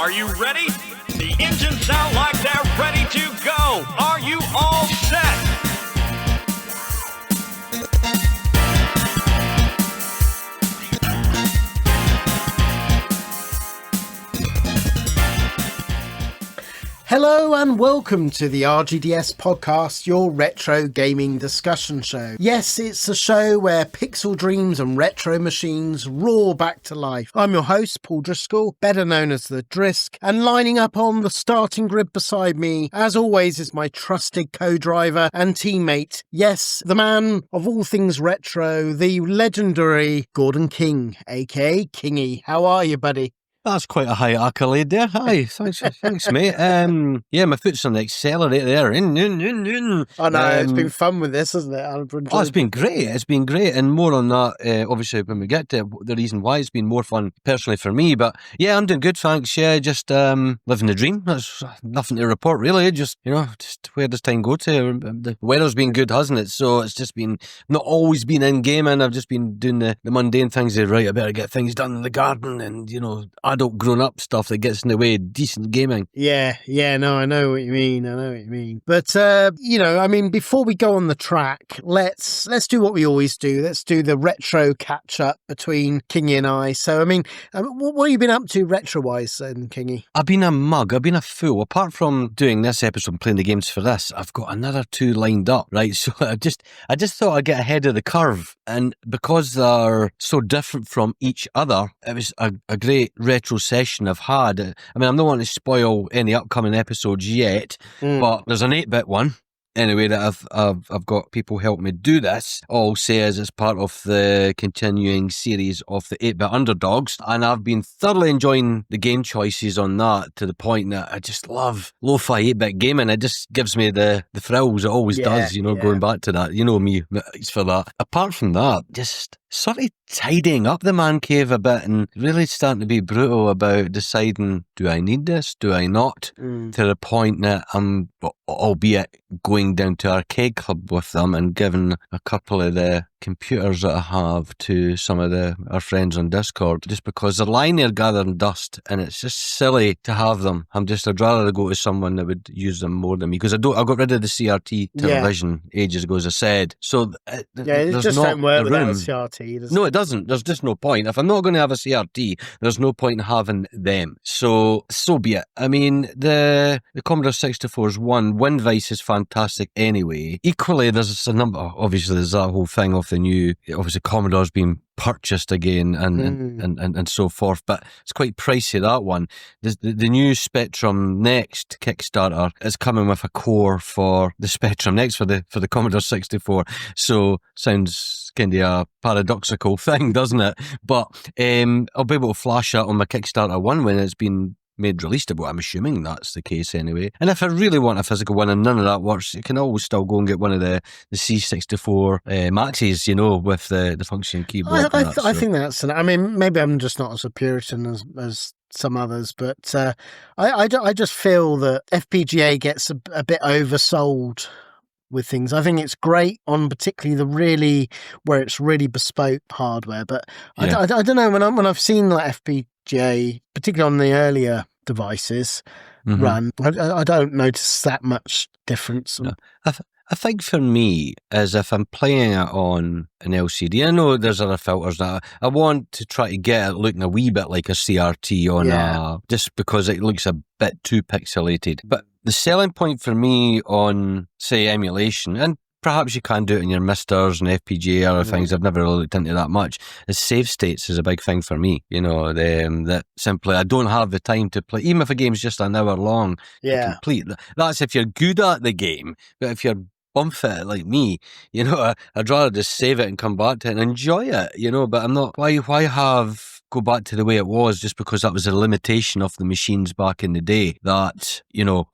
Are you ready? The engines sound like they're ready to go. Are you all set? Hello and welcome to the RGDS podcast, your retro gaming discussion show. Yes, it's a show where pixel dreams and retro machines roar back to life. I'm your host, Paul Driscoll, better known as the Drisk, and lining up on the starting grid beside me, as always, is my trusted co-driver and teammate. Yes, the man of all things retro, the legendary Gordon King, aka Kingy. How are you, buddy? That's quite a high accolade there. Hi, thanks, mate. Yeah, my foot's on the accelerator there. I know, it's been fun with this, hasn't it? It's been great. It's been great, and more on that, obviously, when we get to the reason why it's been more fun personally for me. But yeah, I'm doing good, thanks. Yeah, just living the dream. There's nothing to report, really. Just where does time go to? The weather's been good, hasn't it? So it's just been, not always been in gaming. I've just been doing the mundane things. Right, I better get things done in the garden and, adult grown-up stuff that gets in the way of decent gaming. Yeah, no, I know what you mean. But, before we go on the track, let's do what we always do. Let's do the retro catch-up between Kingy and I. So, what have you been up to retro-wise, Kingy? I've been a mug. I've been a fool. Apart from doing this episode and playing the games for this, I've got another two lined up, right? So I just thought I'd get ahead of the curve. And because they're so different from each other, it was a great retro session I've had. I'm not wanting to spoil any upcoming episodes yet, but there's an 8-bit one. Anyway, that I've got people help me do this. All say as it's part of the continuing series of the 8-bit underdogs, and I've been thoroughly enjoying the game choices on that to the point that I just love lo-fi 8-bit gaming. It just gives me the thrills. It always does, going back to that. You know me, it's for that. Apart from that, just sort of tidying up the man cave a bit and really starting to be brutal about deciding, do I need this? Do I not? To the point that I'm, albeit going down to Arcade Club with them and giving a couple of the computers that I have to some of our friends on Discord, just because they're lying there gathering dust and it's just silly to have them. I'd rather go to someone that would use them more than me, because I got rid of the CRT television ages ago, as I said. So it just don't work without a CRT. No, it doesn't. There's just no point. If I'm not going to have a CRT, there's no point in having them. So be it. The Commodore 64's one. WinVice is fantastic anyway. Equally, there's that whole thing of the new, obviously Commodore's been purchased again and so forth, but it's quite pricey, that one. The new Spectrum Next Kickstarter is coming with a core for the Spectrum Next for the Commodore 64, so sounds kind of a paradoxical thing, doesn't it? But I'll be able to flash that on my Kickstarter one when it's been made releasable. I'm assuming that's the case anyway. And if I really want a physical one and none of that works, you can always still go and get one of the C64 Maxis, with the functioning keyboard. I think that's, maybe I'm just not as a Puritan as some others, but I just feel that FPGA gets a bit oversold with things. I think it's great on particularly where it's really bespoke hardware, but I don't know, when I've seen like FPGA, particularly on the earlier devices run, I don't notice that much difference. No. I think for me, as if I'm playing it on an LCD, I know there's other filters that I want to try to get it looking a wee bit like a CRT on just because it looks a bit too pixelated. But the selling point for me on, say, emulation, and perhaps you can do it in your Misters and FPGA or other things, I've never really looked into that much, is save states is a big thing for me. That simply I don't have the time to play, even if a game's just an hour long to complete. That's if you're good at the game, but if you're bump it like me, I'd rather just save it and come back to it and enjoy it, but I'm not, why go back to the way it was just because that was a limitation of the machines back in the day, that,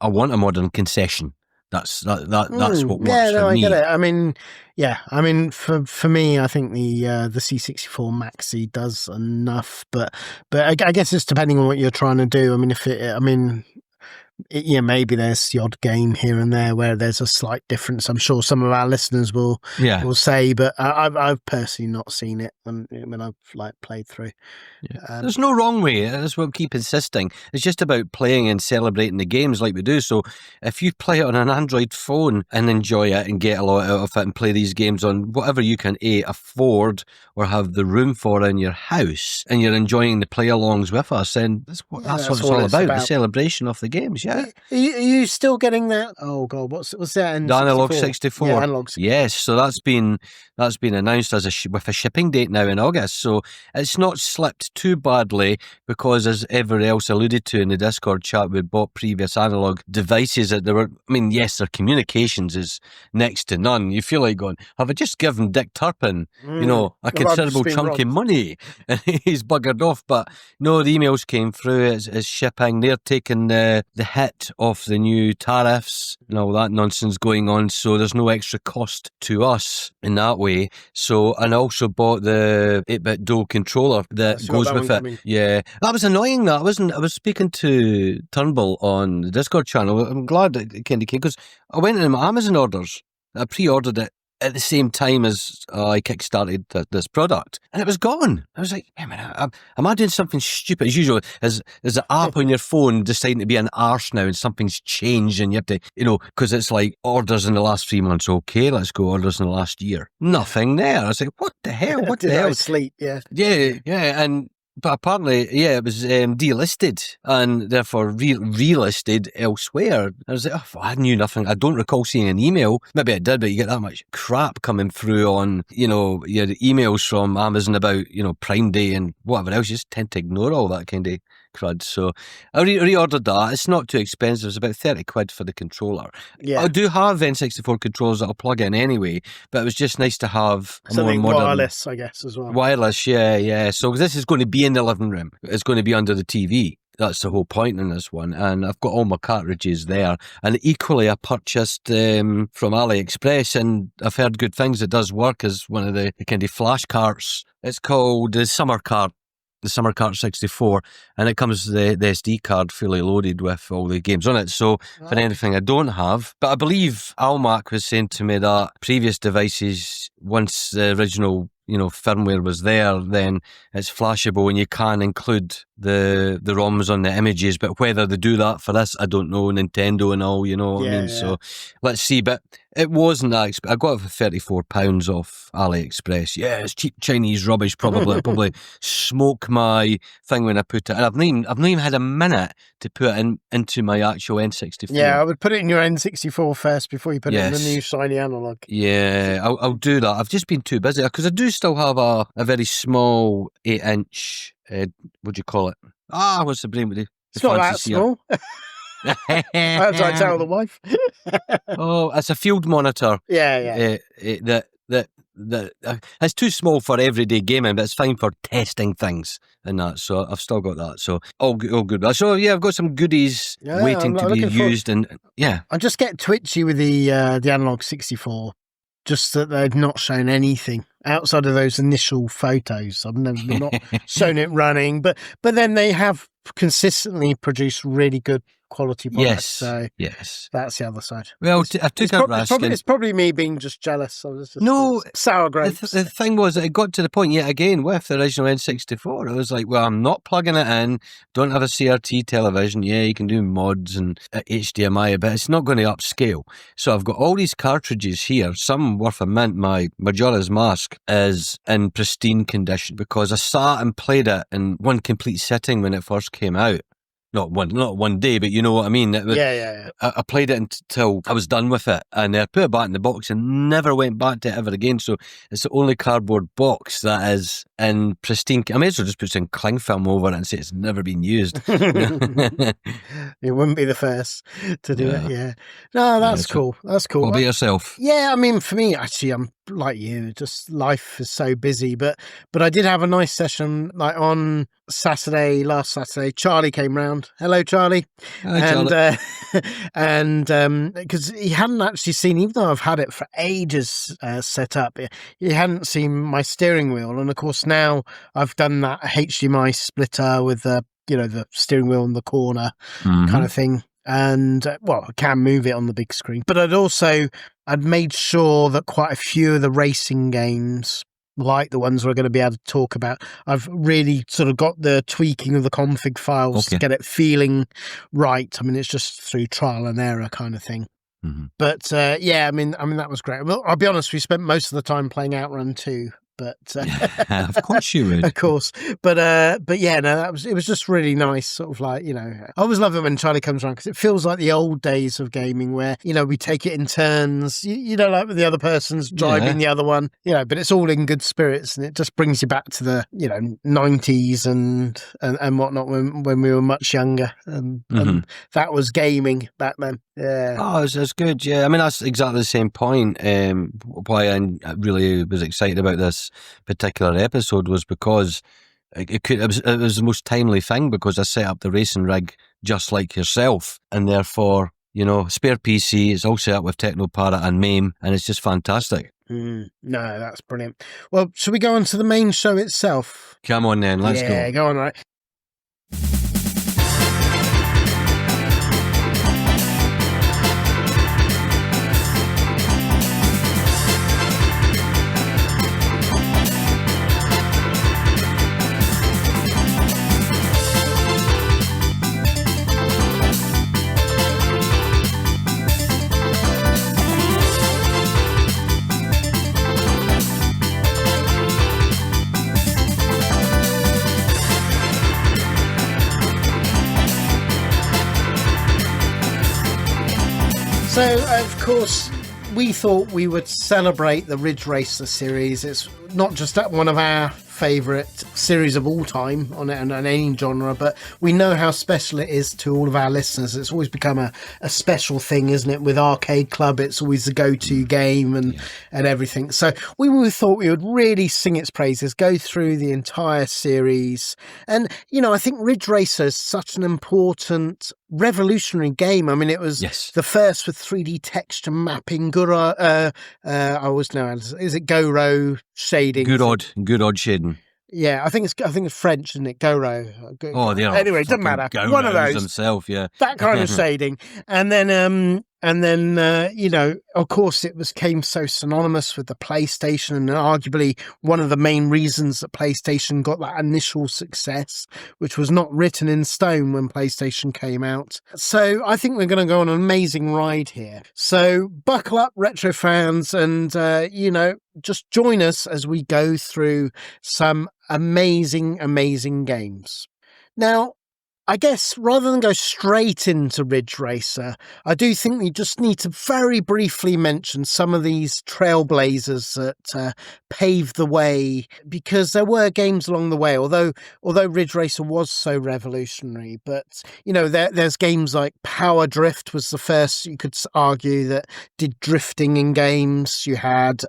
I want a modern concession. That's what works for me. I get it. For me, I think the C64 Maxi does enough, but I guess it's depending on what you're trying to do. maybe there's the odd game here and there where there's a slight difference. I'm sure some of our listeners will say, but I've personally not seen it when I've played through. Yeah. There's no wrong way. That's what I keep insisting. It's just about playing and celebrating the games like we do. So if you play it on an Android phone and enjoy it and get a lot out of it and play these games on whatever you can afford or have the room for in your house, and you're enjoying the play-alongs with us, then that's what it's all about. The celebration of the games. Yeah. Are you still getting that? Oh God, what's that? The Analog 64. Yeah, Analog 64. Yes, so that's been announced as with a shipping date now in August. So it's not slipped too badly, because as everyone else alluded to in the Discord chat, we bought previous Analog devices that there were. I mean, yes, their communications is next to none. You feel like going, have I just given Dick Turpin, a considerable chunk of money, and he's buggered off? But no, the emails came through. It's shipping. They're taking the hit of the new tariffs and all that nonsense going on, so there's no extra cost to us in that way. So, and I also bought the 8-bit dual controller that goes with it. Coming. Yeah, that was annoying. I was speaking to Turnbull on the Discord channel. I'm glad that Kingy came, because I went into my Amazon orders. I pre-ordered it at the same time as I kickstarted this product, and it was gone. I was like, hey man, am I doing something stupid? As usual, is the app on your phone deciding to be an arse now, and something's changed, and you have to, because it's like orders in the last 3 months. Okay, let's go orders in the last year. Nothing there. I was like, what the hell? What the hell? Sleep, yeah. And but apparently, it was delisted and therefore relisted elsewhere. I was like, I knew nothing. I don't recall seeing an email. Maybe I did, but you get that much crap coming through on, your emails from Amazon about, Prime Day and whatever else. You just tend to ignore all that kind of crud. So I reordered that. It's not too expensive. It's about 30 quid for the controller. Yeah. I do have N64 controllers that I'll plug in anyway, but it was just nice to have something more modern, wireless, I guess, as well. Wireless, yeah. So this is going to be in the living room. It's going to be under the TV. That's the whole point in this one. And I've got all my cartridges there. And equally, I purchased from AliExpress, and I've heard good things. It does work as one of the kind of flash carts. It's called the Summer Cart. The Summer Cart 64, and it comes the SD card fully loaded with all the games on it. So for anything I don't have, but I believe Almac was saying to me that previous devices, once the original firmware was there, then it's flashable and you can include the ROMs on the images. But whether they do that for this, I don't know. Nintendo and all, what I mean? Yeah. So let's see. But it wasn't that I got it for £34 off AliExpress. Yeah, it's cheap Chinese rubbish. Probably smoke my thing when I put it. And I've not even had a minute to put it into my actual N64. Yeah, I would put it in your N64 first before you put it in the new shiny Analog. Yeah, I'll do that. I've just been too busy because I do still have a very small 8-inch. What do you call it? What's the brain with it's not that small. As I tell the wife. It's a field monitor. Yeah. That it's too small for everyday gaming, but it's fine for testing things and that. So I've still got that. So all good. So I've got some goodies waiting to be used, and I just get twitchy with the Analog 64. Just that they've not shown anything outside of those initial photos. I've not shown it running, but then they have consistently produced really good quality products. Yes. That's the other side. Well, I took a risk. It's probably me being just jealous. I was just sour grapes. The thing was, it got to the point yet again with the original N64. I was like, well, I'm not plugging it in. Don't have a CRT television. Yeah, you can do mods and HDMI, but it's not going to upscale. So I've got all these cartridges here, some worth a mint. My Majora's Mask is in pristine condition because I sat and played it in one complete sitting when it first came out. Not one day, but you know what I mean. Yeah. I played it until I was done with it, and I put it back in the box and never went back to it ever again. So it's the only cardboard box that is in pristine. I may as well just put some cling film over it and say it's never been used. It wouldn't be the first to do it. Yeah. No, that's cool. That's cool. What about yourself? Yeah, I mean, for me, actually, I'm like you. Just life is so busy, but I did have a nice session like on last Saturday. Charlie came round. Hello, Charlie. Hi, Charlie. And because he hadn't actually seen, even though I've had it for ages set up, he hadn't seen my steering wheel. And of course now I've done that HDMI splitter with the steering wheel in the corner kind of thing. And, well, I can move it on the big screen. But I'd made sure that quite a few of the racing games, like the ones we're going to be able to talk about, I've really sort of got the tweaking of the config files to get it feeling right. I mean, it's just through trial and error kind of thing. Mm-hmm. But I mean that was great. Well, I'll be honest, we spent most of the time playing Outrun 2. But of course you would. Of course. But yeah, no, it was just really nice, sort of like, you know, I always love it when Charlie comes around because it feels like the old days of gaming where, you know, we take it in turns, you know, like the other person's driving the other one, you know, but it's all in good spirits and it just brings you back to the, you know, 90s and whatnot when we were much younger. And that was gaming back then. Yeah. Oh, it's good. Yeah, I mean that's exactly the same point. Why I really was excited about this particular episode was because it was the most timely thing because I set up the racing rig just like yourself, and therefore, you know, spare PC. It's all set up with Technoparrot and MAME, and it's just fantastic. No, that's brilliant. Well, shall we go on to the main show itself? Come on then, let's go. Yeah, go on, right. So, of course, we thought we would celebrate the Ridge Racer series. It's not just one of our favourite series of all time on any genre, but we know how special it is to all of our listeners. It's always become a special thing, isn't it? With Arcade Club, it's always the go-to game and everything. So we thought we would really sing its praises, go through the entire series. And, you know, I think Ridge Racer is such an important revolutionary game. I mean, it was the first with 3D texture mapping. I always know, is it Goro shading? Good odd shading. Yeah, I think it's French, isn't it? Goro. Oh, yeah. Anyway, it doesn't matter. One of those. Himself, yeah. That kind of shading, and then you know, of course, it came so synonymous with the PlayStation, and arguably one of the main reasons that PlayStation got that initial success, which was not written in stone when PlayStation came out. So I think we're going to go on an amazing ride here. So buckle up, retro fans, and you know, just join us as we go through some amazing games. Now, I guess rather than go straight into Ridge Racer, I do think we just need to very briefly mention some of these trailblazers that paved the way, because there were games along the way, although Ridge Racer was so revolutionary. But, you know, there's games like Power Drift was the first, you could argue, that did drifting in games. You had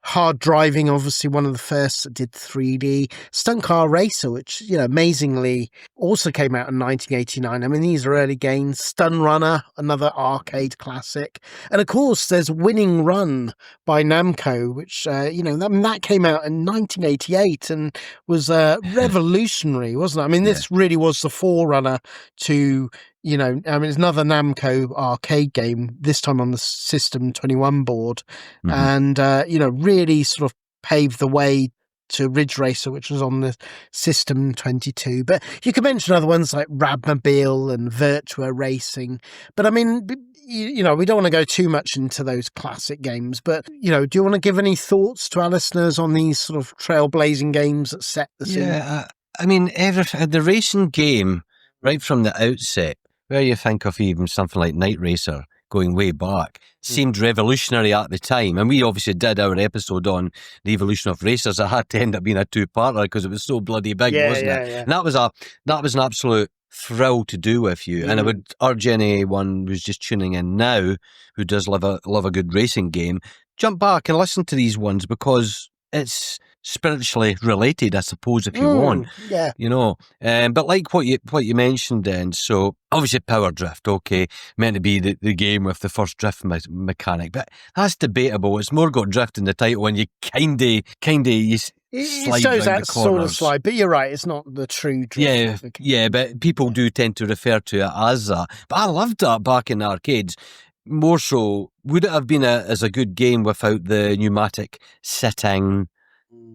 Hard Driving, obviously one of the first that did 3D. Stunt Car Racer, which, you know, amazingly also came out in 1989. I mean, these are early games. Stun Runner, another arcade classic. And of course, there's Winning Run by Namco, which, you know, that came out in 1988 and was revolutionary, wasn't it? I mean, this really was the forerunner to, you know, I mean, it's another Namco arcade game, this time on the System 21 board. And, you know, really sort of paved the way to Ridge Racer, which was on the System 22. But you could mention other ones like Radmobile and Virtua Racing. But I mean, you know, we don't want to go too much into those classic games. But, you know, do you want to give any thoughts to our listeners on these sort of trailblazing games that set the scene? Yeah, I mean, the racing game, right from the outset, where you think of even something like Night Racer going way back, seemed revolutionary at the time. And we obviously did our episode on the evolution of racers. It had to end up being a two-parter because it was so bloody big, wasn't it? Yeah. And that was an absolute thrill to do with you. And I would urge anyone who's just tuning in now who does love a good racing game, jump back and listen to these ones, because it's spiritually related, I suppose, if you want. Yeah. You know, but like what you mentioned then, so obviously Power Drift, okay, meant to be the game with the first drift mechanic, but that's debatable. It's more got drift in the title, and you kinda It slide shows round that the sort of corners. slide, but you're right, it's not the true drift. Yeah, yeah, but people do tend to refer to it as that. But I loved that back in the arcades. More so, would it have been as a good game without the pneumatic sitting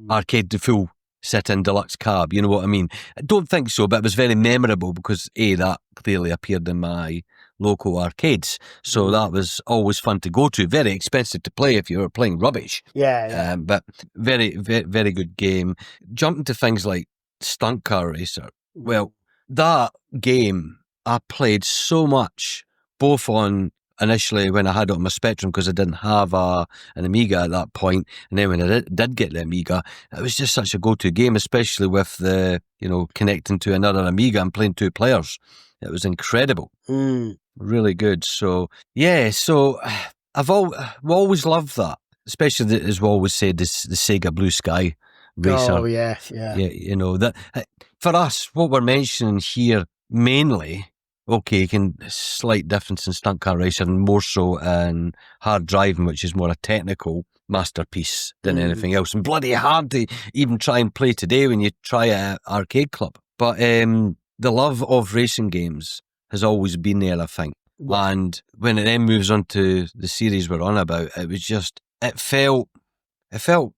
arcade, the full sit-in deluxe cab? You know what I mean? I don't think so, but it was very memorable because that clearly appeared in my local arcades, so that was always fun to go to. Very expensive to play if you were playing rubbish. Yeah. But very, very, very good game. Jumping to things like Stunt Car Racer. Well, that game I played so much, both on initially when I had it on my Spectrum because I didn't have an Amiga at that point, and then when I did get the Amiga, it was just such a go-to game, especially with the connecting to another Amiga and playing 2 players. It was incredible. Really good. So yeah, I've always loved that, especially as we always said, the Sega Blue Sky Racer. Oh yeah. That for us, what we're mentioning here mainly, okay, slight difference in Stunt Car Racer and more so in Hard Driving, which is more a technical masterpiece than anything else, and bloody hard to even try and play today when you try it at Arcade Club. But the love of racing games has always been there, I think. And when it then moves on to the series we're on about, it felt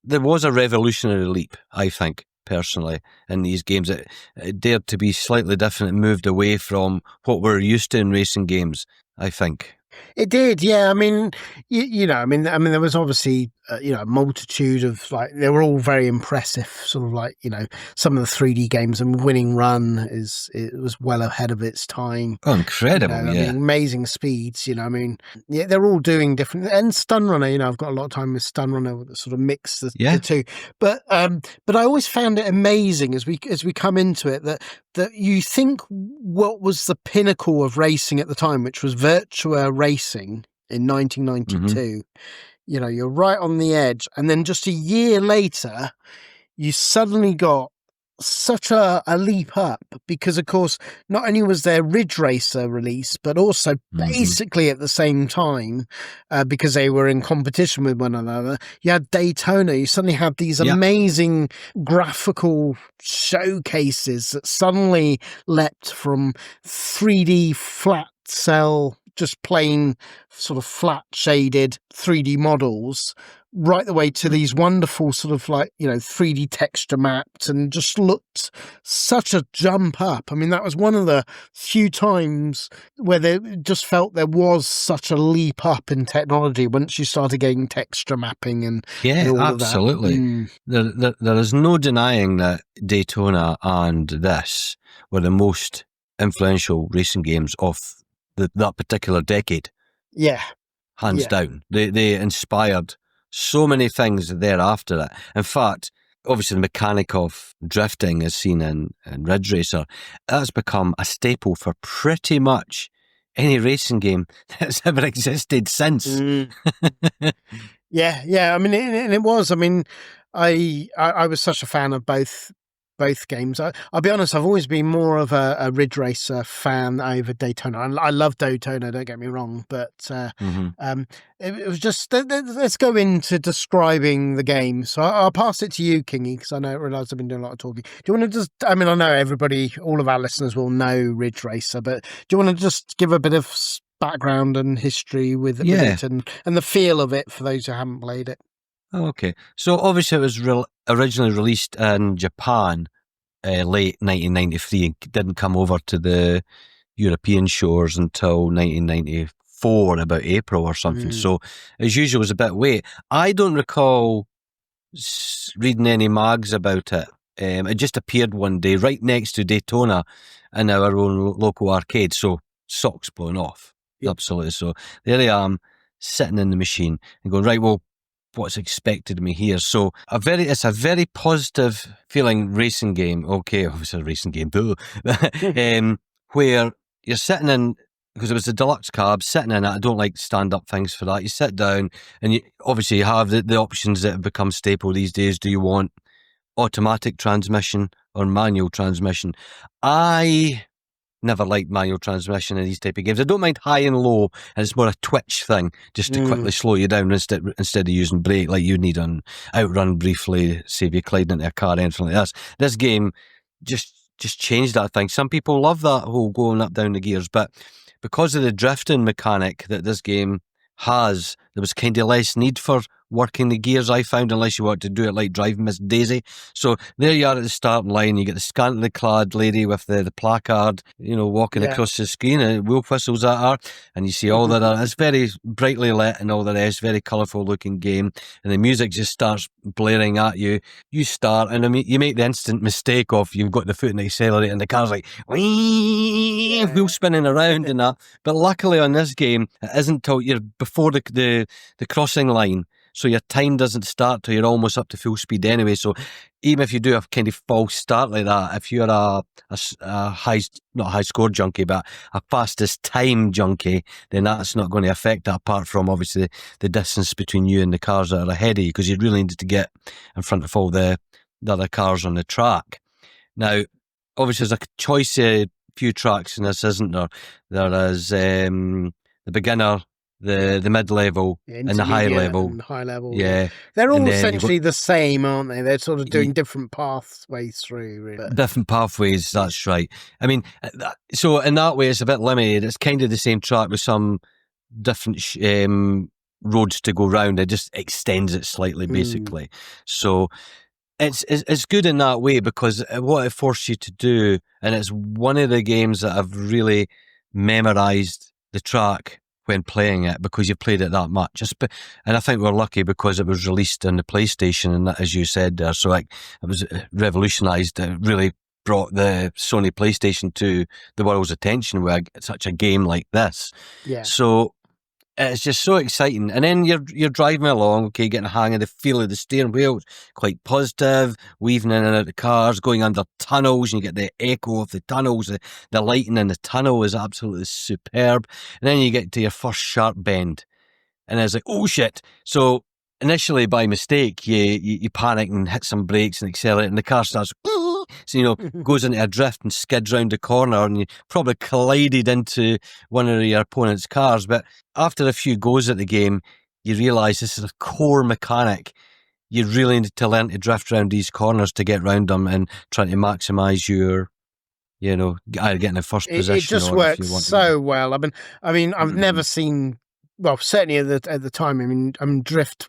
there was a revolutionary leap, I think, personally, in these games. It dared to be slightly different and moved away from what we're used to in racing games, I think. It did, yeah. I mean, there was obviously a multitude of they were all very impressive. Sort of some of the 3D games, and Winning Run it was well ahead of its time. Oh, incredible! I mean, amazing speeds. They're all doing different. And Stun Runner, I've got a lot of time with Stun Runner, that sort of mix the two. But I always found it amazing as we come into it that you think what was the pinnacle of racing at the time, which was Virtua Racing in 1992. You're right on the edge, and then just a year later, you suddenly got such a leap up because, of course, not only was there Ridge Racer released, but also basically at the same time, because they were in competition with one another, you had Daytona. You suddenly had these amazing graphical showcases that suddenly leapt from 3D flat cell, just plain sort of flat shaded 3D models, right the way to these wonderful sort of 3D texture mapped, and just looked such a jump up. I mean, that was one of the few times where they just felt there was such a leap up in technology once you started getting texture mapping and all absolutely. Of that. There is no denying that Daytona and this were the most influential racing games of that particular decade. Yeah. Hands down. They inspired so many things thereafter it. In fact, obviously the mechanic of drifting as seen in Ridge Racer, that's become a staple for pretty much any racing game that's ever existed since. Yeah. I mean, and it was. I mean, I was such a fan of both games. I'll be honest, I've always been more of a Ridge Racer fan over Daytona. I love Daytona, don't get me wrong, but it was just, let's go into describing the game. So I'll pass it to you, Kingy, because I realise I've been doing a lot of talking. Do you want to just, I know everybody, all of our listeners will know Ridge Racer, but do you want to just give a bit of background and history with it and the feel of it for those who haven't played it? Oh, okay. So obviously it was originally released in Japan late 1993 and didn't come over to the European shores until 1994, about April or something. So as usual, it was a bit late. I don't recall reading any mags about it. It just appeared one day right next to Daytona in our own local arcade. So socks blown off. Yep. Absolutely. So there I am, sitting in the machine and going, right, well, what's expected of me here? So it's a very positive feeling racing game. Okay, obviously a racing game, where you're sitting in, because it was the deluxe cab, sitting in it. I don't like stand-up things for that. You sit down and you have the options that have become staple these days. Do you want automatic transmission or manual transmission? I never liked manual transmission in these type of games. I don't mind high and low, and it's more a twitch thing, just to quickly slow you down instead of using brake like you need on Outrun briefly, save you colliding into a car, anything like that. This game just changed that thing. Some people love that whole going up down the gears, but because of the drifting mechanic that this game has, there was kind of less need for working the gears, I found, unless you want to do it like driving Miss Daisy. So there you are at the starting line. You get the scantily clad lady with the placard, walking across the screen, and wheel whistles at her, and you see all that. It's very brightly lit and all the rest, very colourful looking game, and the music just starts blaring at you. You start, and you make the instant mistake of you've got the foot in the accelerator, and the car's like wheel spinning around and that. But luckily on this game, it isn't till you're before the crossing line. So your time doesn't start till you're almost up to full speed anyway. So even if you do a kind of false start like that, if you're a high, not a high score junkie, but a fastest time junkie, then that's not going to affect that, apart from obviously the distance between you and the cars that are ahead of you, because you really need to get in front of all the other cars on the track. Now, obviously there's a choice few tracks in this, isn't there? There is the beginner, the mid-level, and the high level. And high level. Yeah. They're all essentially the same, aren't they? They're sort of doing different pathways through. Really. Different pathways, that's right. I mean, so in that way, it's a bit limited. It's kind of the same track with some different roads to go round. It just extends it slightly, basically. So it's good in that way, because what it forced you to do, and it's one of the games that I've really memorised the track when playing it, because you played it that much. And I think we're lucky because it was released on the PlayStation, and that, as you said there, so it was revolutionised. It really brought the Sony PlayStation to the world's attention with such a game like this. Yeah. So it's just so exciting. And then you're driving along, okay, getting a hang of the feel of the steering wheel. It's quite positive, weaving in and out of cars, going under tunnels, and you get the echo of the tunnels. The lighting in the tunnel is absolutely superb. And then you get to your first sharp bend, and it's like, oh shit. So initially, by mistake, you panic and hit some brakes and accelerate, and the car starts, so, goes into a drift and skids round the corner, and you probably collided into one of your opponent's cars. But after a few goes at the game, you realise this is a core mechanic. You really need to learn to drift around these corners to get round them and try to maximise your, either getting in first position. It just works so well. I mean, I've never seen. Well, certainly at the time, I mean, drift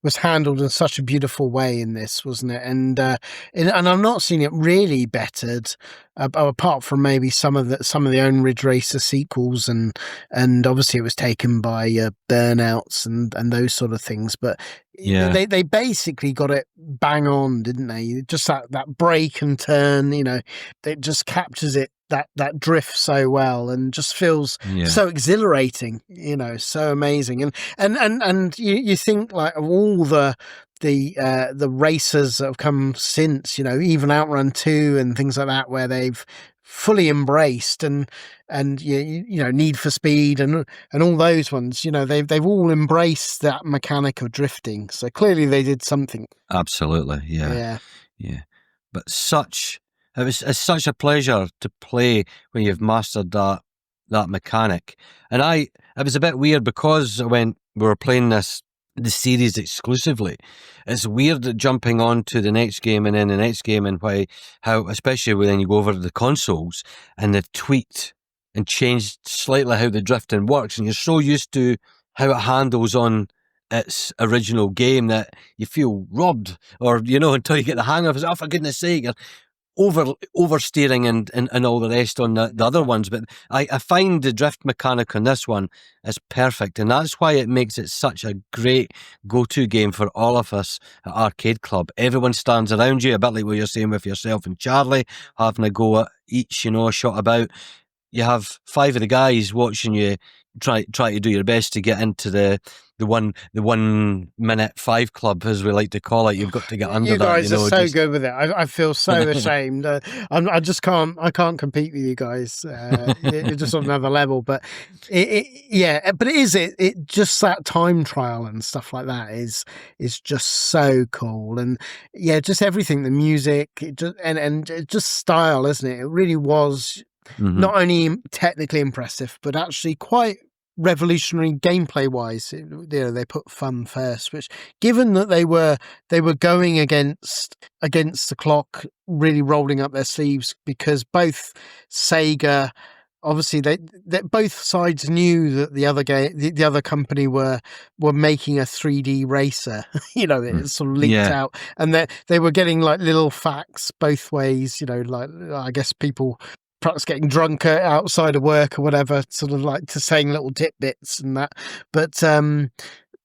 was handled in such a beautiful way in this, wasn't it? And I've not seen it really bettered, apart from maybe some of the own Ridge Racer sequels, and obviously it was taken by Burnouts and those sort of things. But they basically got it bang on, didn't they? Just that break and turn, it just captures it. That drift so well, and just feels so exhilarating, so amazing. And you think, like, of all the racers that have come since, even Outrun 2 and things like that, where they've fully embraced and Need for Speed and all those ones, they've all embraced that mechanic of drifting. So clearly they did something. Absolutely, yeah. But it's such a pleasure to play when you've mastered that mechanic. And it was a bit weird because we were playing the series exclusively. It's weird jumping on to the next game and then the next game, and how especially when you go over to the consoles and they've tweaked and changed slightly how the drifting works, and you're so used to how it handles on its original game that you feel robbed, or until you get the hang of it. Oh, for goodness sake, oversteering and all the rest on the other ones. But I find the drift mechanic on this one is perfect, and that's why it makes it such a great go-to game for all of us at Arcade Club. Everyone stands around you, a bit like what you're saying with yourself and Charlie, having a go at each, a shot about. You have 5 of the guys watching you try to do your best to get into the 1 minute 5 club, as we like to call it. You've got to get under that. You guys are so good with it. I feel so ashamed. I just can't compete with you guys. You're just on another level. But it just that time trial and stuff like that is just so cool. And just everything, the music, and just style, isn't it? It really was not only technically impressive, but actually quite revolutionary gameplay wise. They put fun first, which, given that they were going against the clock, really rolling up their sleeves, because both Sega, obviously they both sides knew that the other company were making a 3D racer. It sort of leaked out, and they were getting like little facts both ways. Like, I guess people perhaps getting drunk outside of work or whatever, sort of like to saying little tidbits and that. But so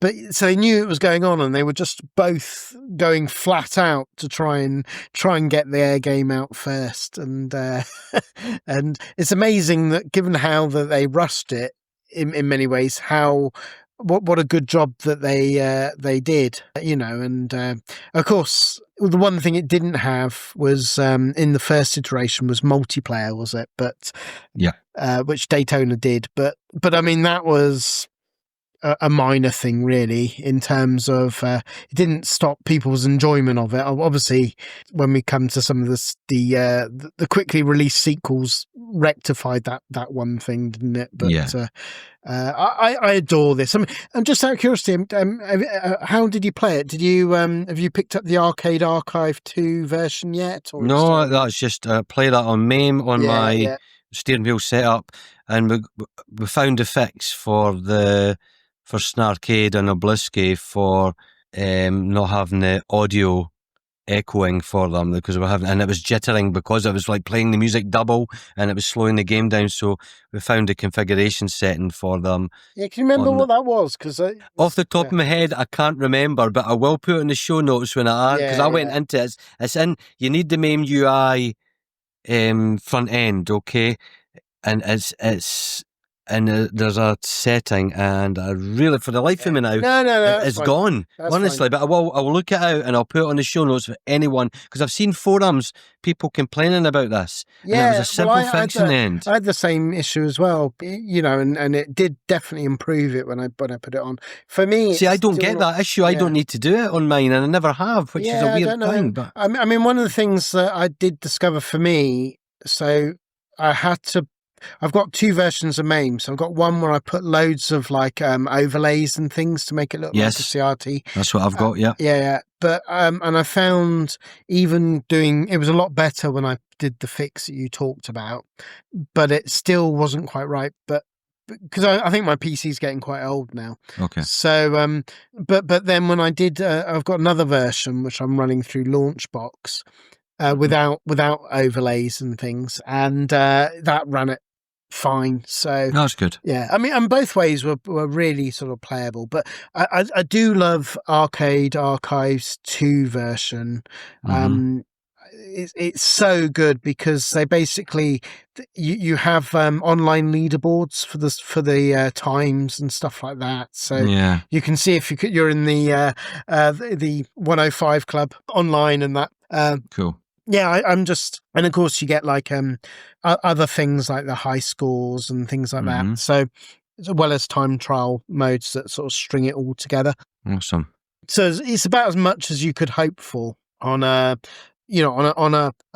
they knew it was going on, and they were just both going flat out to try and get their game out first. And and it's amazing that, given how that they rushed it in many ways, what a good job that they did, and of course the one thing it didn't have was, in the first iteration, was multiplayer, was it? But which Daytona did, but I mean, that was a minor thing, really, in terms of it didn't stop people's enjoyment of it. Obviously, when we come to some of the quickly released sequels, rectified that one thing, didn't it? But I adore this. I mean, and just out of curiosity, how did you play it? Did you have you picked up the Arcade Archive 2 version yet? Or no, that's just play that on MAME on my steering wheel setup, and we found a fix for Snarcade and Oblisky for not having the audio echoing for them, because and it was jittering because it was like playing the music double and it was slowing the game down. So we found a configuration setting for them. Yeah, can you remember what that was? Because off the top of my head, I can't remember, but I will put it in the show notes when I because I went into it. It's in. You need the MAME UI front end, okay, and it's. And there's a setting, and I really, for the life of me now, it's gone. That's honestly, fine. But I will look it out, and I'll put it on the show notes for anyone, because I've seen forums, people complaining about this. Yeah, and it was a simple fix in the end. I had the same issue as well, and it did definitely improve it when I put it on. For me, see, I don't get that issue. I don't need to do it on mine, and I never have, which is a weird thing. But I mean, one of the things that I did discover for me, so I've got 2 versions of MAME. So I've got one where I put loads of like overlays and things to make it look like a CRT. That's what I've got, yeah. But and I found even it was a lot better when I did the fix that you talked about, but it still wasn't quite right. But because I think my PC's getting quite old now. Okay. So but then when I did, I've got another version which I'm running through Launchbox. Without overlays and things, and that ran it fine. So that's good. Yeah, I mean, and both ways were really sort of playable. But I do love Arcade Archives 2 version. It's so good because they basically you have online leaderboards for the times and stuff like that. So you can see if you're in the 105 club online and that. Cool. Yeah, I'm just, and of course you get like other things like the high scores and things like that. So as well as time trial modes that sort of string it all together. Awesome. So it's about as much as you could hope for on a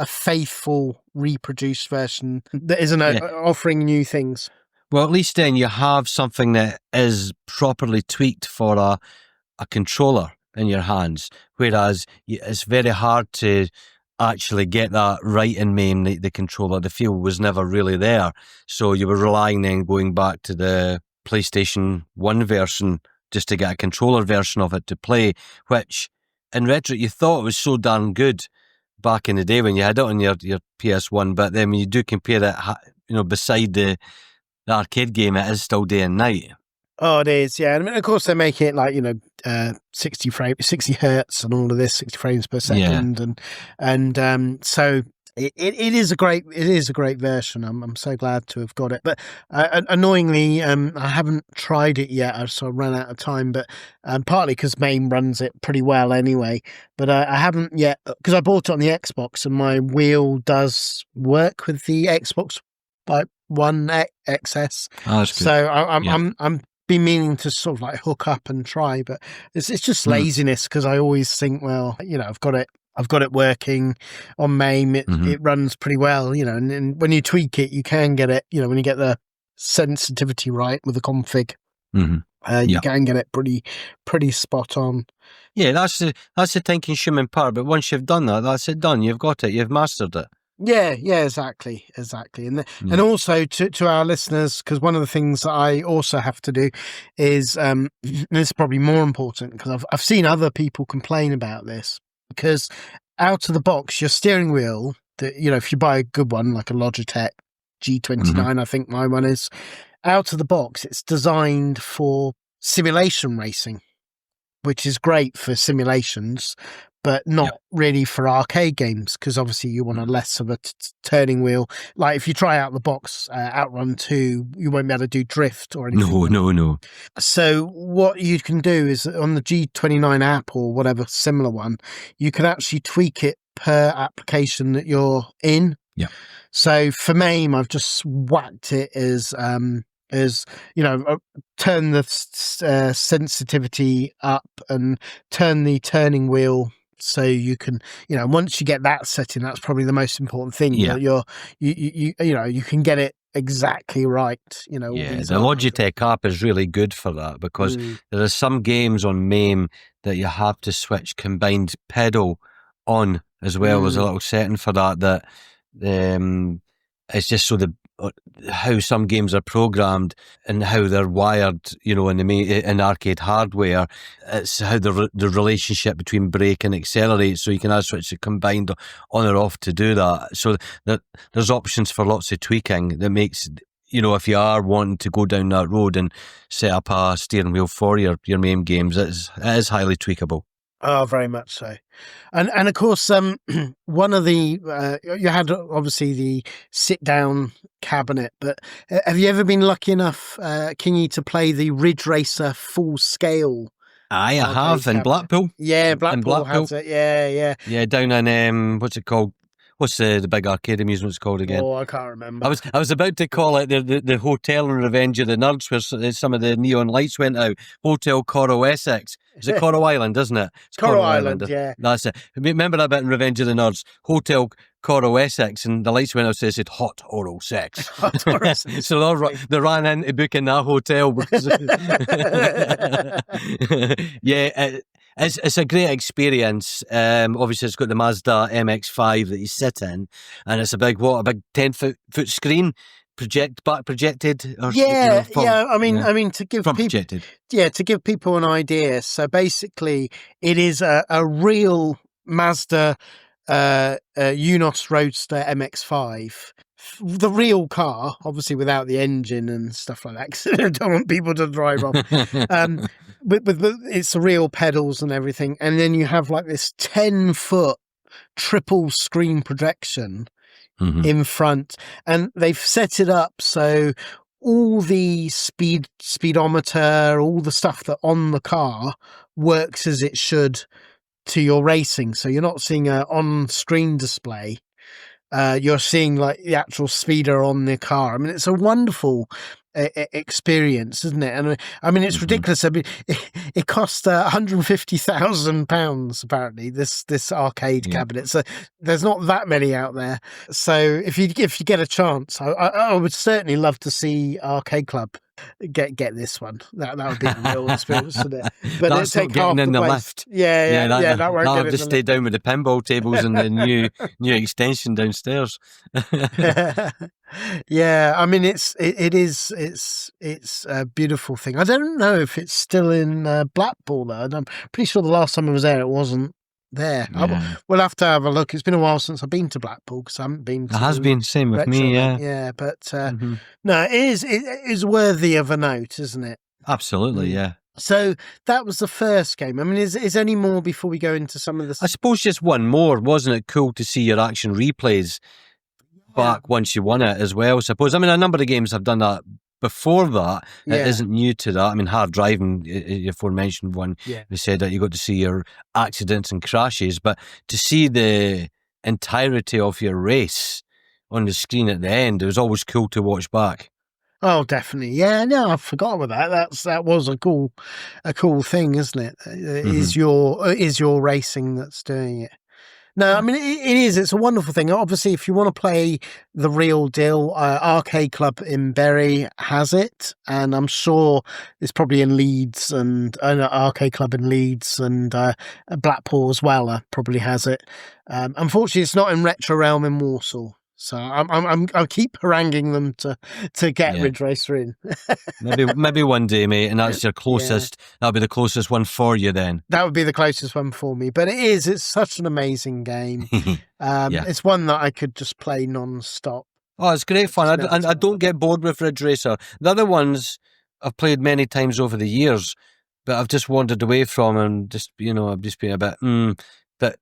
faithful reproduced version that isn't offering new things. Well, at least then you have something that is properly tweaked for a controller in your hands, whereas it's very hard to actually get that right in MAME. The controller, the feel was never really there, so you were relying then going back to the PlayStation 1 version just to get a controller version of it to play, which in retro you thought it was so darn good back in the day when you had it on your PS1, but then when you do compare it, beside the arcade game, it is still day and night. Oh, it is, yeah. I mean, of course, they make it like 60 hertz and all of this, 60 frames per second, and so it is a great version. I'm so glad to have got it, but annoyingly, I haven't tried it yet, so I ran out of time. But partly because MAME runs it pretty well anyway, but I haven't yet because I bought it on the Xbox, and my wheel does work with the Xbox like One XS. Oh, that's good. So I'm been meaning to sort of like hook up and try, but it's just laziness because I always think, well, I've got it I've got it working on MAME. Mm-hmm. It runs pretty well, and when you tweak it, you can get it, when you get the sensitivity right with the config, you can get it pretty spot on. Yeah, that's the time consuming part. But once you've done that, that's it done. You've got it. You've mastered it. Yeah, exactly. And also to our listeners, because one of the things that I also have to do is, and this is probably more important because I've seen other people complain about this, because out of the box, your steering wheel, if you buy a good one, like a Logitech G29, I think my one is, out of the box, it's designed for simulation racing, which is great for simulations, but not really for arcade games, because obviously you want a less of a turning wheel. Like if you try out the box Outrun 2, you won't be able to do drift or anything. No. So what you can do is on the G29 app or whatever similar one, you can actually tweak it per application that you're in. Yeah. So for MAME, I've just whacked it as turn the sensitivity up and turn the turning wheel. So you can, once you get that setting, that's probably the most important thing. Yeah. You can get it exactly right. The Logitech app is really good for that, because there are some games on MAME that you have to switch combined pedal on as well. There's a little setting for that. It's just so how some games are programmed and how they're wired, in arcade hardware. It's how the relationship between brake and accelerate, so you can either switch it combined on or off to do that. So there's options for lots of tweaking that makes, if you are wanting to go down that road and set up a steering wheel for your MAME games, it is highly tweakable. Oh, very much so. And of course, one of the, you had obviously the sit-down cabinet, but have you ever been lucky enough, Kingy, to play the Ridge Racer full scale? I have, in Blackpool. Yeah, Blackpool has it, yeah. Yeah, down in, what's it called? What's the big arcade amusement's called again? Oh, I can't remember. I was about to call it the Hotel in Revenge of the Nerds, where some of the neon lights went out. Hotel Coro Essex. Is it Coro Island, isn't it? It's Coro Island, yeah. That's it. Remember that bit in Revenge of the Nerds? Hotel Coro Essex, and the lights went out, so it said hot oral sex. Hot oral sex. So they ran into booking that hotel. Because yeah, it's a great experience. Obviously, it's got the Mazda MX-5 that you sit in, and it's a big 10-foot screen projected. Or, I mean, to give people, projected. To give people an idea. So basically, it is a real Mazda Unos Roadster MX-5. The real car, obviously without the engine and stuff like that, because I don't want people to drive off. But it's the real pedals and everything. And then you have like this 10-foot triple screen projection in front. And they've set it up so all the speedometer, all the stuff that on the car works as it should to your racing. So you're not seeing an on-screen display. You're seeing like the actual speeder on the car. I mean, it's a wonderful experience, isn't it? And I mean, it's ridiculous. I mean, it cost £150,000 apparently. This arcade cabinet. So there's not that many out there. So if you get a chance, I would certainly love to see Arcade Club get this one. That would be a real experience, wouldn't it? But that's not getting in the lift. Yeah. That won't I'll get just stay down with the pinball tables and the new extension downstairs. Yeah, I mean it's a beautiful thing. I don't know if it's still in Blackpool though. And I'm pretty sure the last time I was there, it wasn't there. Yeah. We'll have to have a look. It's been a while since I've been to Blackpool because I haven't been. It has been same with me, yeah. Yeah, but no, it is worthy of a note, isn't it? Absolutely, yeah. So that was the first game. I mean, is any more before we go into some of the? I suppose just one more. Wasn't it cool to see your action replays back once you won it as well? I suppose. I mean, a number of games have done that before that. It isn't new to that. I mean, Hard Driving, your aforementioned one, we said that you got to see your accidents and crashes, but to see the entirety of your race on the screen at the end, it was always cool to watch back. Oh, definitely. Yeah, no, I forgot about that. That was a cool thing, isn't it? Is your racing that's doing it. No, I mean, it is. It's a wonderful thing. Obviously, if you want to play the real deal, Arcade Club in Bury has it. And I'm sure it's probably in Leeds and Arcade Club in Leeds and Blackpool as well probably has it. Unfortunately, it's not in Retro Realm in Warsaw. So I keep haranguing them to get Ridge Racer in. maybe one day, mate, and that's your closest. Yeah. That'll be the closest one for you then. That would be the closest one for me. But it's such an amazing game. It's one that I could just play non-stop. Oh, it's great fun. I don't get bored with Ridge Racer. The other ones I've played many times over the years, but I've just wandered away from and just, I've just been a bit, But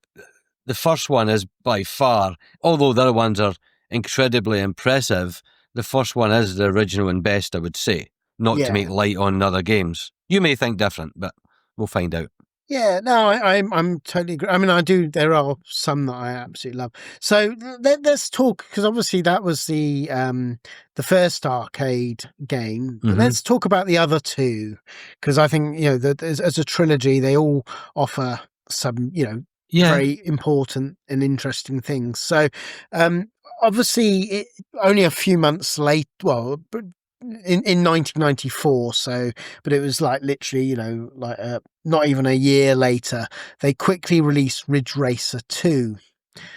the first one is by far, although the other ones are incredibly impressive, the first one is the original and best, I would say. Not to make light on other games. You may think different, but we'll find out. Yeah, no, I'm totally agree. I mean, I do. There are some that I absolutely love. So let's talk, because obviously that was the first arcade game. But let's talk about the other two, because I think as a trilogy, they all offer some very important and interesting things. So obviously, only a few months late. Well. In 1994, but it was like literally, not even a year later, they quickly released Ridge Racer 2.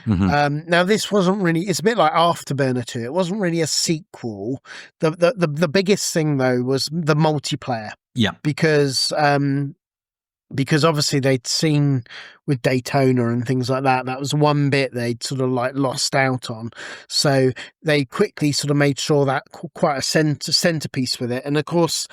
Now this wasn't really, it's a bit like Afterburner 2. It wasn't really a sequel. The biggest thing though was the multiplayer. Yeah. Because obviously they'd seen with Daytona and things like that, that was one bit they'd sort of like lost out on. So they quickly sort of made sure that quite a centerpiece with it. And of course,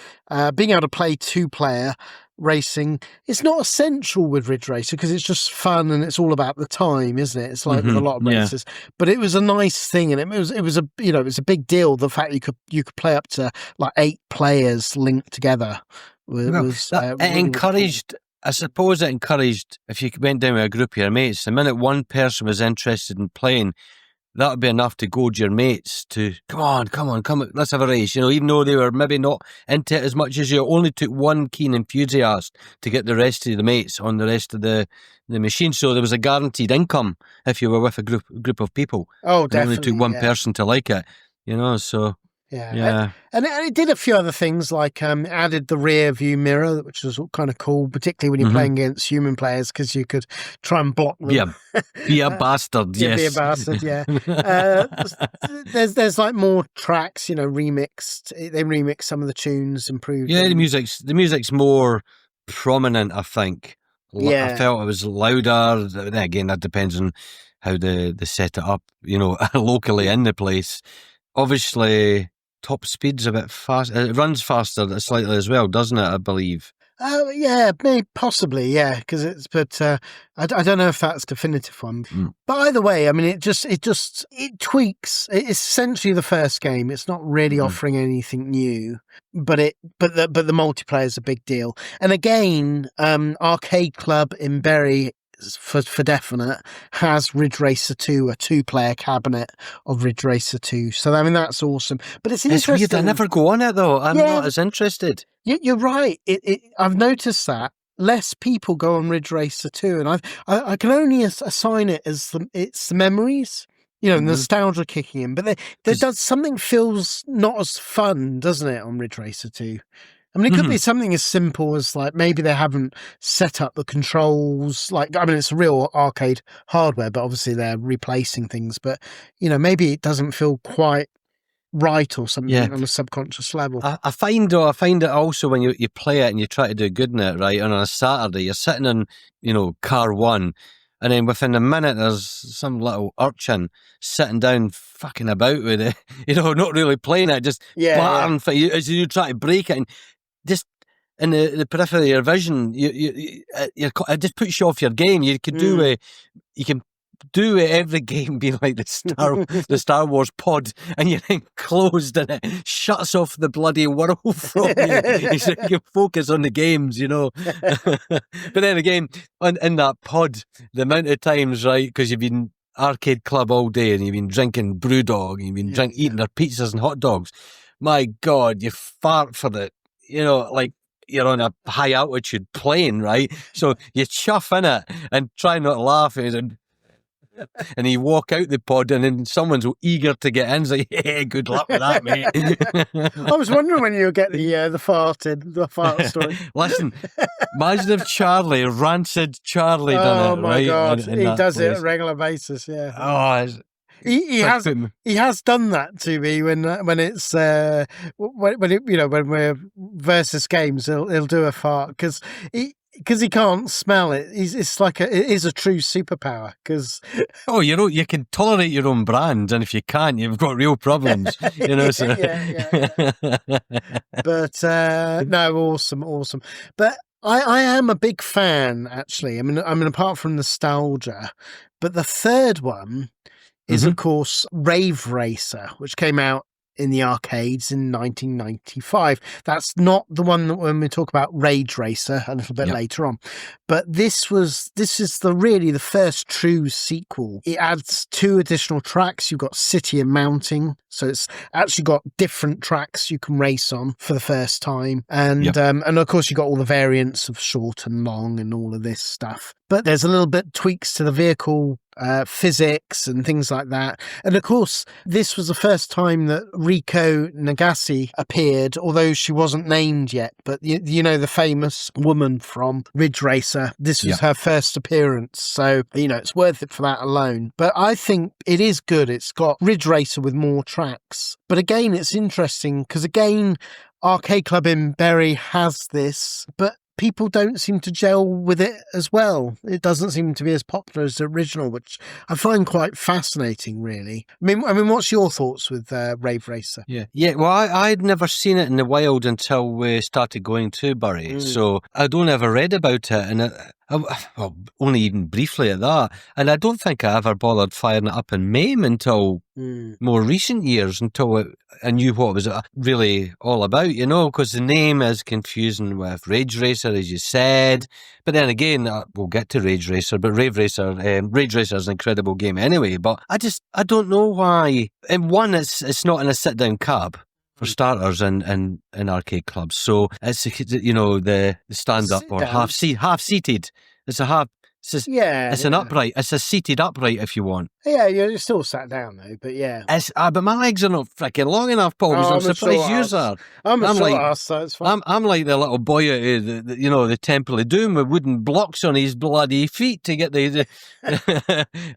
being able to play 2-player racing, it's not essential with Ridge Racer because it's just fun and it's all about the time, isn't it? It's like with a lot of races, but it was a nice thing, and it was a big deal. The fact you could play up to like 8 players linked together. It encouraged. I suppose it encouraged, if you went down with a group of your mates, the minute one person was interested in playing, that would be enough to goad your mates to, come on, let's have a race. Even though they were maybe not into it as much as you, only took one keen enthusiast to get the rest of the mates on the rest of the machine. So there was a guaranteed income if you were with a group of people. Oh, definitely. It only took one person to like it, so... Yeah. And it did a few other things, like added the rear view mirror, which was kind of cool, particularly when you're playing against human players, because you could try and block them. Yeah, be a bastard, yes. Be a bastard, yeah. There's like more tracks, remixed. They remixed some of the tunes, improved. Yeah, the music's more prominent, I think. I felt it was louder. Then again, that depends on how they set it up, locally in the place. Obviously, top speed's a bit fast. It runs faster slightly as well, doesn't it? I believe. Yeah, maybe possibly, yeah. Because I don't know if that's a definitive one. But either way, I mean, it tweaks. It's essentially the first game. It's not really offering anything new, but the multiplayer is a big deal. And again, Arcade Club in Bury, for definite, has Ridge Racer 2, a 2-player cabinet of Ridge Racer 2. So, I mean, that's awesome. But it's interesting. Weird. I never go on it, though. I'm not as interested. You're right. I've noticed that. Less people go on Ridge Racer 2, and I can only assign it as it's the memories. Nostalgia kicking in. But there does something feels not as fun, doesn't it, on Ridge Racer 2? I mean, it could be something as simple as like maybe they haven't set up the controls. Like, I mean, it's real arcade hardware, but obviously they're replacing things. But maybe it doesn't feel quite right or something on a subconscious level. I find it also when you play it and you try to do good in it, right? And on a Saturday, you're sitting in car 1. And then within a minute, there's some little urchin sitting down, fucking about with it, not really playing it, just blaring for you as you try to break it, and just in the periphery of your vision, it just puts you off your game. You can do every game being like the Star Wars pod, and you're enclosed and it shuts off the bloody world from you. So you can focus on the games, But then again, in that pod, the amount of times, right, because you've been Arcade Club all day and you've been drinking Brewdog and you've been eating their pizzas and hot dogs, my God, you fart for the, like you're on a high altitude plane, right? So you chuff in it and try not to laugh and And you walk out the pod and then someone's eager to get in. It's like, hey, good luck with that, mate. I was wondering when you'll get the fart story. Listen, imagine if Rancid Charlie done it. Oh my right? God, in he that does it place. on a regular basis. Yeah. Oh, He has done that to me when it's when we're versus games. He'll do a fart because he can't smell it. It is a true superpower. Because you can tolerate your own brand, and if you can't, you've got real problems. So. yeah. But no, awesome. But I am a big fan, actually. I mean, apart from nostalgia, but the third one is, of course, Rave Racer, which came out in the arcades in 1995. That's not the one that when we talk about Rage Racer a little bit later on. But this is the first true sequel. It adds 2 additional tracks. You've got City and Mounting. So it's actually got different tracks you can race on for the first time. And of course, you've got all the variants of short and long and all of this stuff. But there's a little bit tweaks to the vehicle physics and things like that. And of course, this was the first time that Riko Nagase appeared, although she wasn't named yet. But the famous woman from Ridge Racer, this was her first appearance. So, it's worth it for that alone. But I think it is good. It's got Ridge Racer with more tracks. But again, it's interesting because Arcade Club in Bury has this, but people don't seem to gel with it as well. It doesn't seem to be as popular as the original, which I find quite fascinating, really. I mean, what's your thoughts with Rave Racer? Yeah. Well, I'd never seen it in the wild until we started going to Bury, so I'd only ever read about it, and only even briefly at that. And I don't think I ever bothered firing it up in MAME until more recent years, until I knew what it was really all about, because the name is confusing with Rage Racer, as you said. But then again, we'll get to Rage Racer, but Rage Racer is an incredible game anyway. But I don't know why. And one, it's not in a sit-down cab, for starters, in arcade clubs. So it's the stand up or half seated. It's an upright. It's a seated upright if you want. Yeah, you're still sat down though, but yeah. But my legs are not freaking long enough, Paul. I'm surprised yours are. I'm a short ass, so it's fine. I'm like the little boy at the Temple of Doom with wooden blocks on his bloody feet to get to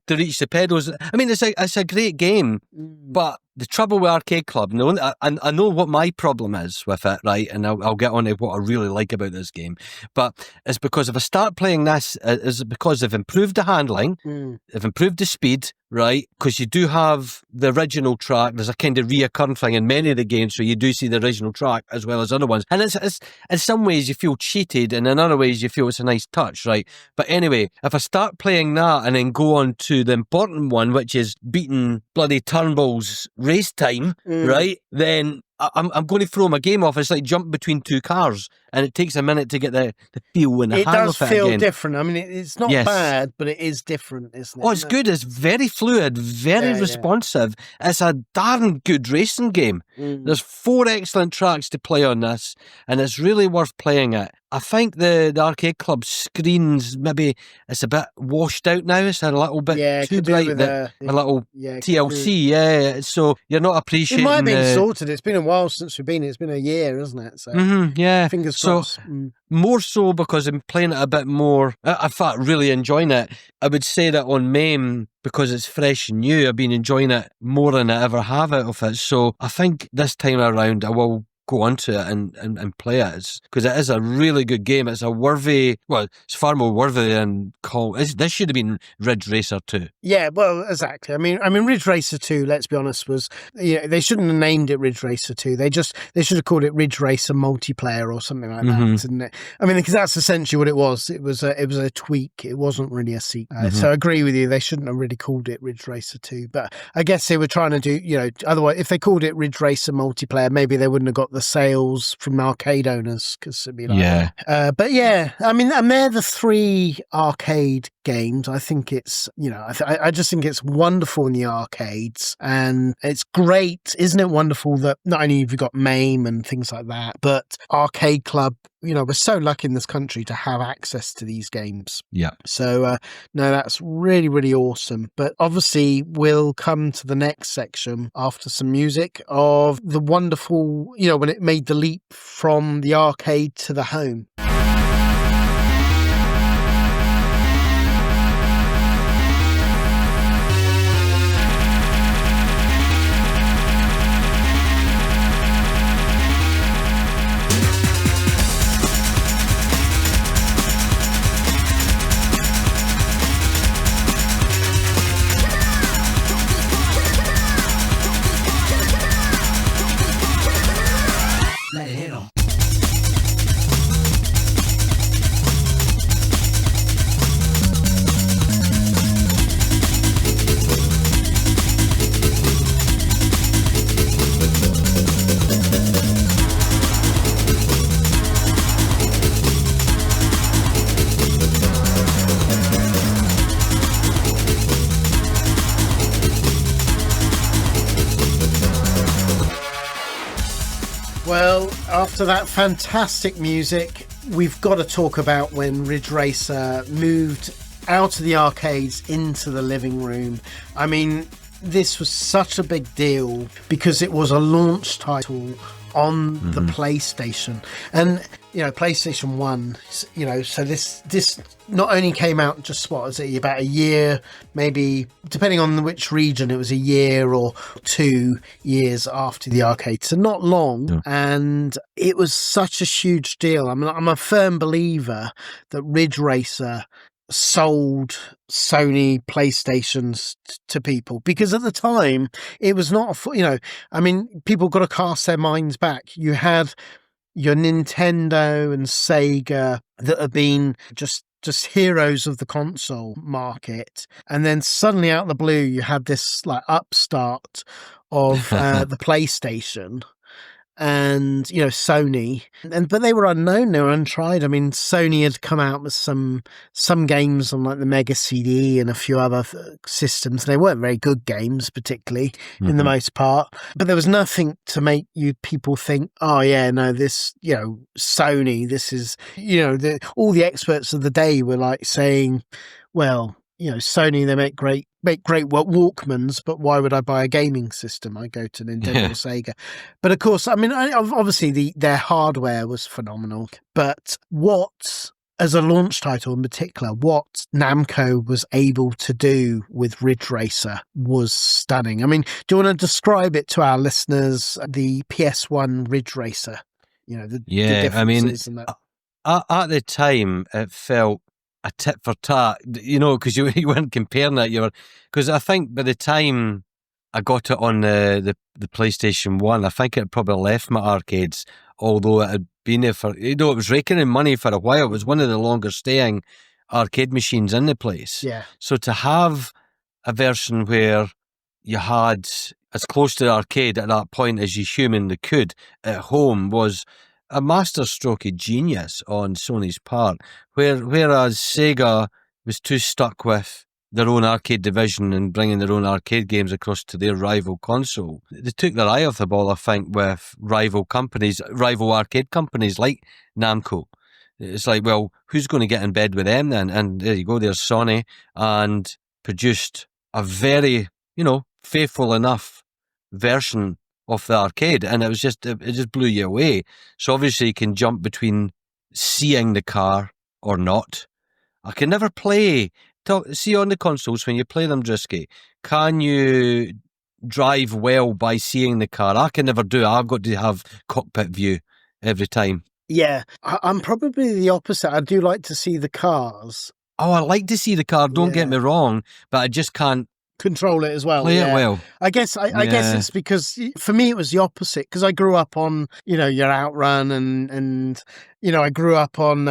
reach the pedals. I mean, it's a great game, but the trouble with Arcade Club, I know what my problem is with it, right? And I'll get on to what I really like about this game. But it's because if I start playing this, it's because they've improved the handling, they've improved the speed, right? Because you do have the original track. There's a kind of reoccurring thing in many of the games, so you do see the original track as well as other ones. And it's in some ways you feel cheated, and in other ways you feel it's a nice touch, right? But anyway, if I start playing that and then go on to the important one, which is beating bloody Turnbull's race time, right? Then I'm going to throw my game off. It's like jumping between 2 cars, and it takes a minute to get the feel and the hang of it. It does feel again. different. I mean, it's not bad, but it is different, isn't it? Oh, it's good. It's very fluid, very responsive. It's a darn good racing game. There's 4 excellent tracks to play on this, and it's really worth playing it. I think the Arcade Club screens, maybe it's a bit washed out now. It's a little bit too bright. A little TLC, so you're not appreciating. It might have been sorted. It's been a while since we've been. It's been a year, hasn't it? So fingers crossed. More so because I'm playing it a bit more. In fact, really enjoying it. I would say that on MAME, because it's fresh and new, I've been enjoying it more than I ever have out of it. So I think this time around I will go onto it and play it, because it is a really good game. It's it's far more worthy than this should have been Ridge Racer 2. Yeah, well, exactly. I mean, Ridge Racer 2, let's be honest, was, they shouldn't have named it Ridge Racer 2. They should have called it Ridge Racer Multiplayer or something like that, didn't it? I mean, because that's essentially what it was. It was a tweak. It wasn't really a sequel. So I agree with you. They shouldn't have really called it Ridge Racer 2. But I guess they were trying to do, otherwise, if they called it Ridge Racer Multiplayer, maybe they wouldn't have got the sales from arcade owners, because it'd be like but I mean, and they're the 3 arcade games. I think it's I just think it's wonderful in the arcades, and it's great, isn't it? Wonderful that not only have you got MAME and things like that, but Arcade Club we're so lucky in this country to have access to these games. Yeah. So, no, that's really, really awesome. But obviously, we'll come to the next section after some music of the wonderful, when it made the leap from the arcade to the home. Let it hit 'em. Well, after that fantastic music, we've got to talk about when Ridge Racer moved out of the arcades into the living room. I mean, this was such a big deal because it was a launch title on the PlayStation. And, PlayStation 1, so this not only came out just, about a year, maybe, depending on which region, it was a year or 2 years after the arcade. So not long. Yeah. And it was such a huge deal. I'm a firm believer that Ridge Racer sold Sony PlayStations to people, because at the time it was not people got to cast their minds back. You had your Nintendo and Sega that have been just heroes of the console market, and then suddenly out of the blue you had this like upstart of the PlayStation and Sony, but they were unknown, they were untried. I mean, Sony had come out with some games on like the Mega CD and a few other systems. They weren't very good games, particularly in the most part, but there was nothing to make people think, oh yeah, no, this Sony, this is all the experts of the day were like saying, well, Sony, they make great Walkmans, but why would I buy a gaming system? I go to Nintendo or Sega. But of course, I mean, obviously their hardware was phenomenal. But as a launch title in particular, what Namco was able to do with Ridge Racer was stunning. I mean, do you want to describe it to our listeners, the PS1 Ridge Racer? The differences and that. At the time, it felt a tit for tat, because you weren't comparing it. Because I think by the time I got it on the PlayStation 1, I think it probably left my arcades, although it had been there for, it was raking in money for a while. It was one of the longer staying arcade machines in the place. Yeah. So to have a version where you had as close to the arcade at that point as you humanly could at home was a masterstroke of genius on Sony's part, whereas Sega was too stuck with their own arcade division and bringing their own arcade games across to their rival console. They took their eye off the ball, I think, with rival arcade companies like Namco. It's like, well, who's going to get in bed with them then? And there you go, there's Sony, and produced a very, faithful enough version of the arcade, and it just blew you away. So obviously you can jump between seeing the car or not. I can never play. See on the consoles when you play them, Drisky, can you drive well by seeing the car? I can never do it. I've got to have cockpit view every time. Yeah, I'm probably the opposite. I do like to see the cars. Oh, I like to see the car, don't get me wrong, but I just can't control it as well. Play it well. I guess it's because for me it was the opposite, because I grew up on your Outrun and I grew up on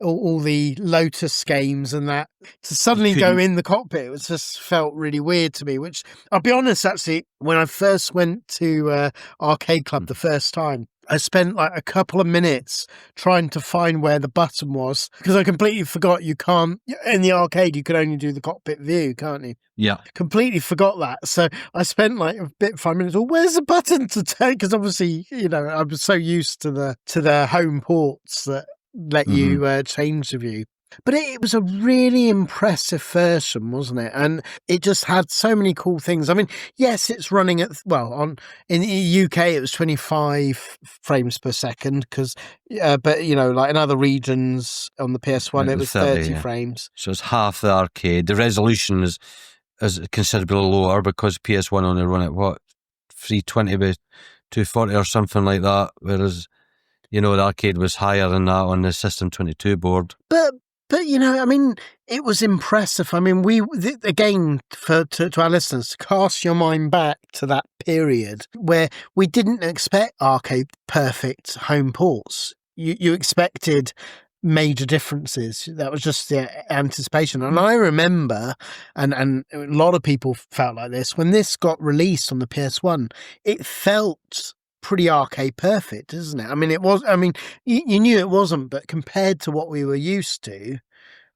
all the Lotus games and that. To suddenly go in the cockpit, it just felt really weird to me, which I'll be honest, actually, when I first went to Arcade Club the first time, I spent like a couple of minutes trying to find where the button was because I completely forgot you can't, in the arcade, you could only do the cockpit view, can't you? Yeah. Completely forgot that. So I spent like a bit 5 minutes. Oh, where's the button to take? Because obviously, I was so used to the home ports that let you change the view. But it was a really impressive version, wasn't it? And it just had so many cool things. I mean, yes, it's running at, in the UK, it was 25 frames per second, but, like in other regions on the PS1, it was 30 frames. So it's half the arcade. The resolution is considerably lower because PS1 only run at, 320 by 240 or something like that, whereas, the arcade was higher than that on the System 22 board. But it was impressive. I mean, again, to our listeners, cast your mind back to that period where we didn't expect arcade perfect home ports. You expected major differences. That was just the anticipation. And I remember, and a lot of people felt like this, when this got released on the PS1, it felt pretty arcade perfect, isn't it? I mean, you knew it wasn't, but compared to what we were used to,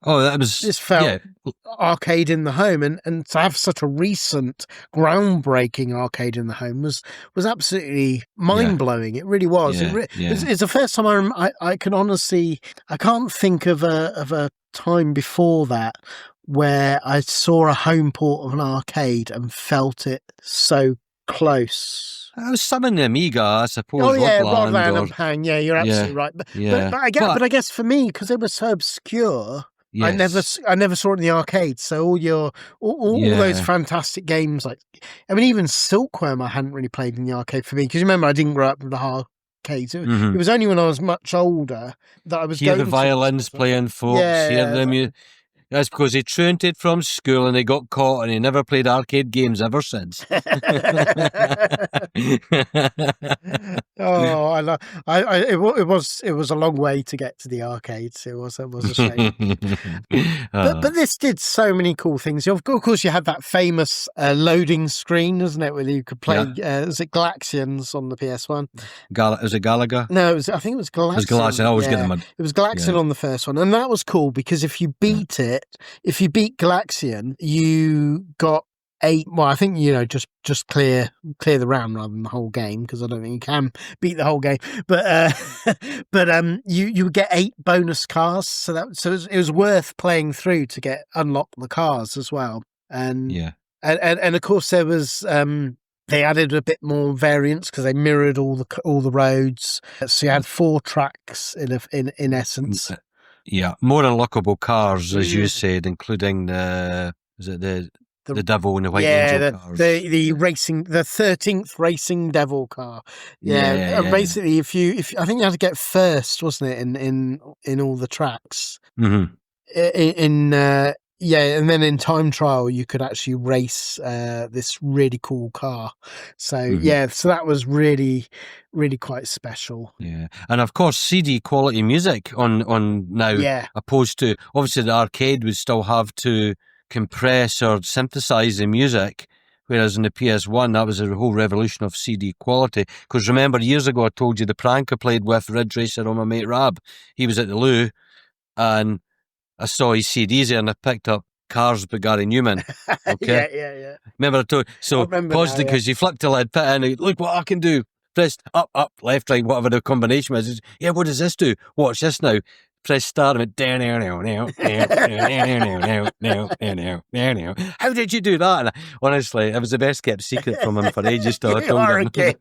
this felt arcade in the home, and to have such a recent, groundbreaking arcade in the home was absolutely mind blowing. It really was. It's the first time I can honestly, I can't think of a time before that where I saw a home port of an arcade and felt it so close. Some in the Amiga, I suppose. Oh yeah, Rodland and Pang. Yeah, you're absolutely right. But I guess for me, because it was so obscure, yes. I never saw it in the arcade. So all those fantastic games, even Silkworm, I hadn't really played in the arcade for me. Because remember, I didn't grow up with the arcades. It was only when I was much older that I was going the violins playing, folks. Hear them. That's because he truanted from school and he got caught and he never played arcade games ever since. It was a long way to get to the arcades. It was a shame. But this did so many cool things. Of course, you had that famous loading screen, isn't it, where you could play? Was it Galaxians on the PS1? Was it Galaga? No, I think it was Galaxian. It was Galaxian. I always get them. It was Galaxian on the first one, and that was cool because if you beat it. If you beat Galaxian, you got 8. Well, I think just clear the round rather than the whole game because I don't think you can beat the whole game. But you would get 8 bonus cars, so it was worth playing through to unlock the cars as well. And of course there was. They added a bit more variance because they mirrored all the roads, so you had 4 tracks in essence. Yeah, more unlockable cars, as you said, including the Devil and the White Angel cars. the 13th racing Devil car. Basically, if I think you had to get first, wasn't it, in all the tracks? Mm-hmm. And then in time trial you could actually race this really cool car. So so that was really, really quite special. Yeah, and of course CD quality music on now, opposed to obviously the arcade would still have to compress or synthesize the music, whereas in the PS1 that was a whole revolution of CD quality. Because remember, years ago I told you the prank I played with Ridge Racer on my mate Rab. He was at the loo and I saw his CDs there and I picked up Cars by Gary Newman. Okay. Yeah. Remember I told you? So paused it because you flicked the lid, put in, look what I can do. Press up, left, right, whatever the combination was. Yeah, what does this do? Watch this now. Press start and it down. How did you do that? And honestly, it was the best kept secret from him for ages. To keep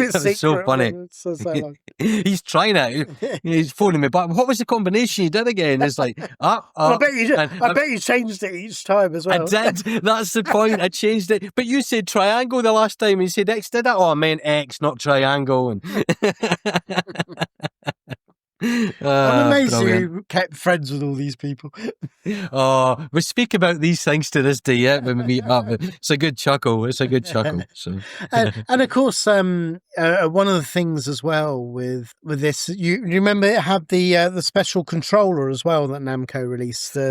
it secret. It's so funny. So long. He's trying it. He's phoning me back. What was the combination you did again? It's like up. I bet you did. I bet you changed it each time as well. I did. That's the point. I changed it. But you said triangle the last time. And you said X did that. Oh, I meant X, not triangle. And I'm amazed Brilliant. you kept friends with all these people. Oh, we speak about these things to this day, yeah, when we meet up. It's a good chuckle. It's a good chuckle. So, And of course, one of the things as well with this, you remember it had the special controller as well that Namco released, the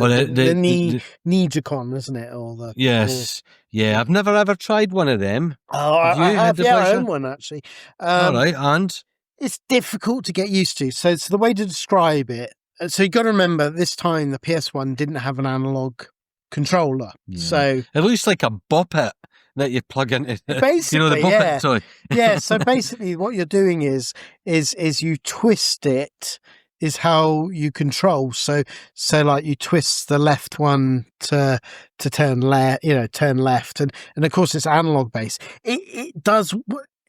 Nijicon, isn't it? yes, yeah. I've never ever tried one of them. Oh, I had have, the yeah, I pleasure? own one actually. All right, and It's difficult to get used to. So it's the way to describe it. So you got to remember this time the PS1 didn't have an analog controller. yeah. So it looks like a Bop-It that you plug into. basically, You know the Bop-It yeah. toy. Yeah. So basically, what you're doing is you twist it. Is how you control. So like you twist the left one to turn left. Turn left, and of course it's analog based. It does.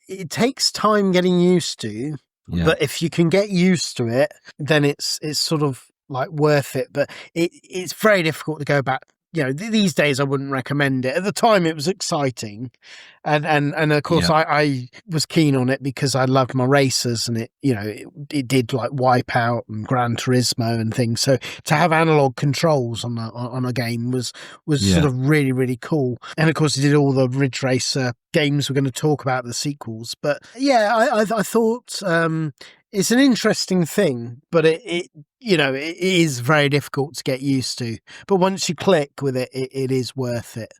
It takes time getting used to, Yeah. but if you can get used to it, then it's sort of like worth it. But it's very difficult to go back. These days I wouldn't recommend it. At the time it was exciting, and of course I was keen on it because I loved my racers, and it did like Wipeout and Gran Turismo and things. So to have analog controls on a game was sort of really, really cool. And of course it did all the Ridge Racer games we're going to talk about, the sequels. But yeah, I thought it's an interesting thing, but it is very difficult to get used to. But once you click with it, it is worth it.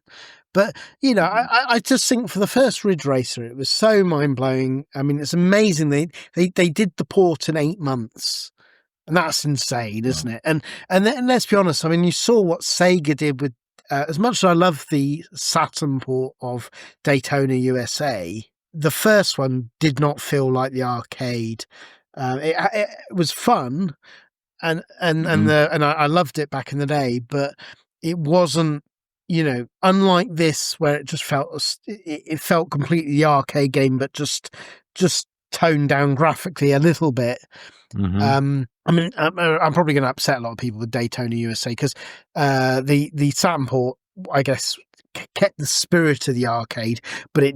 But, I just think for the first Ridge Racer, it was so mind-blowing. I mean, it's amazing. They did the port in 8 months. And that's insane, isn't it? And then, let's be honest, I mean, you saw what Sega did with, as much as I love the Saturn port of Daytona USA, the first one did not feel like the arcade. It was fun, and I loved it back in the day, but it wasn't, unlike this where it just it felt completely the arcade game, but just toned down graphically a little bit. Mm-hmm. I mean, I'm probably going to upset a lot of people with Daytona USA because the Saturn port, I guess, kept the spirit of the arcade, but it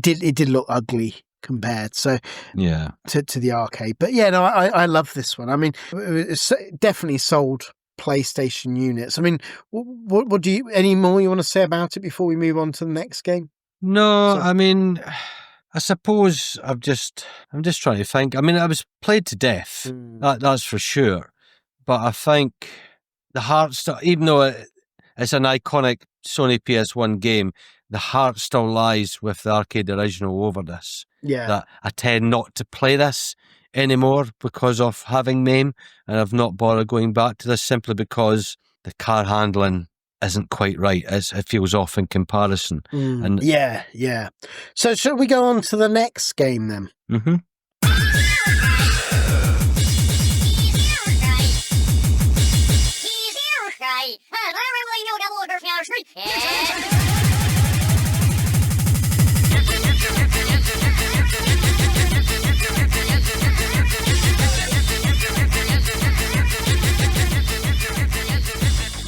did look ugly compared to the arcade. But yeah, no, I love this one. I mean, it definitely sold PlayStation units. I mean, what do you, any more you want to say about it before we move on to the next game? No, I mean, I suppose I'm just trying to think. I mean, I was played to death, that's for sure. But I think the heart still, even though it's an iconic Sony PS1 game, the heart still lies with the arcade original over this. Yeah. That I tend not to play this anymore because of having MAME, and I've not bothered going back to this simply because the car handling isn't quite right. It feels off in comparison. And yeah. So shall we go on to the next game then? Mm-hmm.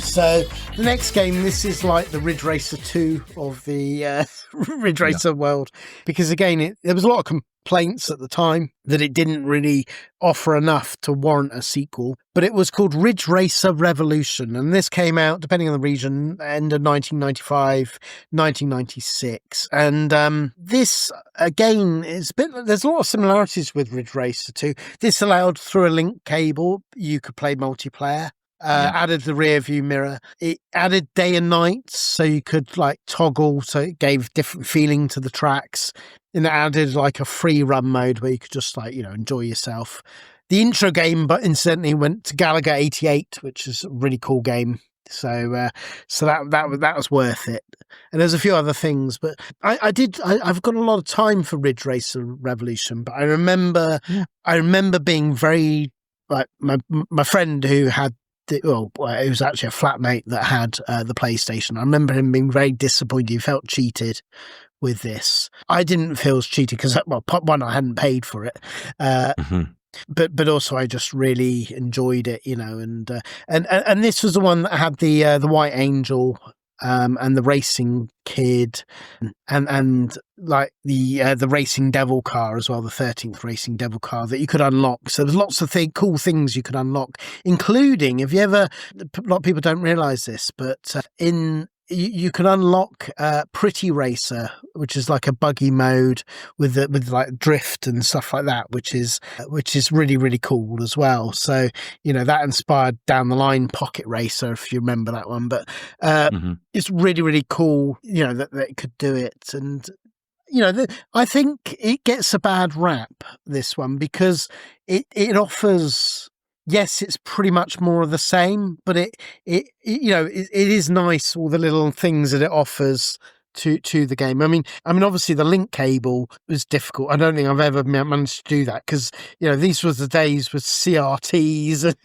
So the next game, this is like the Ridge Racer 2 of the Ridge Racer world, because again, there was a lot of complaints at the time that it didn't really offer enough to warrant a sequel, but it was called Ridge Racer Revolution, and this came out, depending on the region, end of 1995, 1996, and this, again, there's a lot of similarities with Ridge Racer 2. This allowed, through a link cable, you could play multiplayer. Added the rear view mirror. It added day and night, so you could like toggle, so it gave different feeling to the tracks. And it added like a free run mode where you could just like, enjoy yourself. The intro game, but incidentally, went to Galaga 88, which is a really cool game. So that was worth it. And there's a few other things, but I've got a lot of time for Ridge Racer Revolution, but I remember being very, like, my friend who had, it was actually a flatmate that had the PlayStation. I remember him being very disappointed. He felt cheated with this. I didn't feel cheated because, one, I hadn't paid for it, but also I just really enjoyed it, and this was the one that had the White Angel and the Racing Kid, and like the Racing Devil car as well, the 13th Racing Devil car that you could unlock. So there's lots of cool things you could unlock, including, a lot of people don't realise this, but you can unlock Pretty Racer, which is like a buggy mode with like drift and stuff like that, which is really, really cool as well. So, that inspired down the line Pocket Racer, if you remember that one. But it's really, really cool, that it could do it. And, I think it gets a bad rap, this one, because it offers... Yes, it's pretty much more of the same, but it is nice, all the little things that it offers to the game. I mean, obviously the link cable was difficult. I don't think I've ever managed to do that because these were the days with CRTs. And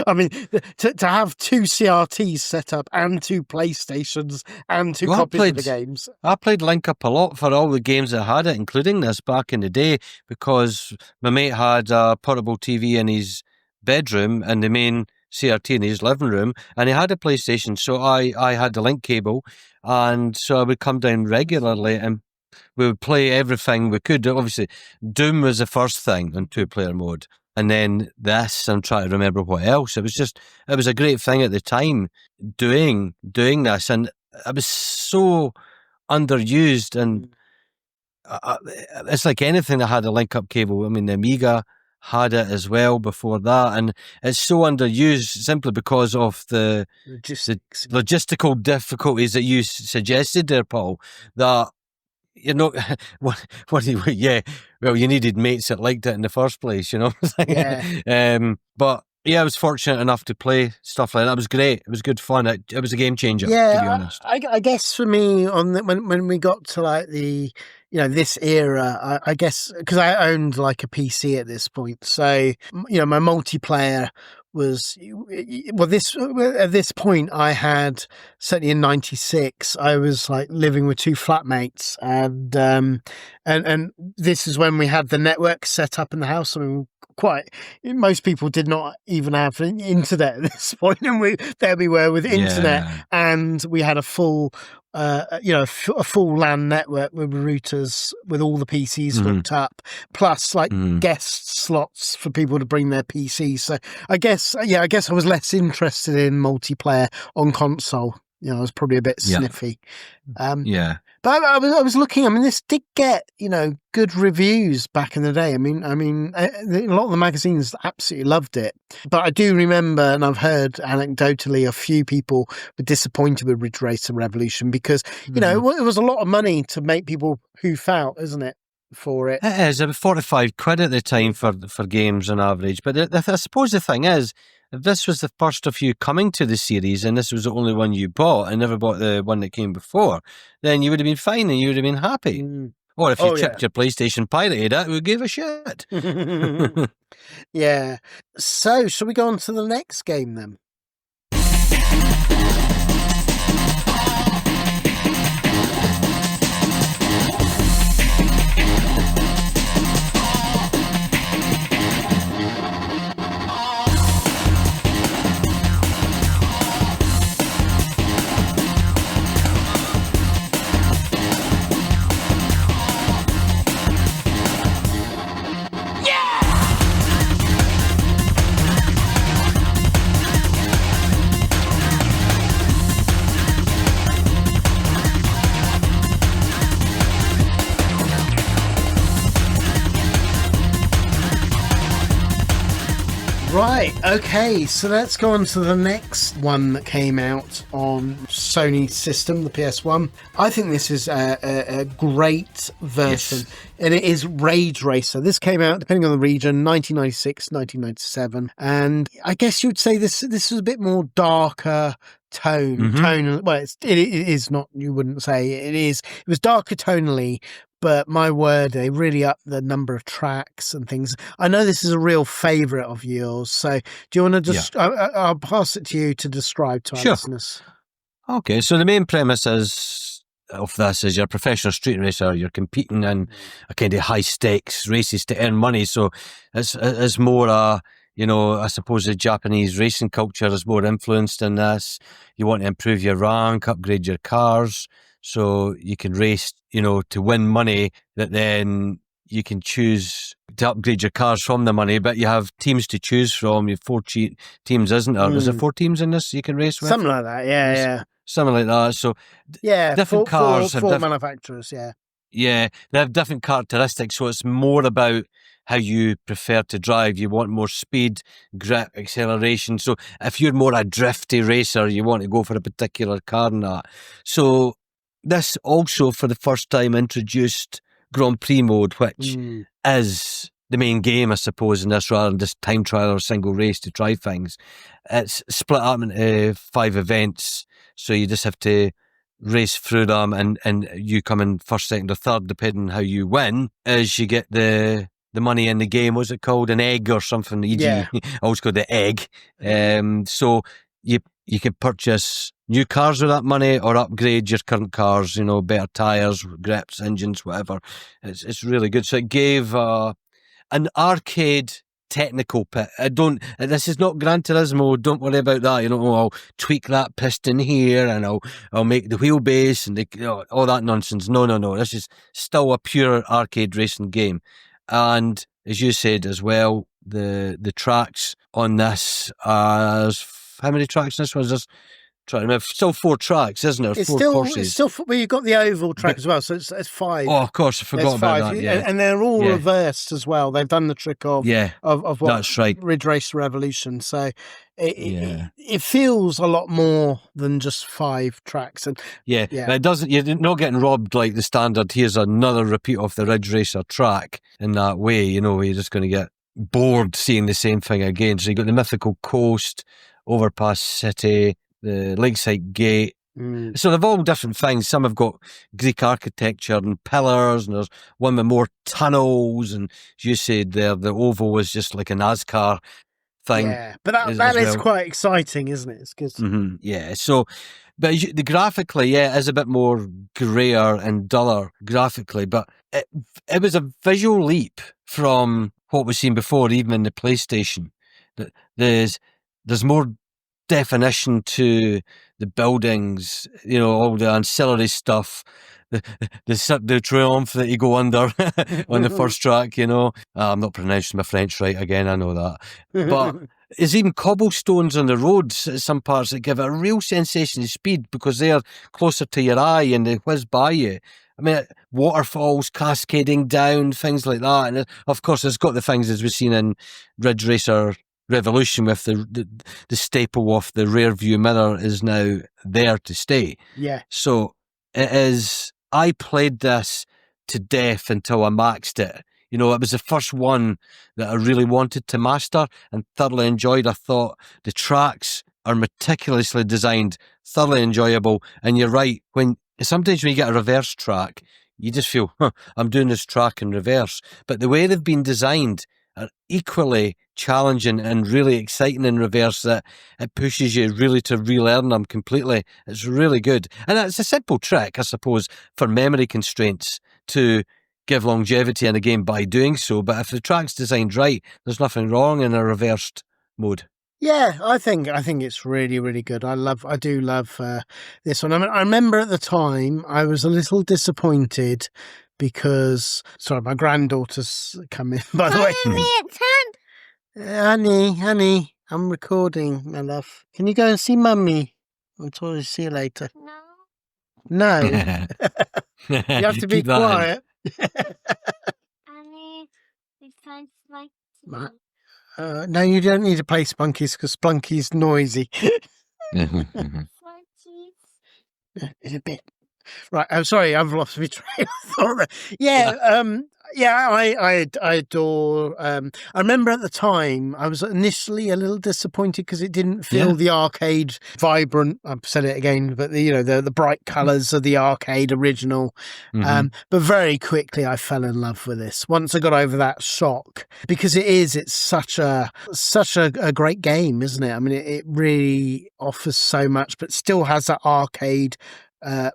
I mean, to have 2 CRTs set up and 2 PlayStations and 2 copies of the games. I played Link Up a lot for all the games that had it, including this back in the day, because my mate had a portable TV in his bedroom and the main CRT in his living room, and he had a PlayStation, so I had the link cable, and so I would come down regularly and we would play everything we could. Obviously, Doom was the first thing on 2-player mode, and then this, I'm trying to remember what else. It was a great thing at the time doing this, and it was so underused, and it's like anything that had a link up cable. I mean, the Amiga had it as well before that, and it's so underused simply because of the logistical difficulties that you suggested there, Paul, that what do you, well, you needed mates that liked it in the first place, Yeah. But yeah, I was fortunate enough to play stuff like that. It was great. It was good fun. It was a game changer, to be honest. I guess for me, when we got to like the this era, I guess because I owned like a PC at this point, so my multiplayer was at this point I had, certainly in '96, I was like living with 2 flatmates, and this is when we had the network set up in the house. I mean, most people did not even have internet at this point, and there we were with internet, and we had a full a full LAN network with routers with all the PCs hooked up, plus like guest slots for people to bring their PCs. So I guess I was less interested in multiplayer on console. I was probably a bit sniffy. But I was looking. I mean, this did get good reviews back in the day. I mean, a lot of the magazines absolutely loved it. But I do remember, and I've heard anecdotally, a few people were disappointed with Ridge Racer Revolution because it was a lot of money to make people hoof out, isn't it? For it. It is. It was 45 quid at the time for games on average. But I suppose the thing is, if this was the first of you coming to the series and this was the only one you bought and never bought the one that came before, then you would have been fine and you would have been happy. Or if you chipped your PlayStation pirated it, we gave a shit. Yeah. So, shall we go on to the next game then? Right, okay, so let's go on to the next one that came out on Sony's system, the PS1. I think this is a great version, and it is Rage Racer. This came out, depending on the region, 1996, 1997, and I guess you'd say this was a bit more darker tone. Well, it is not, you wouldn't say it is. It was darker tonally, but my word, they really upped the number of tracks and things. I know this is a real favourite of yours, so do you want to just... I'll pass it to you to describe to our listeners. Okay, so the main premise of this is you're a professional street racer, you're competing in a kind of high-stakes races to earn money, so it's more You know, I suppose the Japanese racing culture is more influenced in this. You want to improve your rank, upgrade your cars, so you can race, you know, to win money that then you can choose to upgrade your cars from the money, but you have teams to choose from. You have 4 teams, isn't there? Is there 4 teams in this you can race with? Something like that, yeah. Something like that. So Yeah, different cars have four manufacturers, yeah. Yeah, they have different characteristics, so it's more about how you prefer to drive. You want more speed, grip, acceleration. So if you're more a drifty racer, you want to go for a particular car and that. So this also, for the first time, introduced Grand Prix mode, which is the main game, I suppose, in this, rather than just time trial or single race to try things. It's split up into 5 events, so you just have to race through them, and you come in first, second or third depending how you win, as you get the money in the game. What's it called? An egg or something? Yeah. I always call it the egg. So you can purchase new cars with that money or upgrade your current cars, you know, better tyres, grips, engines, whatever. It's really good. So it gave an arcade technical pit. This is not Gran Turismo, don't worry about that. You know, I'll tweak that piston here and I'll make the wheelbase and all that nonsense. No. This is still a pure arcade racing game. And as you said as well, the tracks on this, how many tracks in this one? There's trying to remember, still 4 tracks, isn't there? It's 4 still, courses. it's still, well, you've got the oval track as well, so it's 5. Oh, of course, I forgot about that. Yeah. And they're all reversed as well. They've done the trick of what that's right. Ridge Racer Revolution. So it feels a lot more than just 5 tracks. And but it doesn't. You're not getting robbed like the standard. Here's another repeat of the Ridge Racer track in that way. You know, where you're just going to get bored seeing the same thing again. So you got the mythical coast, Overpass City, the Lakeside Gate. So they've all different things. Some have got Greek architecture and pillars, and there's one with more tunnels, and as you said there, the oval was just like a NASCAR thing. Yeah, but that is quite exciting, isn't it? It's good. Yeah, so, but the graphically, it is a bit more greyer and duller graphically, but it was a visual leap from what we've seen before, even in the PlayStation. There's more definition to the buildings, you know, all the ancillary stuff, the triumph that you go under on the first track, you know. I'm not pronouncing my French right again, I know that. But there's even cobblestones on the roads at some parts that give it a real sensation of speed because they're closer to your eye and they whiz by you. I mean, waterfalls cascading down, things like that. And of course, it's got the things as we've seen in Ridge Racer Revolution with the staple of the rear view mirror is now there to stay. Yeah. So it is, I played this to death until I maxed it. You know, it was the first one that I really wanted to master and thoroughly enjoyed. I thought the tracks are meticulously designed, thoroughly enjoyable. And you're right, sometimes when you get a reverse track, you just feel, I'm doing this track in reverse. But the way they've been designed are equally challenging and really exciting in reverse, that it pushes you really to relearn them completely. It's really good. And it's a simple trick, I suppose, for memory constraints to give longevity in a game by doing so. But if the track's designed right, there's nothing wrong in a reversed mode. Yeah, I think it's really, really good. I do love this one. I mean, I remember at the time I was a little disappointed because, sorry, my granddaughter's come in, by the way. Honey, I'm recording, my love. Can you go and see Mummy? I'll see you later. No. You have to be quiet. Honey, it sounds like... No, you don't need to play Spunkies because Spunky's noisy. Spunkies. It's a bit. Right, I'm sorry, I've lost my train of thought. I adore. I remember at the time I was initially a little disappointed because it didn't feel the arcade vibrant. I've said it again, but the bright colours of the arcade original. But very quickly I fell in love with this once I got over that shock, because it's such a great game, isn't it? I mean, it really offers so much, but still has that arcade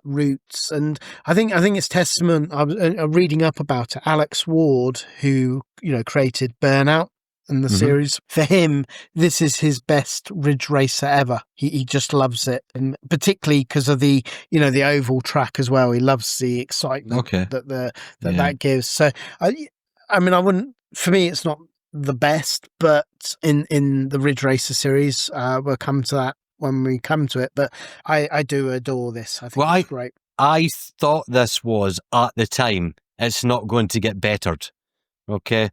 roots. And I think it's testament. I was reading up about it. Alex Ward, who created Burnout, in the series. For him, this is his best Ridge Racer ever. He just loves it, and particularly because of the oval track as well. He loves the excitement that gives. So I mean, I wouldn't. For me, it's not the best, but in the Ridge Racer series, we'll come to that when we come to it. But I do adore this. I think it's great. I thought this was, at the time, it's not going to get bettered. Okay,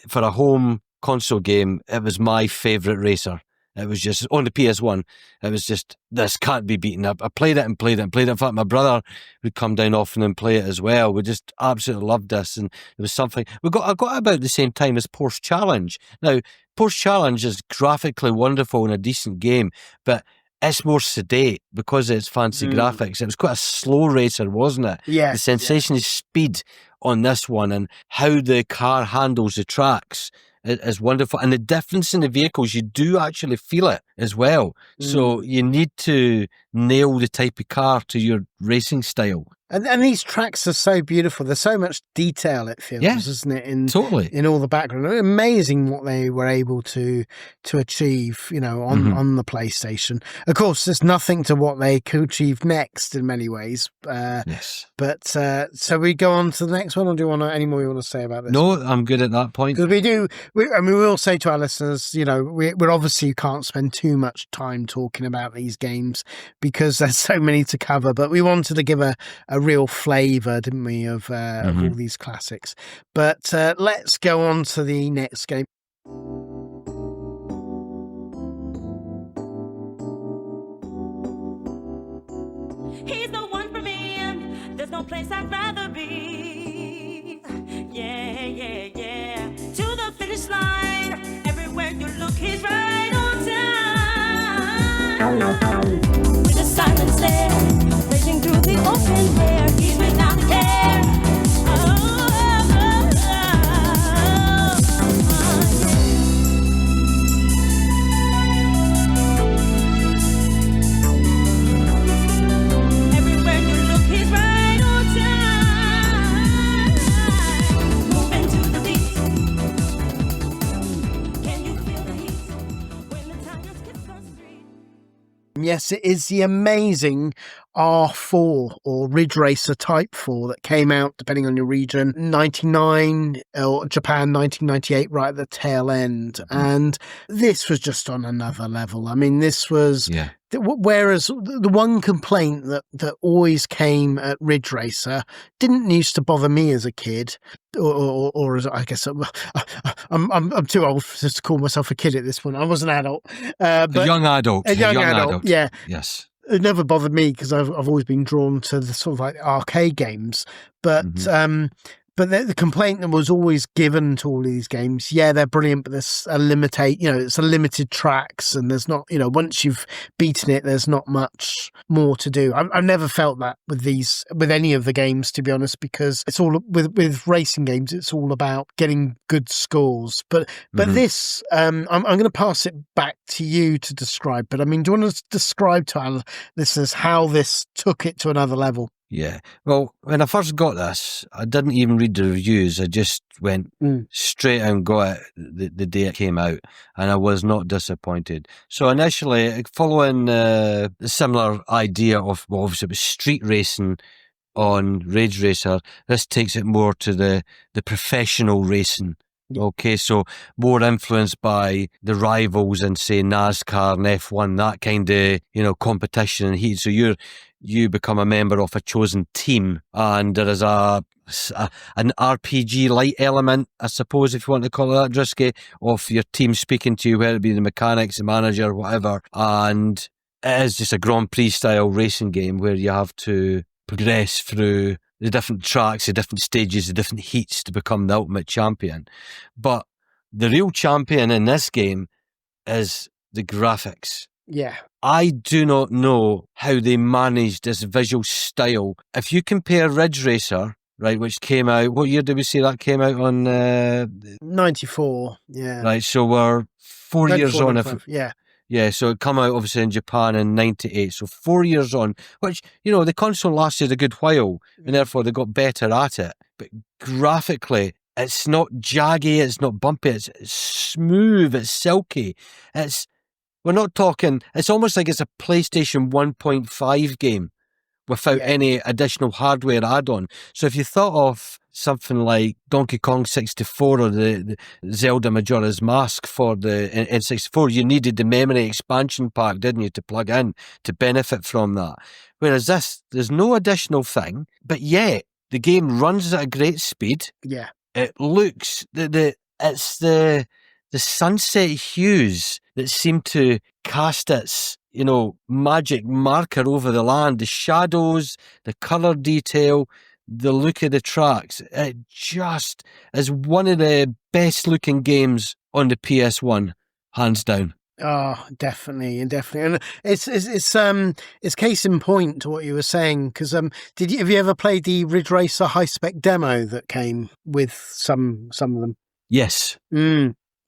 for a home console game, it was my favourite racer. It was just on the PS1. It was just, this can't be beaten up. I played it and played it and played it. In fact, my brother would come down often and play it as well. We just absolutely loved this, and it was something. I got about the same time as Porsche Challenge. Now, Porsche Challenge is graphically wonderful and a decent game, but it's more sedate because of its fancy graphics. It was quite a slow racer, wasn't it? Yeah. The sensation is speed on this one, and how the car handles the tracks is wonderful. And the difference in the vehicles, you do actually feel it as well. So you need to nail the type of car to your racing style. And these tracks are so beautiful. There's so much detail, it feels, isn't it? Totally. In all the background. Amazing what they were able to achieve, on the PlayStation. Of course, there's nothing to what they could achieve next in many ways. Yes. But so we go on to the next one, or do you want any more you want to say about this? No, I'm good at that point. Because we will say to our listeners, we're obviously can't spend too much time talking about these games because there's so many to cover, but we wanted to give a real flavour, didn't we, of all these classics. But let's go on to the next game. He's the one for me. There's no place I'd rather be. Yeah, yeah, yeah. To the finish line. Everywhere you look, he's right on time. With the silence there, raging through the open air. He's without care. Everywhere you look, he's right on time. Moving to the beat. Can you feel the heat when the tigers kiss on street? Yes, it is the amazing R4 or Ridge Racer Type 4 that came out, depending on your region, 99 or Japan 1998, right at the tail end. And this was just on another level. I mean, this was... Yeah. Whereas the one complaint that always came at Ridge Racer didn't used to bother me as a kid, or as I guess I'm too old to call myself a kid at this point. I was an adult, but a young adult. A young adult. Yeah. Yes. It never bothered me because I've always been drawn to the sort of like arcade games, but but the complaint that was always given to all these games, yeah, they're brilliant, but there's it's a limited tracks, and there's not, once you've beaten it, there's not much more to do. I've never felt that with any of the games, to be honest, because it's all with racing games, it's all about getting good scores. But this, I'm going to pass it back to you to describe. But I mean, do you want to describe to our listeners how this took it to another level? Yeah. Well, when I first got this, I didn't even read the reviews. I just went straight out and got it the day it came out, and I was not disappointed. So initially, following a similar idea of, well, obviously it was street racing on Ridge Racer, this takes it more to the professional racing. Okay, so more influenced by the rivals in, say, NASCAR and F1, that kind of, competition and heat. So you become a member of a chosen team, and there is an RPG light element, I suppose, if you want to call it that, Drisky, of your team speaking to you, whether it be the mechanics, the manager, whatever. And it is just a Grand Prix style racing game where you have to progress through the different tracks, the different stages, the different heats to become the ultimate champion. But the real champion in this game is the graphics. Yeah. I do not know how they managed this visual style. If you compare Ridge Racer, right, which came out, what year did we say that came out on? 94, yeah. Right, so we're 4 years on. Yeah. Yeah, so it come out obviously in Japan in 98, so 4 years on, which, the console lasted a good while, and therefore they got better at it. But graphically, It's not jaggy, it's not bumpy, it's smooth, it's silky. We're not talking, it's almost like it's a PlayStation 1.5 game without any additional hardware add-on. So if you thought of something like Donkey Kong 64 or the Zelda Majora's Mask for the N64, you needed the memory expansion pack, didn't you, to plug in to benefit from that. Whereas this, there's no additional thing, but yet the game runs at a great speed. Yeah. It looks, it's the sunset hues that seem to cast its, magic marker over the land, the shadows, the colour detail, the look of the tracks. It just is one of the best looking games on the PS1, hands down. Oh, definitely. And it's case in point to what you were saying. Because have you ever played the Ridge Racer high spec demo that came with some of them? Yes.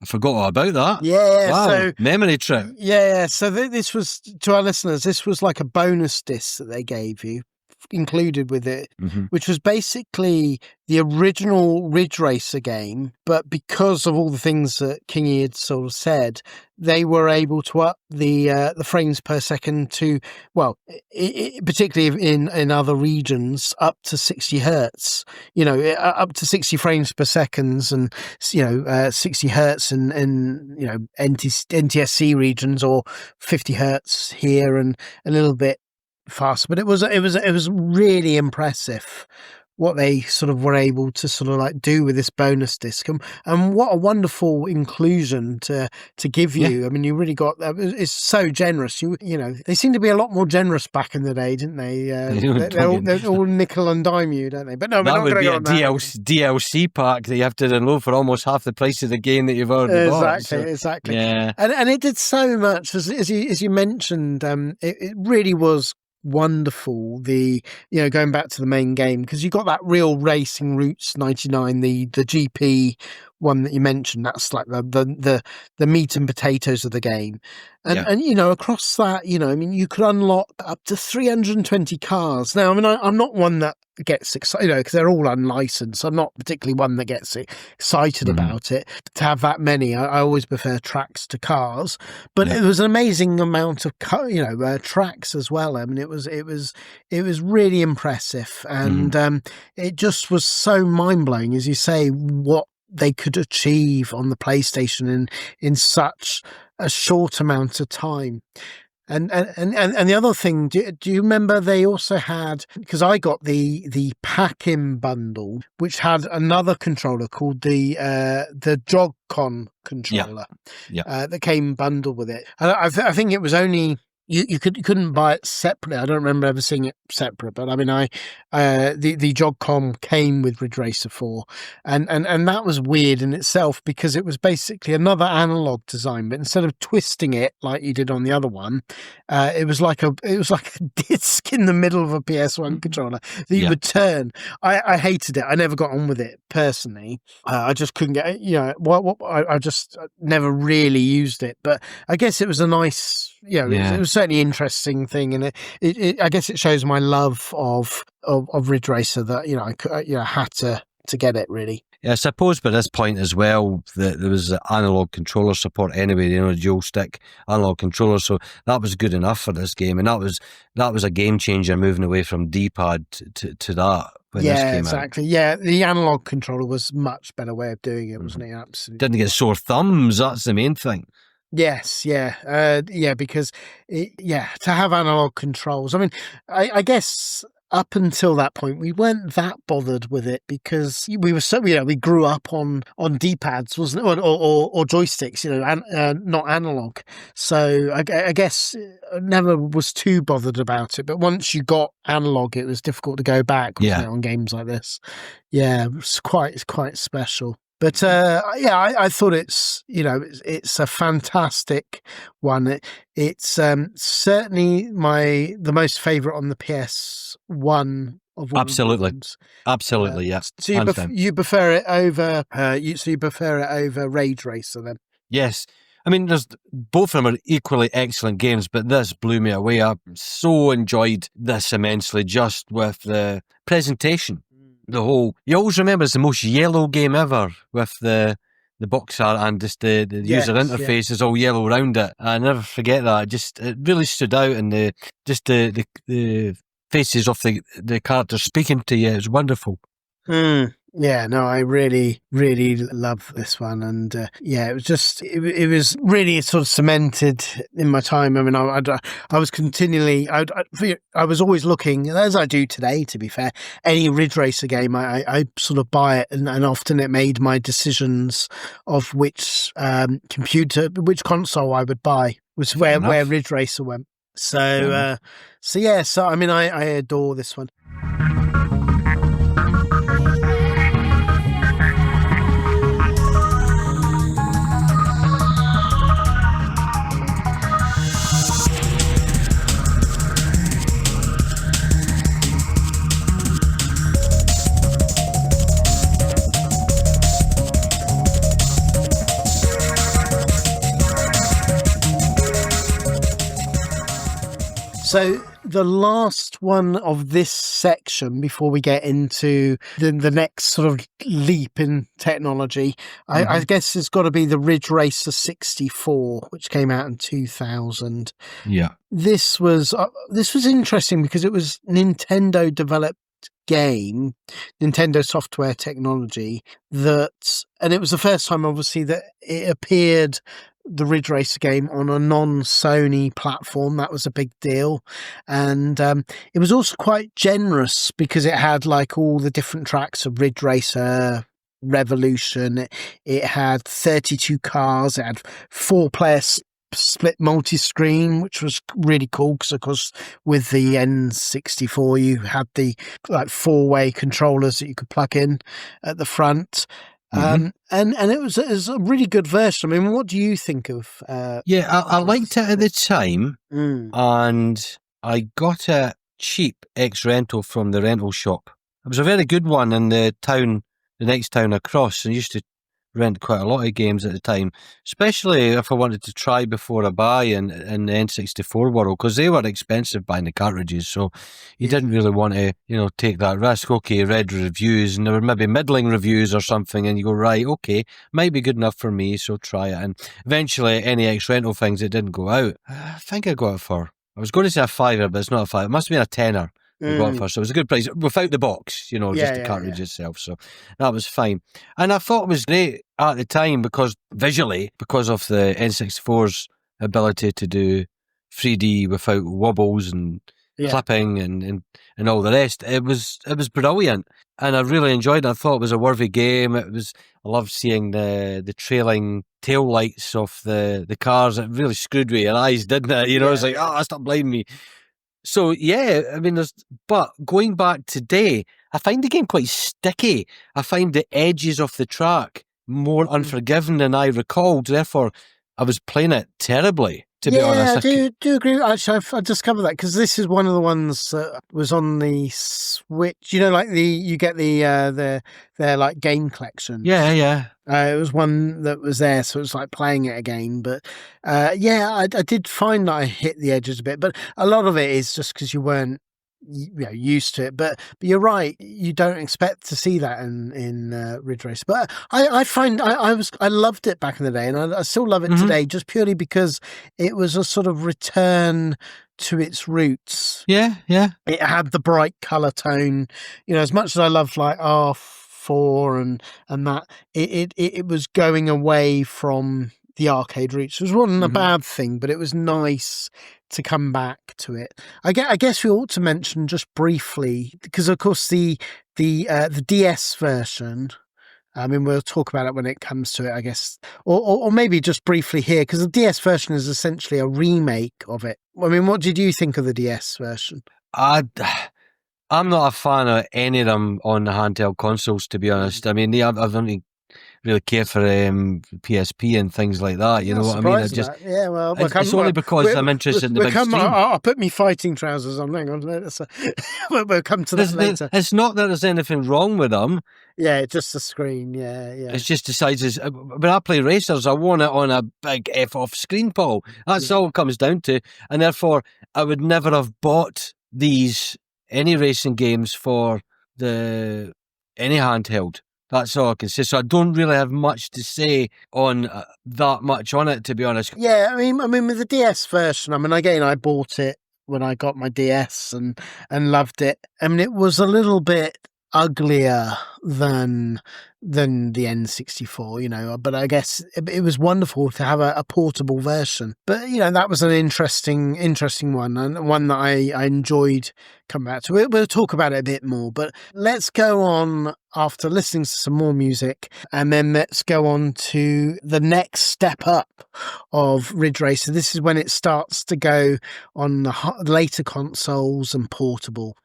I forgot all about that. Yeah. Wow. So memory trip. Yeah. So this was, to our listeners, this was like a bonus disc that they gave you, included with it, which was basically the original Ridge Racer game, but because of all the things that Kingy had sort of said, they were able to up the frames per second to, well, particularly in other regions, up to 60 hertz. Up to 60 frames per second, and 60 hertz in NTSC regions, or 50 hertz here, and a little bit fast. But it was really impressive what they sort of were able to sort of like do with this bonus disc, and what a wonderful inclusion to give you. I mean, you really got that. It's so generous. They seem to be a lot more generous back in the day, didn't they? They're all nickel and dime you, don't they? But no, we're that not would going be to a go on DLC pack that you have to download for almost half the price of the game that you've already bought. Exactly. Yeah, and it did so much, as you mentioned. It really was wonderful, going back to the main game, because you got that real Racing Roots 99, the GP one that you mentioned. That's like the meat and potatoes of the game, and across that, you could unlock up to 320 cars. Now, I mean, I'm not one that gets excited, because they're all unlicensed. I'm not particularly one that gets excited about it. To have that many, I always prefer tracks to cars. But it was an amazing amount of tracks as well. I mean, it was really impressive, and it just was so mind blowing, as you say, what they could achieve on the PlayStation in such a short amount of time. And the other thing, do you remember they also had, because I got the pack-in bundle, which had another controller called the Jog-Con controller, that came bundled with it. And I think it was only, you couldn't buy it separately. I don't remember ever seeing it separate, but I mean, the Jog-Com came with Ridge Racer 4, and that was weird in itself, because it was basically another analog design, but instead of twisting it like you did on the other one, it was like a disc in the middle of a PS1 controller that you would turn. I hated it. I never got on with it personally. I just couldn't get it. I just never really used it, but I guess it was a nice. It was certainly an interesting thing, and I guess it shows my love of Ridge Racer that I had to get it, really. Yeah, I suppose by this point as well that there was analog controller support anyway, dual stick analog controller, so that was good enough for this game, and that was a game changer, moving away from D-pad to that. When this came exactly. out. Yeah, the analog controller was much better way of doing it, wasn't it? Absolutely. Didn't get sore thumbs. That's the main thing. Yes, because to have analog controls. I mean, I guess up until that point we weren't that bothered with it, because we were we grew up on D-pads, wasn't it, or joysticks, not analog. So I guess I never was too bothered about it. But once you got analog, it was difficult to go back. Wasn't it, on games like this? Yeah, it was quite special. But I thought it's a fantastic one. It's certainly the most favourite on the PS1 of all. Absolutely, yeah. So you prefer it over you prefer it over Rage Racer then? Yes. I mean, both of them are equally excellent games, but this blew me away. I so enjoyed this immensely, just with the presentation. the whole. You always remember it's the most yellow game ever with the box art and just the Yes, user interface is all yellow around it. I never forget that. It really stood out, and the faces of the characters speaking to you is wonderful. Yeah, no, I really, really love this one, and it was just it was really sort of cemented in my time. I mean, I was continually, I was always looking, as I do today. To be fair, any Ridge Racer game, I sort of buy it, and often it made my decisions of which which console I would buy, was where Ridge Racer went. So I mean, I adore this one. So the last one of this section before we get into the next sort of leap in technology, I guess it's got to be the Ridge Racer 64, which came out in 2000. Yeah. This was interesting because it was Nintendo developed game, Nintendo software technology, and it was the first time obviously that it appeared, the Ridge Racer game, on a non-Sony platform. That was a big deal. And it was also quite generous because it had like all the different tracks of Ridge Racer Revolution. It had 32 cars. It had 4-player split multi-screen, which was really cool because of course with the N64 you had the like 4-way controllers that you could plug in at the front. And it was a really good version. I mean, what do you think of? I liked it at the time, and I got it cheap ex-rental from the rental shop. It was a very good one in the next town across. I used to rent quite a lot of games at the time, especially if I wanted to try before I buy in the N64 world, because they were expensive buying the cartridges, so you didn't really want to, take that risk. Okay, you read reviews, and there were maybe middling reviews or something, and you go, right, okay, might be good enough for me, so try it. And eventually, any ex-rental things that didn't go out, I think I got it for, I was going to say a £5, but it's not a £5, it must have been a £10. We got it for, so it was a good price without the box, just the cartridge itself. So that was fine. And I thought it was great at the time because visually, because of the N64's ability to do 3D without wobbles and clipping and all the rest, it was brilliant. And I really enjoyed it. I thought it was a worthy game. I loved seeing the trailing tail lights of the cars. It really screwed with your eyes, didn't it? It was like, stop blinding me. So, I mean, but going back today, I find the game quite sticky. I find the edges of the track more unforgiving than I recalled. Therefore, I was playing it terribly, to be honest. Yeah, I do agree. Actually, I discovered that because this is one of the ones that was on the Switch. Like you get their like game collection. Yeah. It was one that was there, so it was like playing it again. But I did find that I hit the edges a bit, but a lot of it is just because you weren't used to it. But you're right, you don't expect to see that in Ridge Race. But I find I loved it back in the day, and I still love it today, just purely because it was a sort of return to its roots. Yeah. It had the bright colour tone. As much as I love like R4 and that, it was going away from the arcade roots. It wasn't a bad thing, but it was nice to come back to it. I guess we ought to mention just briefly, because of course the DS version, I mean, we'll talk about it when it comes to it, I guess, or maybe just briefly here, because the DS version is essentially a remake of it. I mean, what did you think of the DS version? I'm not a fan of any of them on the handheld consoles, to be honest. I mean, I've only really care for PSP and things like that. You know what I mean? It's only because I'm interested in the big screen. I'll put me fighting trousers on. Hang on, we'll come to that later. It's not that there's anything wrong with them. Yeah, it's just the screen. Yeah. It's just the sizes. When I play racers, I want it on a big F-off screen, Paul. That's all it comes down to. And therefore, I would never have bought any racing games for the any handheld. That's all I can say. So I don't really have much to say on that much on it, to be honest. Yeah, I mean, with the DS version, again, I bought it when I got my DS and loved it. I mean, it was a little bit uglier than the N64, but I guess it was wonderful to have a portable version. But that was an interesting one, and one that I enjoyed coming back to. We'll talk about it a bit more, but let's go on after listening to some more music, and then let's go on to the next step up of Ridge Racer. This is when it starts to go on the later consoles and portable.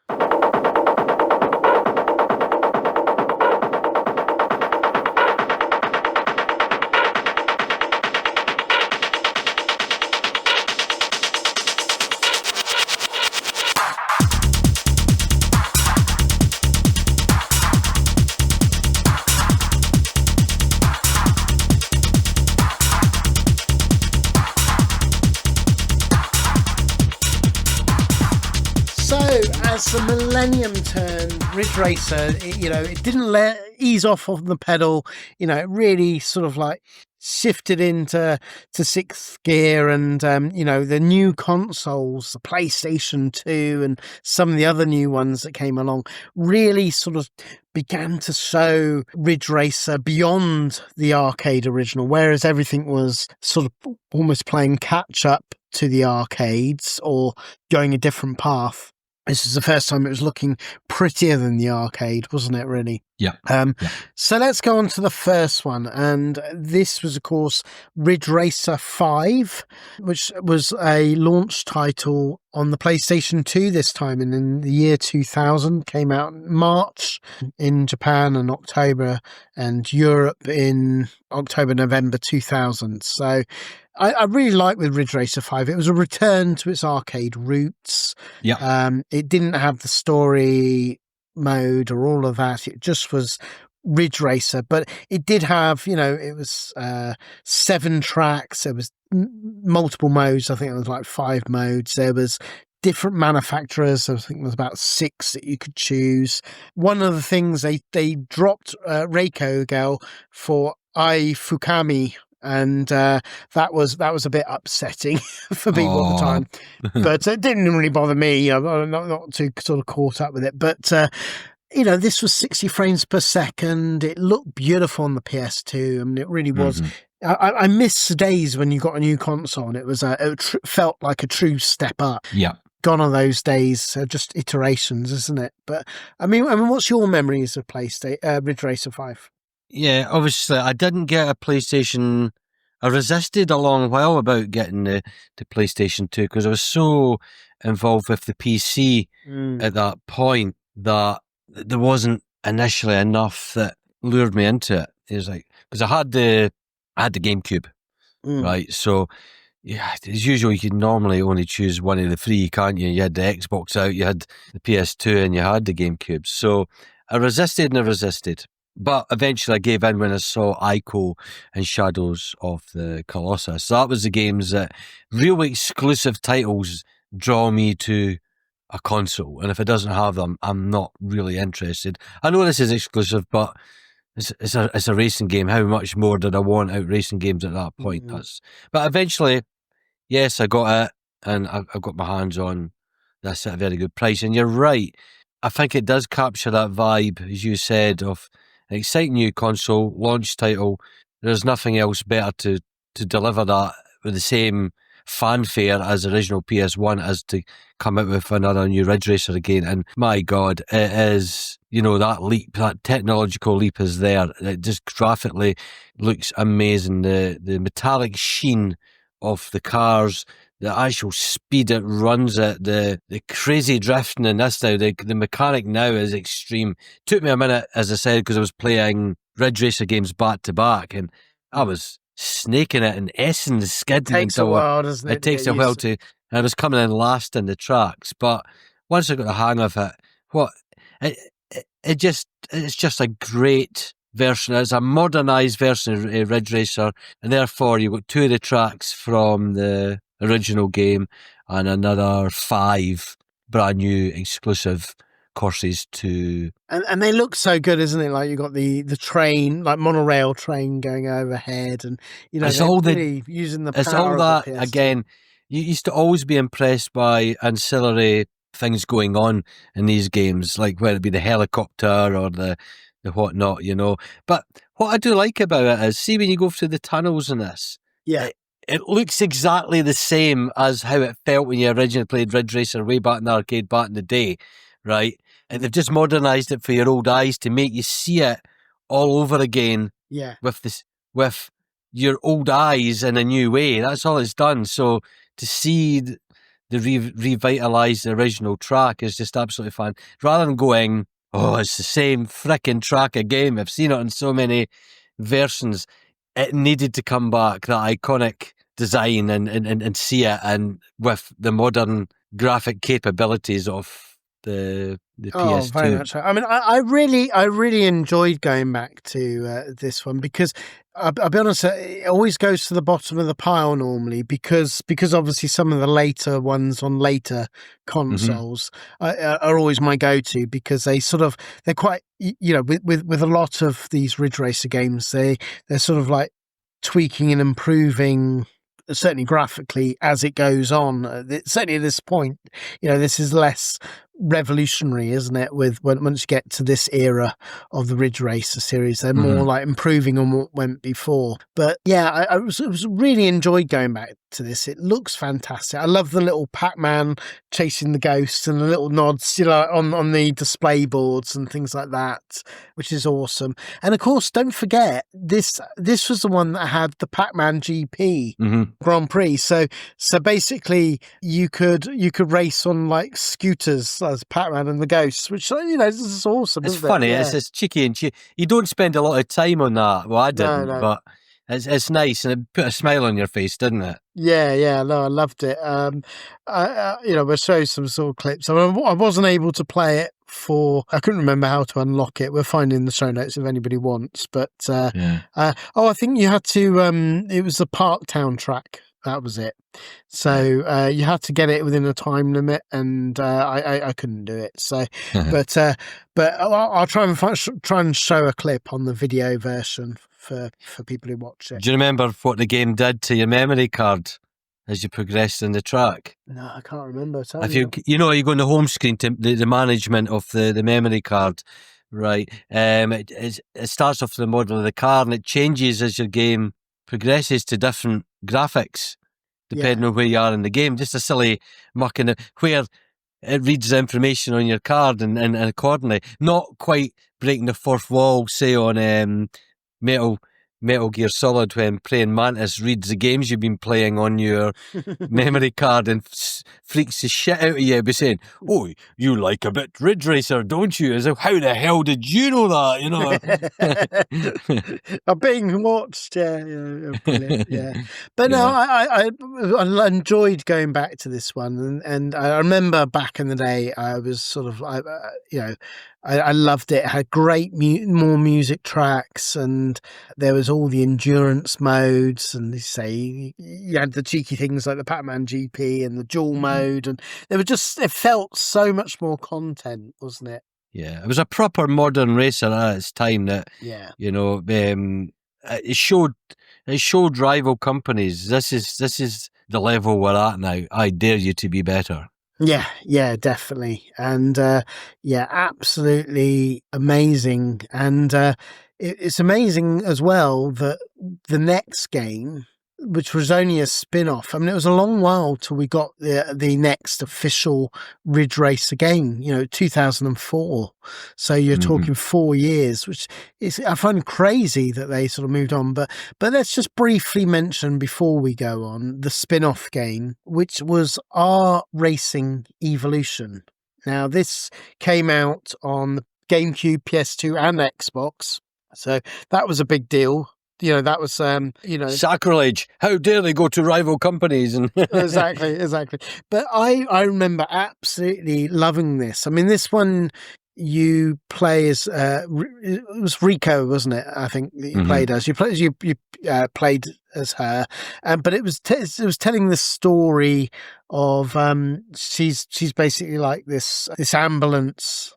As the millennium turned, Ridge Racer, it didn't ease off of the pedal. It really sort of like shifted into sixth gear, and the new consoles, the PlayStation 2 and some of the other new ones that came along, really sort of began to show Ridge Racer beyond the arcade original, whereas everything was sort of almost playing catch up to the arcades or going a different path. This is the first time it was looking prettier than the arcade, wasn't it, really? Yeah. So let's go on to the first one. And this was, of course, Ridge Racer 5, which was a launch title on the PlayStation 2 this time. And in the year 2000, came out in March in Japan and October, and Europe in October, November 2000. So I really like with Ridge Racer 5. It was a return to its arcade roots. Yeah. It didn't have the story mode or all of that. It just was Ridge Racer, but it did have, it was 7 tracks. There was multiple modes. I think it was like 5 modes. There was different manufacturers. I think there was about 6 that you could choose. One of the things they dropped Reiko Girl for Ai Fukami, and that was a bit upsetting for people at the time, but it didn't really bother me. I'm not too sort of caught up with it. But this was 60 frames per second. It looked beautiful on the PS2. I mean, it really was. I miss the days when you got a new console and it was felt like a true step up. Yeah. Gone are those days, just iterations, isn't it? But I mean, what's your memories of Ridge Racer 5? Yeah, obviously, I didn't get a PlayStation. I resisted a long while about getting the PlayStation 2 because I was so involved with the PC at that point that there wasn't initially enough that lured me into it. It was like, because I had the GameCube, right? So, yeah, as usual, you can normally only choose one of the 3, can't you? You had the Xbox out, you had the PS2, and you had the GameCube. So I resisted and I resisted. But eventually I gave in when I saw Ico and Shadows of the Colossus. So that was the games that real exclusive titles draw me to a console. And if it doesn't have them, I'm not really interested. I know this is exclusive, but it's a racing game. How much more did I want out racing games at that point? But eventually, yes, I got it, and I got my hands on this at a very good price. And you're right. I think it does capture that vibe, as you said, of an exciting new console, launch title. There's nothing else better to deliver that with the same fanfare as the original PS1 as to come out with another new Ridge Racer again. And my God, it is, that leap, that technological leap is there. It just graphically looks amazing. The metallic sheen of the cars, the actual speed it runs at, the crazy drifting in this now, the mechanic now is extreme. Took me a minute, as I said, because I was playing Ridge Racer games back to back, and I was snaking it and S-ing the skidding. It takes a while, doesn't it? It takes a while to, and I was coming in last in the tracks, but once I got the hang of it, it's just a great version. It's a modernised version of Ridge Racer, and therefore you've got 2 of the tracks from the original game and another 5 brand new exclusive courses to... And they look so good, isn't it? Like you got the train, like monorail train going overhead, and It's they're all really using the power It's all of that, the PS2. again, you used to always be impressed by ancillary things going on in these games, like whether it be the helicopter or the whatnot, But what I do like about it is, see when you go through the tunnels in this, Yeah. it looks exactly the same as how it felt when you originally played Ridge Racer way back in the arcade back in the day, right? And they've just modernised it for your old eyes to make you see it all over again Yeah. with your old eyes in a new way. That's all it's done. So to see the revitalised original track is just absolutely fun. Rather than going, oh, it's the same frickin' track again. I've seen it in so many versions. It needed to come back, that iconic design, and see it, and with the modern graphic capabilities of the Oh, PS2. very much so. I mean, I really enjoyed going back to this one because I'll be honest, it always goes to the bottom of the pile normally because obviously some of the later ones on later consoles are always my go-to because they're quite, with a lot of these Ridge Racer games, they're sort of like tweaking and improving, certainly graphically, as it goes on. Certainly at this point, this is less revolutionary, isn't it? Once you get to this era of the Ridge Racer series, they're more like improving on what went before. But yeah, I was really enjoyed going back to this. It looks fantastic. I love the little Pac-Man chasing the ghosts and the little nods, on the display boards and things like that, which is awesome. And of course, don't forget this was the one that had the Pac-Man GP Grand Prix. So basically, you could race on like scooters as Pac-Man and the ghosts, which this is awesome. It's isn't funny. It? Yeah. It's cheeky and you don't spend a lot of time on that. Well, I didn't, No. but it's nice, and it put a smile on your face, didn't it? Yeah, no, I loved it. We'll show you some sort of clips. I mean, I wasn't able to play it I couldn't remember how to unlock it. We'll find it in the show notes if anybody wants. But I think you had to. It was the Parktown track. That was it. So you had to get it within a time limit, and I couldn't do it. So, but I'll try and show a clip on the video version for people who watch it. Do you remember what the game did to your memory card as you progressed in the track? No, I can't remember. If you go on the home screen to the management of the memory card, right? It starts off the model of the car, and it changes as your game progresses to different graphics depending on where you are in the game. Just a silly mucking it where it reads the information on your card and accordingly. Not quite breaking the fourth wall, say on Metal Gear Solid, when Praying Mantis reads the games you've been playing on your memory card and freaks the shit out of you by saying, "Oh, you like a bit Ridge Racer, don't you?" As if, how the hell did you know that? I'm being watched. Yeah, brilliant. Yeah. But no, I enjoyed going back to this one, and I remember back in the day, I was sort of, I loved it. It had great more music tracks, and there was all the endurance modes, and they say you had the cheeky things like the Pac-Man GP and the dual mode, and it felt so much more content, wasn't it? Yeah, it was a proper modern racer at its time. That it showed rival companies. This is the level we're at now. I dare you to be better. Yeah, definitely. And absolutely amazing. And it's amazing as well that the next game, which was only a spin-off, I mean, it was a long while till we got the next official Ridge Racer game, 2004. So you're talking 4 years, which I find crazy that they sort of moved on. But let's just briefly mention before we go on the spin-off game, which was R Racing Evolution. Now, this came out on the GameCube, PS2 and Xbox. So that was a big deal. That was, sacrilege. How dare they go to rival companies? And Exactly. But I remember absolutely loving this. I mean, this one you play as, it was Rico, wasn't it? I think that you played as. You played as her, but it was telling the story of she's basically like this ambulance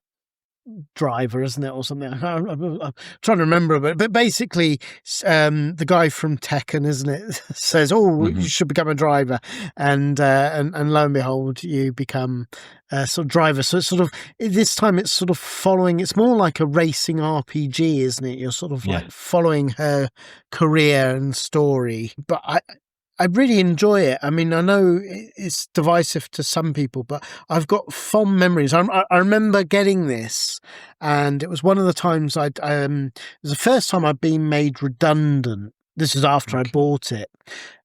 driver, isn't it, or something? I'm trying to remember, but basically, the guy from Tekken, isn't it, says, "Oh, you should become a driver," and lo and behold, you become a sort of driver. So it's sort of this time it's sort of following. It's more like a racing RPG, isn't it? You're sort of like following her career and story, but I really enjoy it. I mean, I know it's divisive to some people, but I've got fond memories. I remember getting this, and it was one of the times it was the first time I'd been made redundant. This is after I bought it,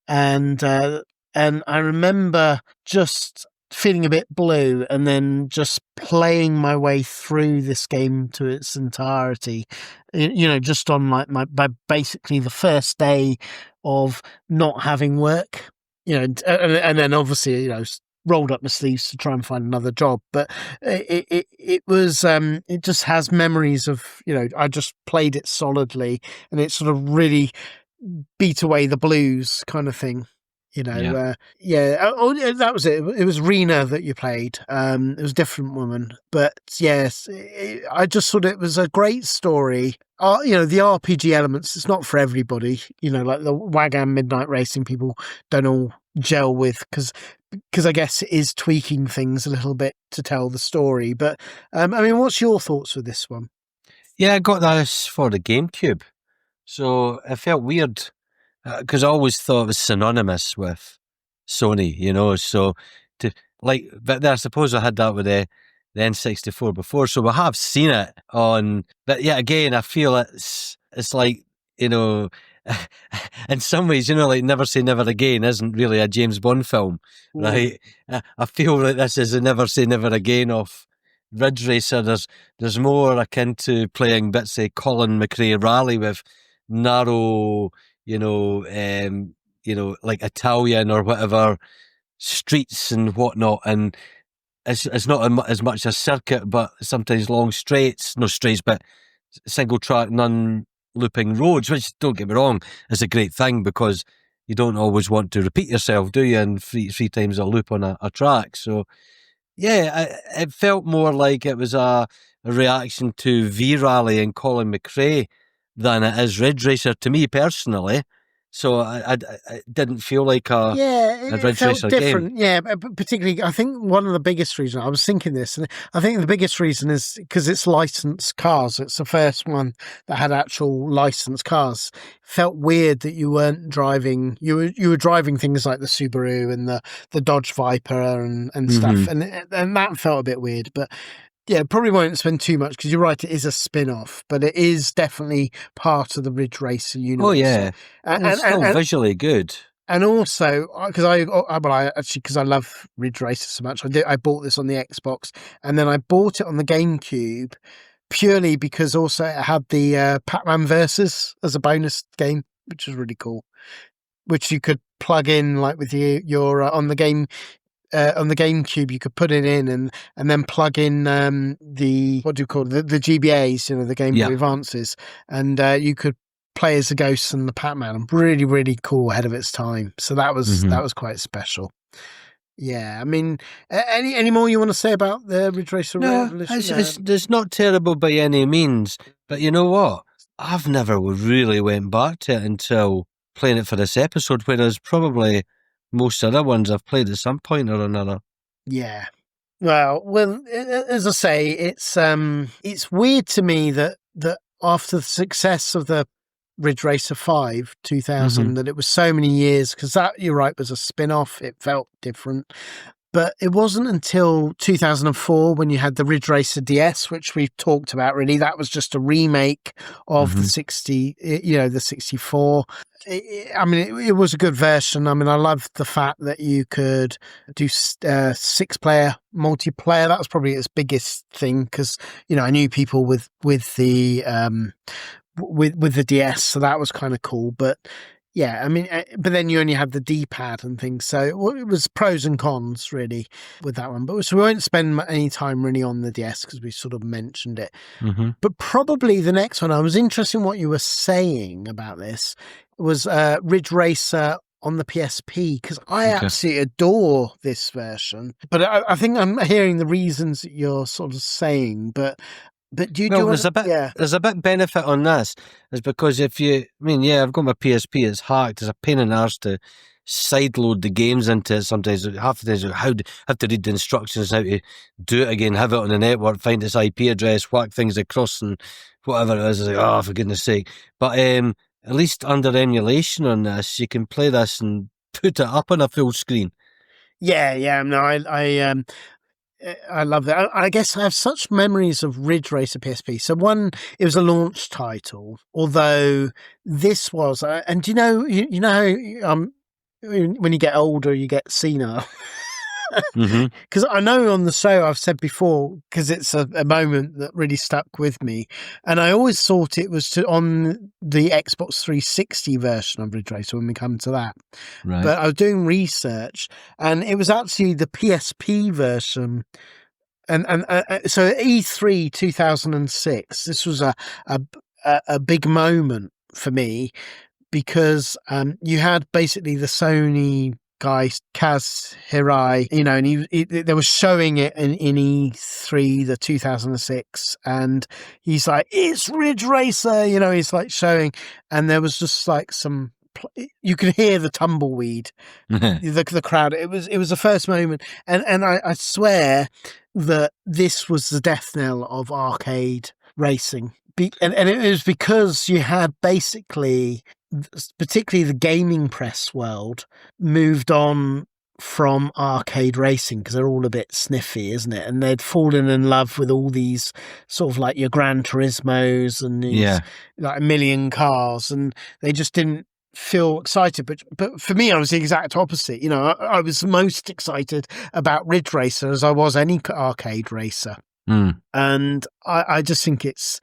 and I remember just feeling a bit blue, and then just playing my way through this game to its entirety. You know, just on by basically the first day of not having work, you know, and then obviously, you know, rolled up my sleeves to try and find another job. But it was it just has memories of, you know, I just played it solidly, and it sort of really beat away the blues kind of thing. You know, that was it. It was Rena that you played. It was a different woman, but yes, I just thought it was a great story. You know, the RPG elements, it's not for everybody. You know, like the Wagan Midnight Racing people don't all gel with, because I guess it is tweaking things a little bit to tell the story. But I mean, what's your thoughts with this one? Yeah, I got this for the GameCube, so it felt weird. Because I always thought it was synonymous with Sony, you know, so but I suppose I had that with the N64 before, so we have seen it on, but yeah, again, I feel it's like, you know, in some ways, you know, like Never Say Never Again isn't really a James Bond film, right? I feel like this is a Never Say Never Again of Ridge Racer. There's more akin to playing bits of Colin McRae Rally with narrow, you know, like Italian or whatever streets and whatnot, and it's not as much a circuit, but sometimes long but single track, non-looping roads. Which, don't get me wrong, is a great thing, because you don't always want to repeat yourself, do you? And three times a loop on a track. So yeah, it felt more like it was a reaction to V-Rally and Colin McRae than it is Ridge Racer to me personally. So I didn't feel like a Ridge felt Racer different. game. Yeah, particularly, I think one of the biggest reasons, I was thinking this, and I think the biggest reason is because it's licensed cars. It's the first one that had actual licensed cars. Felt weird that you weren't driving, you were driving things like the Subaru and the Dodge Viper and stuff, and that felt a bit weird, but yeah, probably won't spend too much, because you're right, it is a spin-off, but it is definitely part of the Ridge Racer universe. Oh yeah, and it's still visually good. And also, because I love Ridge Racer so much, I bought this on the Xbox, and then I bought it on the GameCube purely because also it had the Pac-Man Versus as a bonus game, which was really cool, which you could plug in like with your on the game. On the GameCube, you could put it in and then plug in the GBAs, you know, the Game Boy Advances, and you could play as the Ghosts and the Pac-Man. Really, really cool, ahead of its time. So that was quite special. Yeah, I mean, any more you want to say about the Ridge Racer Revolution? It's not terrible by any means, but you know what? I've never really went back to it until playing it for this episode, whereas probably most other ones I've played at some point or another. Yeah. Well, as I say, it's weird to me that after the success of the Ridge Racer 5 2000, that it was so many years, because that, you're right, was a spin-off. It felt different. But it wasn't until 2004 when you had the Ridge Racer DS, which we've talked about, really. That was just a remake of the 64. I mean, it was a good version. I mean, I loved the fact that you could do 6-player multiplayer. That was probably its biggest thing, because, you know, I knew people with the DS, so that was kind of cool. But yeah, I mean, but then you only had the D-pad and things, so it was pros and cons really with that one. But so we won't spend any time really on the DS, because we sort of mentioned it. But probably the next one, I was interested in what you were saying about this, was Ridge Racer on the PSP, because I absolutely adore this version. But I think I'm hearing the reasons that you're sort of saying, but But do you Well, want there's a bit benefit on this, is because if you, I've got my PSP, it's hacked, it's a pain in the arse to sideload the games into it sometimes. Half the days, have to read the instructions, how to do it again, have it on the network, find its IP address, whack things across and whatever it is. It's like, oh, for goodness sake. But at least under emulation on this, you can play this and put it up on a full screen. No, I love that. I guess I have such memories of Ridge Racer PSP. So one, it was a launch title, although this was, and do you know how when you get older you get senile. Because I know on the show I've said before, because it's a moment that really stuck with me, and I always thought it was on the Xbox 360 version of Ridge Racer when we come to that. Right. But I was doing research, and it was actually the PSP version. And so at E3 2006, this was a big moment for me, because you had basically the Sony guy Kaz Hirai, and they were showing it in E3 the 2006, and he's like, it's Ridge Racer, he's like showing, and there was just like you could hear the tumbleweed, the crowd. It was the first moment, and I swear that this was the death knell of arcade racing. And it was because you had basically, particularly the gaming press world, moved on from arcade racing, because they're all a bit sniffy, isn't it? And they'd fallen in love with all these sort of like your Gran Turismos and these, like a million cars, and they just didn't feel excited. But for me, I was the exact opposite. I was most excited about Ridge Racer as I was any arcade racer. And I just think it's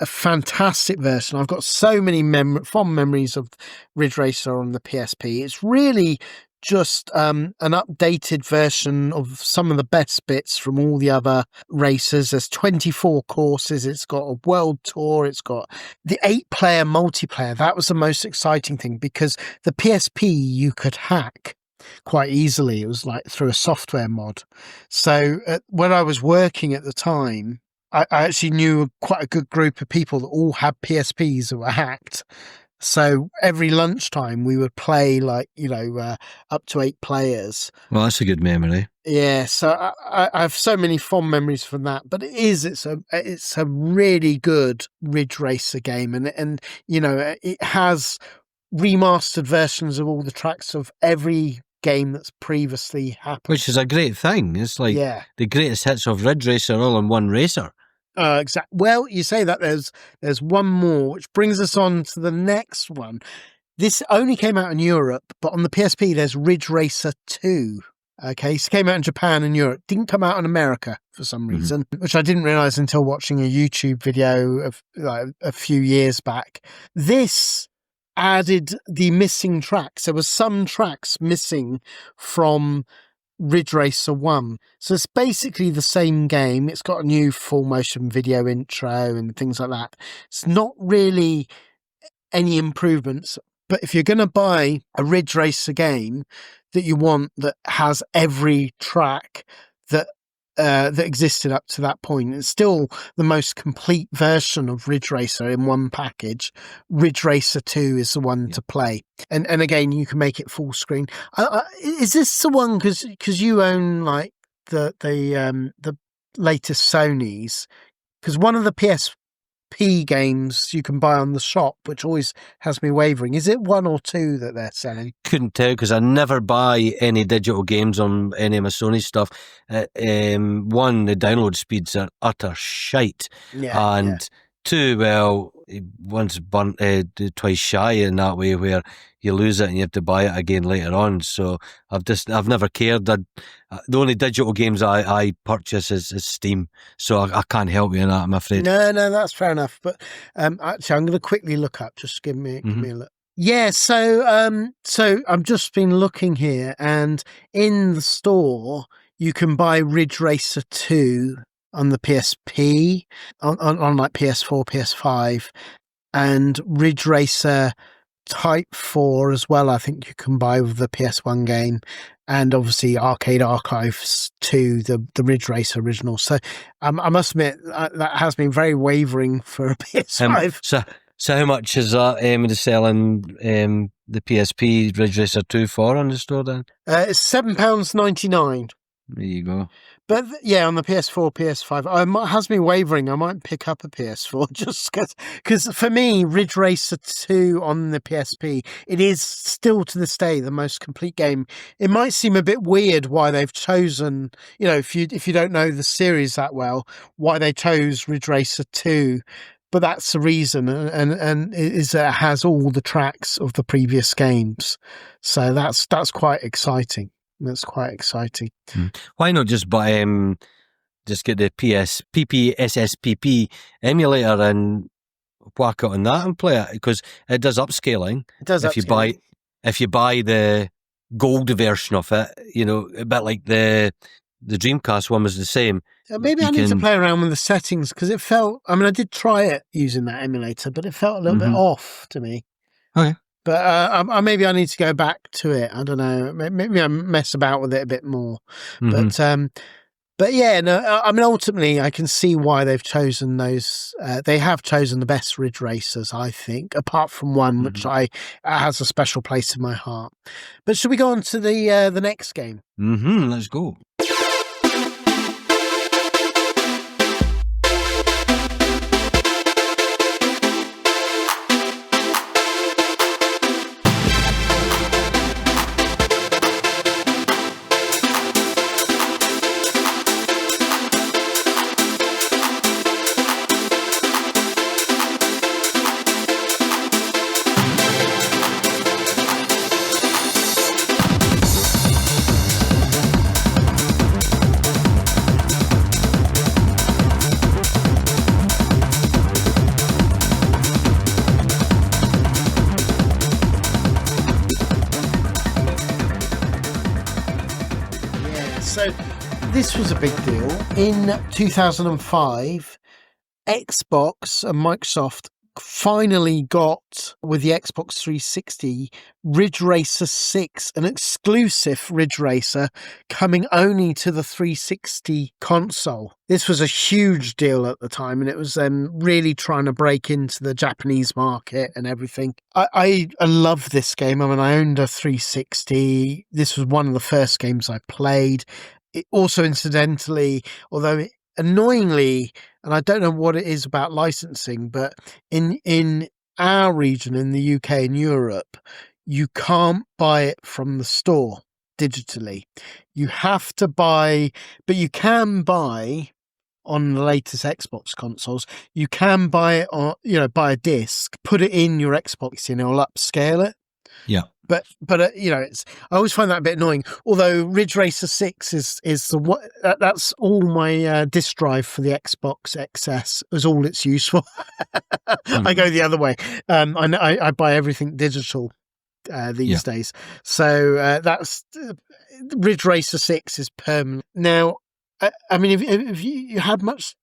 a fantastic version. I've got so many fond memories of Ridge Racer on the PSP. It's really just an updated version of some of the best bits from all the other races. There's 24 courses. It's got a world tour. It's got the 8-player multiplayer. That was the most exciting thing, because the PSP you could hack quite easily. It was like through a software mod. So when I was working at the time, I actually knew quite a good group of people that all had PSPs that were hacked. So every lunchtime we would play up to 8 players. Well, that's a good memory. Yeah, so I have so many fond memories from that. But it's a really good Ridge Racer game, and it has remastered versions of all the tracks of every game that's previously happened, which is a great thing. It's like the greatest hits of Ridge Racer all in one racer. Exactly. Well, you say that there's one more, which brings us on to the next one. This only came out in Europe, but on the PSP there's Ridge Racer 2. Okay, so it came out in Japan and Europe. Didn't come out in America for some reason, which I didn't realise until watching a YouTube video of a few years back. This added the missing tracks. There were some tracks missing from Ridge Racer 1. So it's basically the same game. It's got a new full motion video intro and things like that. It's not really any improvements, but if you're going to buy a Ridge Racer game that you want that has every track that existed up to that point, it's still the most complete version of Ridge Racer in one package. Ridge Racer 2 is the one to play, and again you can make it full screen. Is this the one because you own like the latest Sonys? Because one of the PSP games you can buy on the shop, which always has me wavering. Is it 1 or 2 that they're selling? Couldn't tell, because I never buy any digital games on any of my Sony stuff. One, the download speeds are utter shite, and 2, well, one's burnt twice shy in that way, where you lose it and you have to buy it again later on. So I've never cared. The only digital games I purchase is Steam, so I can't help you in that, I'm afraid. No, that's fair enough. But actually, I'm going to quickly look up. Just give me a look. Yeah, so I've just been looking here, and in the store you can buy Ridge Racer 2 on the PSP, on like PS4, PS5, and Ridge Racer Type 4 as well, I think you can buy with the PS1 game, and obviously Arcade Archives 2, the Ridge Racer original. So I must admit that has been very wavering for a PS5. So how much is that to selling the PSP Ridge Racer 2 for on the store then? It's £7.99. There you go. But yeah, on the PS4, PS5, has been wavering. I might pick up a PS4 just because for me, Ridge Racer 2 on the PSP, it is still to this day the most complete game. It might seem a bit weird why they've chosen, if you don't know the series that well, why they chose Ridge Racer 2. But that's the reason, and it is that it has all the tracks of the previous games. So that's quite exciting. That's quite exciting. Why not just buy just get the PPSSPP emulator and whack it on that and play it, because it does upscaling. It does if upscaling. If you buy the gold version of it, a bit like the Dreamcast one was the same. Maybe I need to play around with the settings, because it felt, I did try it using that emulator, but it felt a little bit off to me. Okay. But maybe I need to go back to it. I don't know. Maybe I mess about with it a bit more. But yeah, no. Ultimately, I can see why they've chosen those. They have chosen the best Ridge Racers, I think, apart from one which has a special place in my heart. But should we go on to the next game? Let's go. So this was a big deal. In 2005, Xbox and Microsoft finally got, with the Xbox 360, Ridge Racer 6, an exclusive Ridge Racer coming only to the 360 console. This was a huge deal at the time, and it was them really trying to break into the Japanese market and everything. I love this game. I owned a 360. This was one of the first games I played. It also, incidentally, although annoyingly, and I don't know what it is about licensing, but in our region, in the UK and Europe, you can't buy it from the store digitally. You have to buy, but you can buy on the latest Xbox consoles. You can buy it on, buy a disc, put it in your Xbox, and it'll upscale it. Yeah. But it's, I always find that a bit annoying. Although Ridge Racer 6 is that's all my disk drive for the Xbox XS is all it's used for. I go the other way. I buy everything digital these days. So that's Ridge Racer 6 is permanent. Now, have you had much?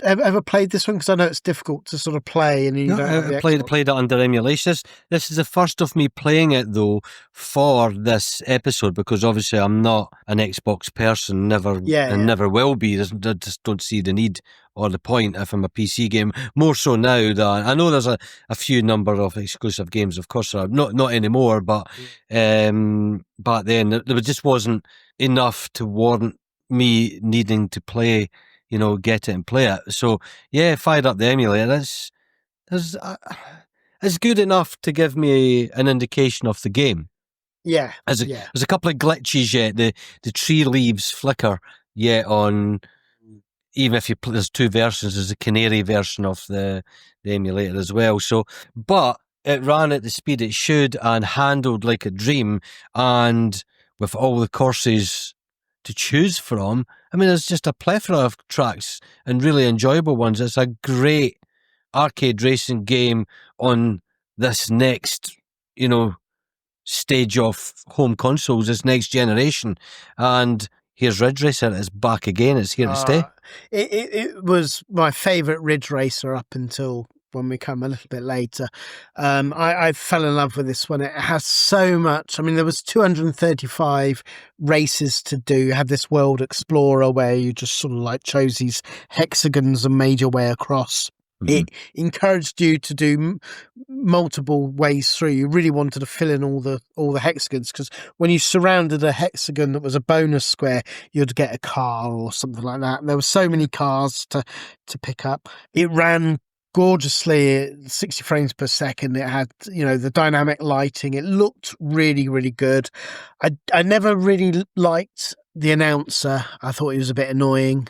Ever played this one? Because I know it's difficult to sort of play. And I played it under emulation. This is the first of me playing it though for this episode, because obviously I'm not an Xbox person, never never will be. I just don't see the need or the point if I'm a PC game. More so now that I know there's a few number of exclusive games, of course, not anymore. But back then there just wasn't enough to warrant me needing to play. Get it and play it. So yeah, fired up the emulator. It's good enough to give me an indication of the game. Yeah. There's a couple of glitches yet. The tree leaves flicker yet on. Even if there's two versions, there's a canary version of the emulator as well. So, but it ran at the speed it should and handled like a dream. And with all the courses to choose from, there's just a plethora of tracks and really enjoyable ones. It's a great arcade racing game on this next, stage of home consoles, this next generation. And here's Ridge Racer. It's back again. It's here to stay. It was my favourite Ridge Racer up until when we come a little bit later. I fell in love with this one. It has so much. I mean, there was 235 races to do. You had this World Explorer where you just sort of like chose these hexagons and made your way across. It encouraged you to do multiple ways through. You really wanted to fill in all the hexagons, because when you surrounded a hexagon that was a bonus square, you'd get a car or something like that. And there were so many cars to pick up. It ran gorgeously at 60 frames per second. It had, the dynamic lighting. It looked really, really good. I never really liked the announcer. I thought he was a bit annoying.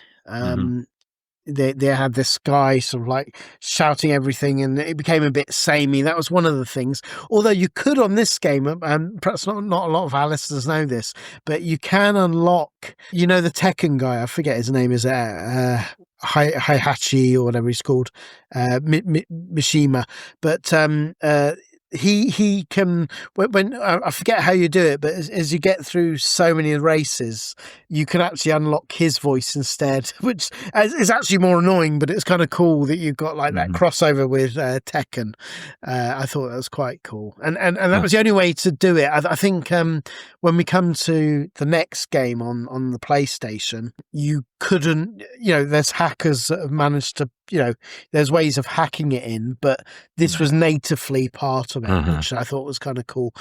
They had this guy sort of like shouting everything, and it became a bit samey. That was one of the things. Although you could on this game, and perhaps not a lot of our listeners know this, but you can unlock, the Tekken guy. I forget his name. Is Heihachi or whatever he's called, Mishima. But he can, when I forget how you do it, but as you get through so many races, you can actually unlock his voice instead, which is actually more annoying, but it's kind of cool that you've got like that crossover with Tekken. I thought that was quite cool, and that was the only way to do it. I think when we come to the next game on the PlayStation, you couldn't, there's hackers that have managed to, there's ways of hacking it in, but this was natively part of it, which I thought was kind of cool.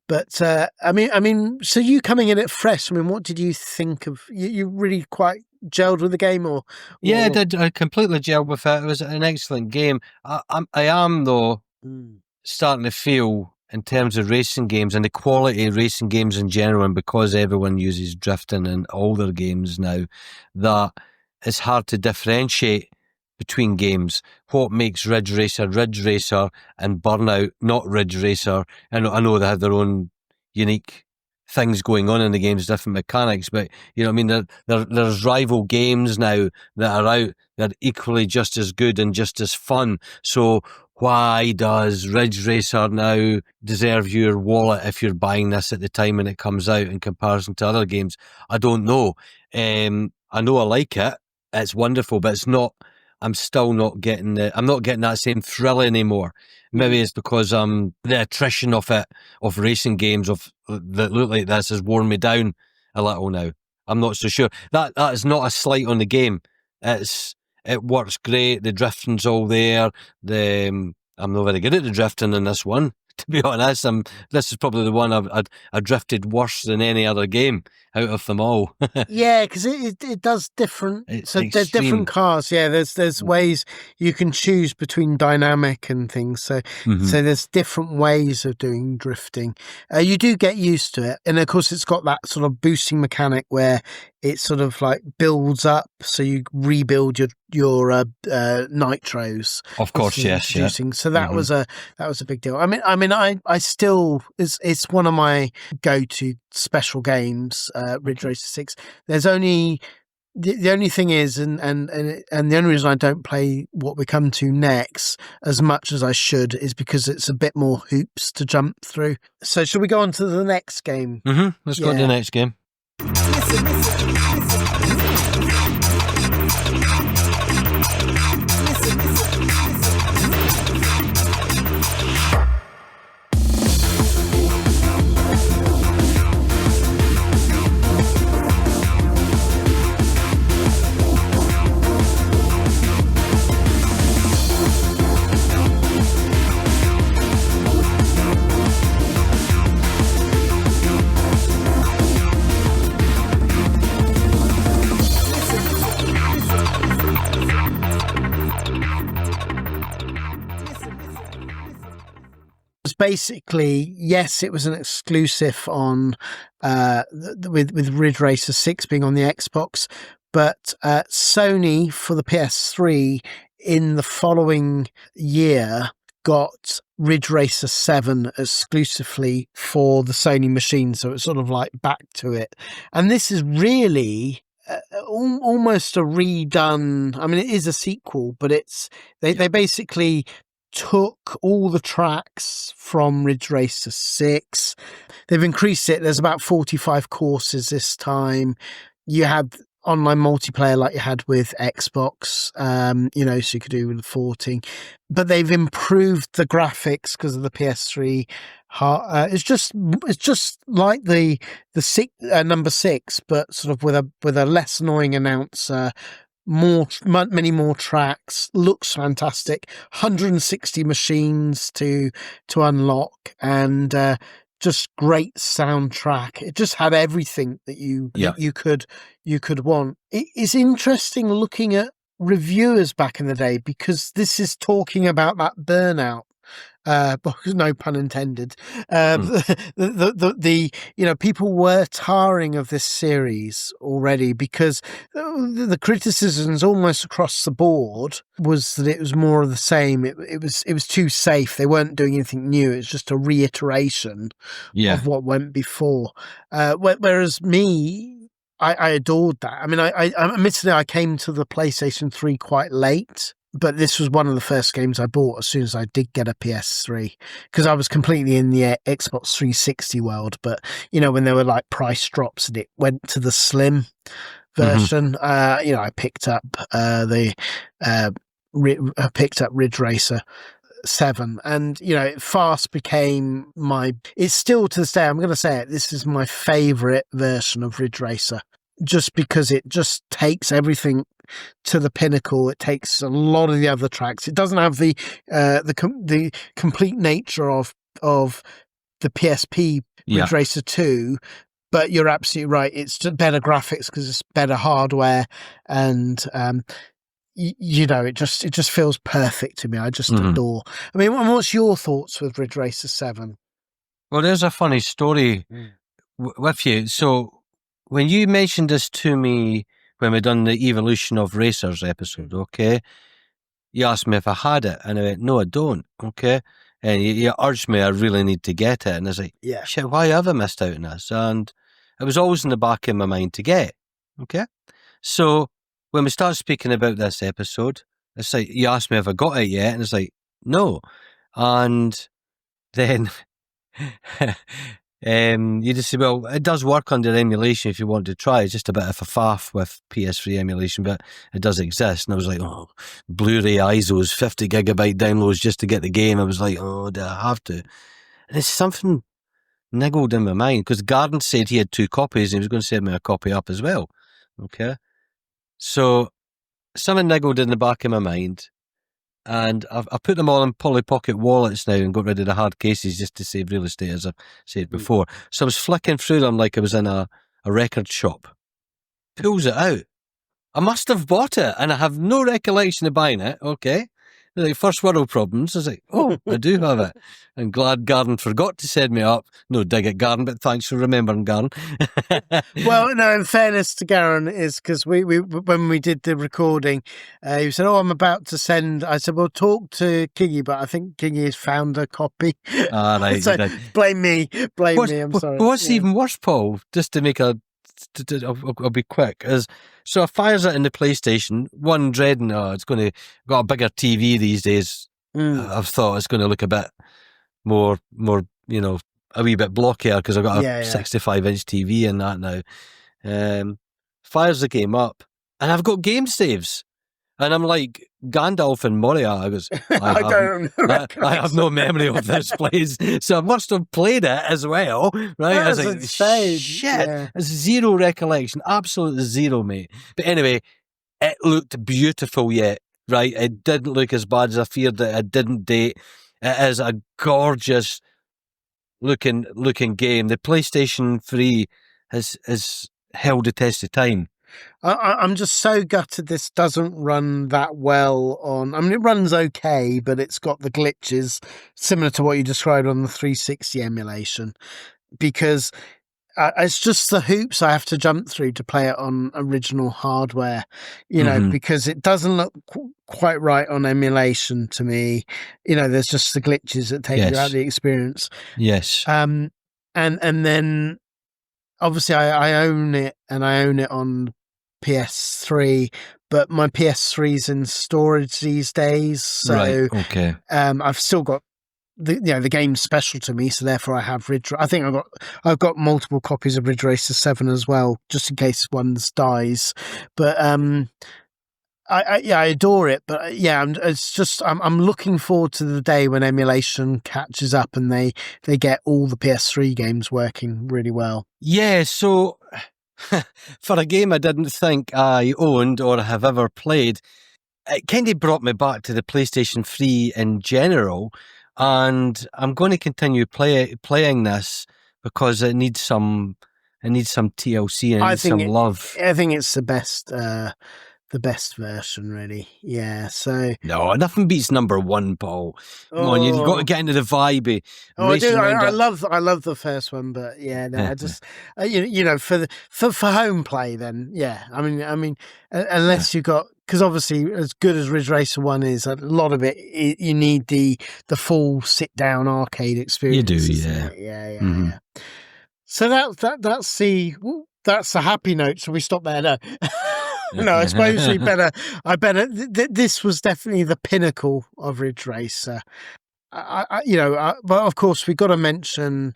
But I mean, so you coming in it fresh, I mean, what did you think of? You really quite gelled with the game, or? Yeah, I did. I completely gelled with it. It was an excellent game. I am though starting to feel, in terms of racing games and the quality of racing games in general, and because everyone uses drifting in all their games now, that it's hard to differentiate between games. What makes Ridge Racer and Burnout not Ridge Racer? And I know they have their own unique things going on in the games, different mechanics, but there's rival games now that are out that are equally just as good and just as fun. So why does Ridge Racer now deserve your wallet if you're buying this at the time when it comes out in comparison to other games? I don't know. I know I like it. It's wonderful, but it's not. I'm still not getting I'm not getting that same thrill anymore. Maybe it's because the attrition of racing games that look like this has worn me down a little now. I'm not so sure. That is not a slight on the game. It works great. The drifting's all there. I'm not very good at the drifting in this one, to be honest. This is probably the one I drifted worse than any other game out of them all. Yeah, because it does different. There's different cars. Yeah, there's ways you can choose between dynamic and things. So there's different ways of doing drifting. You do get used to it, and of course it's got that sort of boosting mechanic where it sort of like builds up, so you rebuild your nitros. Of course, yes, yeah. So that was a big deal. I still, it's one of my go-to special games. Ridge Racer 6. There's only the only thing is, and the only reason I don't play what we come to next as much as I should is because it's a bit more hoops to jump through. So shall we go on to the next game? Let's go to the next game. Basically, yes, it was an exclusive on with Ridge Racer 6 being on the Xbox, but Sony for the PS3 in the following year got Ridge Racer 7 exclusively for the Sony machine, so it's sort of like back to it. And this is really almost a redone. I mean, it is a sequel, but they basically took all the tracks from Ridge Racer 6. They've increased it. There's about 45 courses this time. You had online multiplayer like you had with Xbox, so you could do with the 14. But they've improved the graphics because of the PS3. It's just like the number 6, but sort of with a less annoying announcer. Many more tracks, looks fantastic, 160 machines to unlock, and just great soundtrack. It just had everything that you could want. It's interesting looking at reviewers back in the day, because this is talking about that burnout. No pun intended. People were tiring of this series already, because the criticisms almost across the board was that it was more of the same. It was too safe. They weren't doing anything new. It's just a reiteration of what went before. Whereas me, I adored that. I mean, I admittedly I came to the PlayStation 3 quite late. But this was one of the first games I bought as soon as I did get a PS3, because I was completely in the Xbox 360 world. But, when there were like price drops and it went to the slim version, I picked up Ridge Racer 7, and it fast became it's still to this day, I'm going to say it, this is my favourite version of Ridge Racer, just because it just takes everything to the pinnacle. It takes a lot of the other tracks. It doesn't have the complete nature of the PSP Ridge Racer 2, but you're absolutely right. It's just better graphics because it's better hardware, and it just feels perfect to me. I just adore. I mean, what's your thoughts with Ridge Racer 7? Well, there's a funny story with you. So when you mentioned this to me when we done the Evolution of Racers episode, okay, you asked me if I had it, and I went, no, I don't, okay, and you urged me I really need to get it, and I was like, shit, why have I missed out on this? And it was always in the back of my mind to get, okay? So when we start speaking about this episode, it's like, you asked me if I got it yet, and it's like, no. And then you just say, well, it does work under emulation if you want to try. It's just a bit of a faff with PS3 emulation, but it does exist. And I was like, oh, Blu-ray ISOs, 50 gigabyte downloads just to get the game. I was like, oh, do I have to? And it's something niggled in my mind, because Garden said he had 2 copies and he was going to send me a copy up as well. Okay. So something niggled in the back of my mind. And I've put them all in Polly Pocket wallets now and got rid of the hard cases just to save real estate, as I've said before. So I was flicking through them like I was in a record shop. Pulls it out. I must have bought it, and I have no recollection of buying it, okay? Like, first world problems. I was like, oh, I do have it. I'm glad Garden forgot to send me up. No dig at Garden, but thanks for remembering, Garden. Well, no, in fairness to Garen, is because we when we did the recording, he said, oh, I'm about to send. I said, well, talk to Kingy, but I think Kingy has found a copy. Ah, right. So blame me. I'm sorry. What's even worse, Paul, just to make I'll be quick, is so I fires it in the PlayStation, one dreading, it's going to got a bigger TV these days. I've thought it's going to look a bit more, a wee bit blockier because I've got a 65-inch TV and that now. Fires the game up, and I've got game saves. And I'm like, Gandalf and Moria. I goes, I have no memory of this place. So I must have played it as well. Right? I was like, insane. Shit. Yeah. It's zero recollection. Absolutely zero, mate. But anyway, it looked beautiful yet, right? It didn't look as bad as I feared that it didn't date. It is a gorgeous looking game. The PlayStation 3 has held the test of time. I'm just so gutted this doesn't run that well on. I mean, it runs okay, but it's got the glitches similar to what you described on the 360 emulation, because it's just the hoops I have to jump through to play it on original hardware, because it doesn't look quite right on emulation to me. There's just the glitches that take you out of the experience. Yes. And then obviously I own it, and I own it on PS3, but my PS3's in storage these days, so right, okay. I've still got the game's special to me, so therefore I have Ridge. I think I've got multiple copies of Ridge Racer 7 as well, just in case one dies. But I adore it. But I'm looking forward to the day when emulation catches up and they get all the PS3 games working really well. Yeah, so for a game I didn't think I owned or have ever played, it kind of brought me back to the PlayStation 3 in general, and I'm going to continue playing this because it needs some TLC and some love. I think it's the best version, really. Yeah, so... No, nothing beats number 1, Paul. Come on, you've got to get into the vibe. I do. I love the first one, but yeah, no, I just for home play, then yeah. I mean, unless you got, because obviously, as good as Ridge Racer 1 is, a lot of it you need the full sit down arcade experience. You do, yeah. Yeah. So that's the happy note. Shall we stop there? No. No, I suppose this was definitely the pinnacle of Ridge Racer. But of course we've got to mention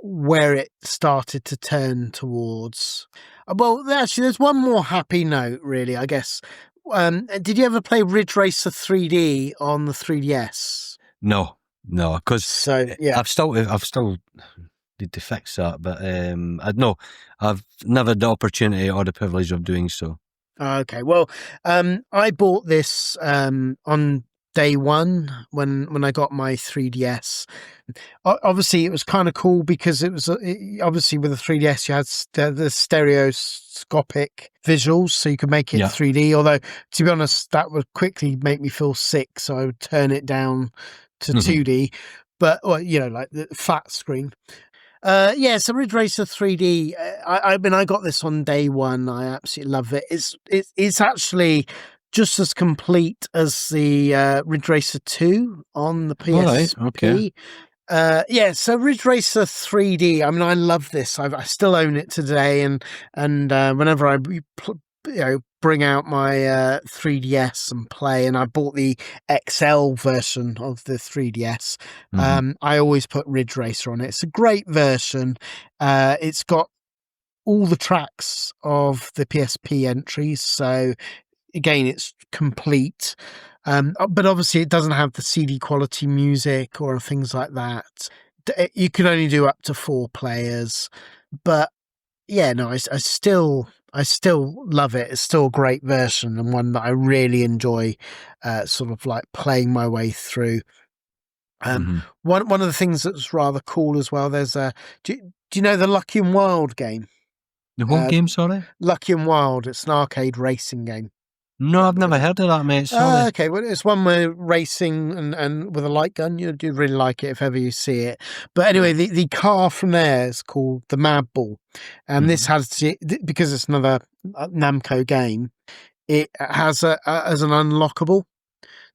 where it started to turn towards. Well, actually, there's one more happy note, really, I guess. Did you ever play Ridge Racer 3D on the 3DS? No, because I've still need to fix that, but I've never had the opportunity or the privilege of doing so. Okay, well, I bought this on day one when I got my 3DS. Obviously, it was kind of cool because it was obviously with the 3DS you had the stereoscopic visuals, so you could make it 3D. Although, to be honest, that would quickly make me feel sick, so I would turn it down to 2D. But like the flat screen. So Ridge Racer 3D. I mean, I got this on day one. I absolutely love it. It's actually just as complete as the Ridge Racer 2 on the PSP. All right, okay. So Ridge Racer 3D. I mean, I love this. I still own it today, and whenever I bring out my 3DS and play, and I bought the XL version of the 3DS. I always put Ridge Racer on it. It's a great version. It's got all the tracks of the PSP entries, so again, it's complete. But obviously, it doesn't have the CD quality music or things like that. You can only do up to 4 players, but yeah, no, I still love it. It's still a great version and one that I really enjoy, sort of like playing my way through. One of the things that's rather cool as well. There's do you know the Lucky and Wild game? The what game? Sorry, Lucky and Wild. It's an arcade racing game. No, I've never heard of that, mate. Sorry. Okay, well, it's one where racing and with a light gun. You do really like it if ever you see it. But anyway, the car from there is called the Mad Ball, and this has because it's another Namco game. It has as an unlockable.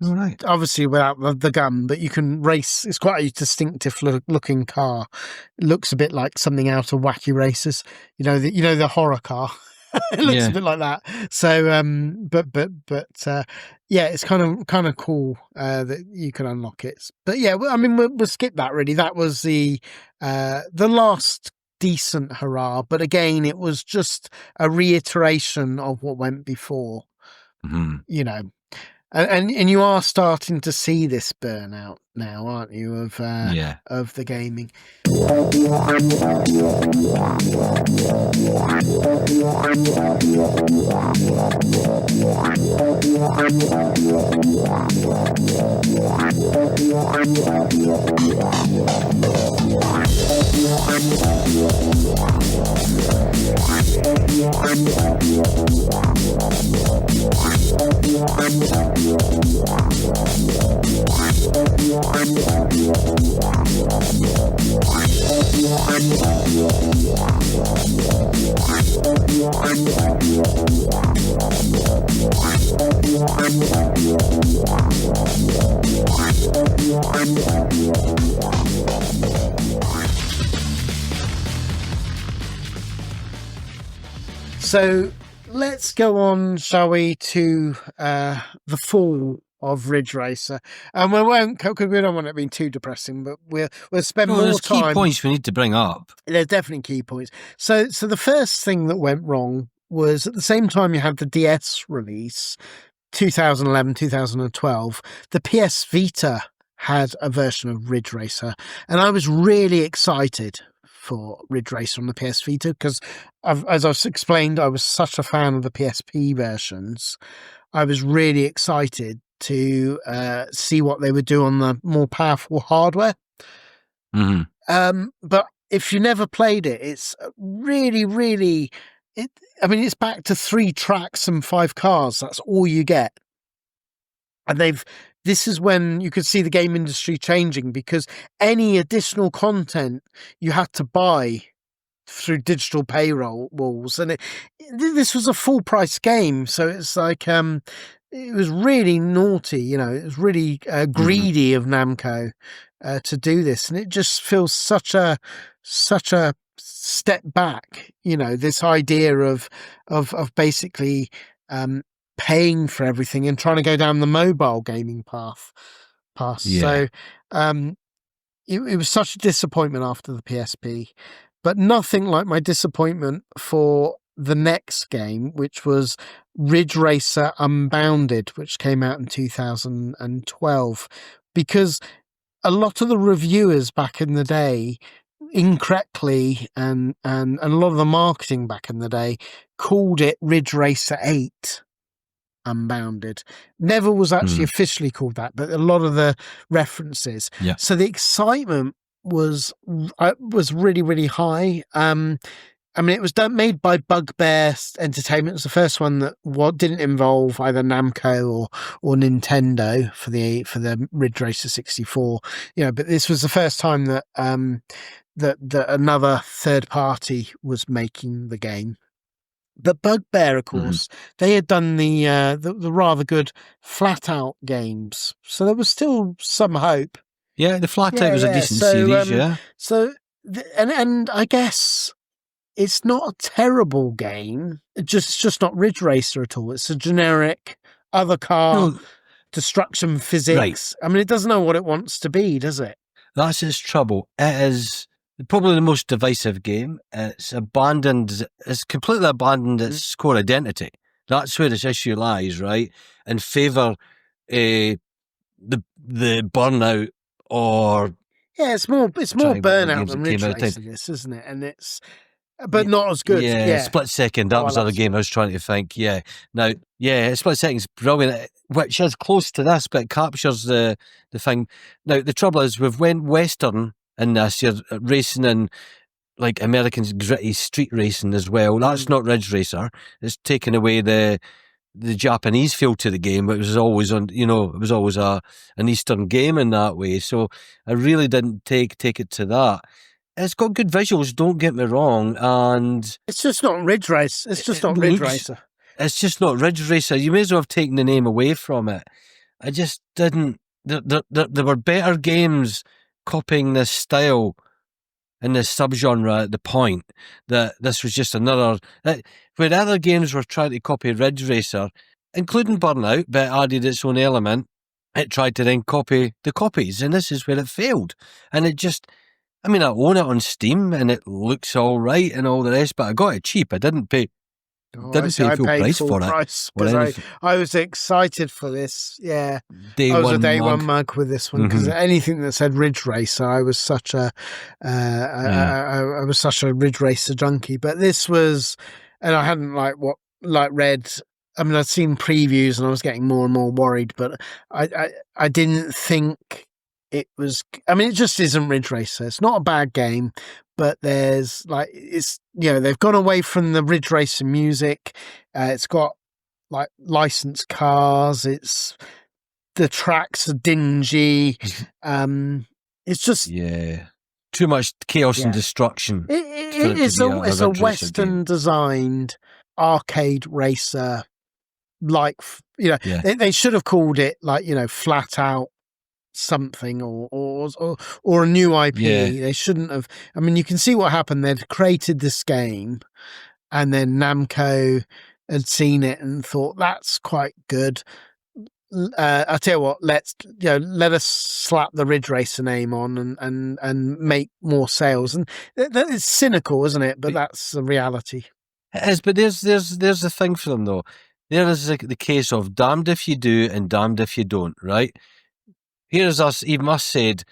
All right. Obviously without the gun, but you can race. It's quite a distinctive looking car. It looks a bit like something out of Wacky Races. The horror car. It looks a bit like that. So, it's kind of cool that you can unlock it. But yeah, I mean, we'll skip that really. That was the last decent hurrah. But again, it was just a reiteration of what went before. And you are starting to see this burnout now, aren't you? Of the gaming. So let's go on, shall we, to the fall of Ridge Racer, and we won't, because we don't want it being too depressing, but we'll spend No, more there's key time. points we need to bring up. There's definitely key points. So the first thing that went wrong was at the same time you had the DS release, 2011, 2012, the PS Vita had a version of Ridge Racer, and I was really excited for Ridge Racer on the PS Vita because, as I've explained, I was such a fan of the PSP versions. I was really excited to see what they would do on the more powerful hardware. Mm-hmm. But if you never played it, it's really, really... it's back to 3 tracks and 5 cars. That's all you get. And this is when you could see the game industry changing, because any additional content you had to buy through digital paywalls, and this was a full price game, so it's like it was really naughty, it was really greedy of Namco to do this, and it just feels such a step back, this idea of basically paying for everything and trying to go down the mobile gaming path. Yeah. So it was such a disappointment after the PSP, but nothing like my disappointment for the next game, which was Ridge Racer Unbounded, which came out in 2012, because a lot of the reviewers back in the day incorrectly, and a lot of the marketing back in the day called it Ridge Racer 8 Unbounded. Never was actually officially called that, but a lot of the references. Yeah. So the excitement was really, really high. It was made by Bugbear Entertainment. It was the first one that didn't involve either Namco or Nintendo for the Ridge Racer 64. But this was the first time that that another third party was making the game. But Bugbear, of course, they had done the rather good Flat Out games, so there was still some hope. Yeah, the Flat Out was a decent series, yeah. So, and I guess it's not a terrible game. It's just not Ridge Racer at all. It's a generic other car destruction physics. Right. It doesn't know what it wants to be, does it? That's its trouble. It is probably the most divisive game. It's completely abandoned its core identity. That's where this issue lies, right? In favour the Burnout or... Yeah, it's more Burnout than Ridge Racer, this, isn't it? And it's... But not as good. Yeah. Split Second. That was the other game I was trying to think. Yeah. Now, Split Second's brilliant, which is close to this, but it captures the thing. Now, the trouble is, we've went Western in this. You're racing in, like, American gritty street racing as well. That's not Ridge Racer. It's taken away the Japanese feel to the game. It was always it was always an Eastern game in that way. So I really didn't take it to that. It's got good visuals, don't get me wrong, and... It's just not Ridge Race. It's just not Ridge Racer. It's just not Ridge Racer. You may as well have taken the name away from it. I just didn't... There were better games copying this style in this subgenre at the point that this was just another... Where other games were trying to copy Ridge Racer, including Burnout, but it added its own element, it tried to then copy the copies, and this is where it failed. And it just... I own it on Steam and it looks all right and all the rest, but I got it cheap. I didn't pay full price for it. I was excited for this. Yeah, I was a day one mug with this one, because anything that said Ridge Racer, I was such a I was such a Ridge Racer junkie. But this was, and I hadn't read. I'd seen previews and I was getting more and more worried, but I didn't think. It was, it just isn't Ridge Racer. It's not a bad game, but there's they've gone away from the Ridge Racer music. It's got licensed cars. The tracks are dingy. It's just too much chaos and destruction. It's a Western designed arcade racer. They should have called it Flat Out something or a new IP. They shouldn't have. You can see what happened. They'd created this game, and then Namco had seen it and thought that's quite good. I tell you what, let us slap the Ridge Racer name on and make more sales. And that is cynical, isn't it? But that's the reality. It is, but there's the thing for them though. There is the case of damned if you do and damned if you don't, right? Here's us, even us said,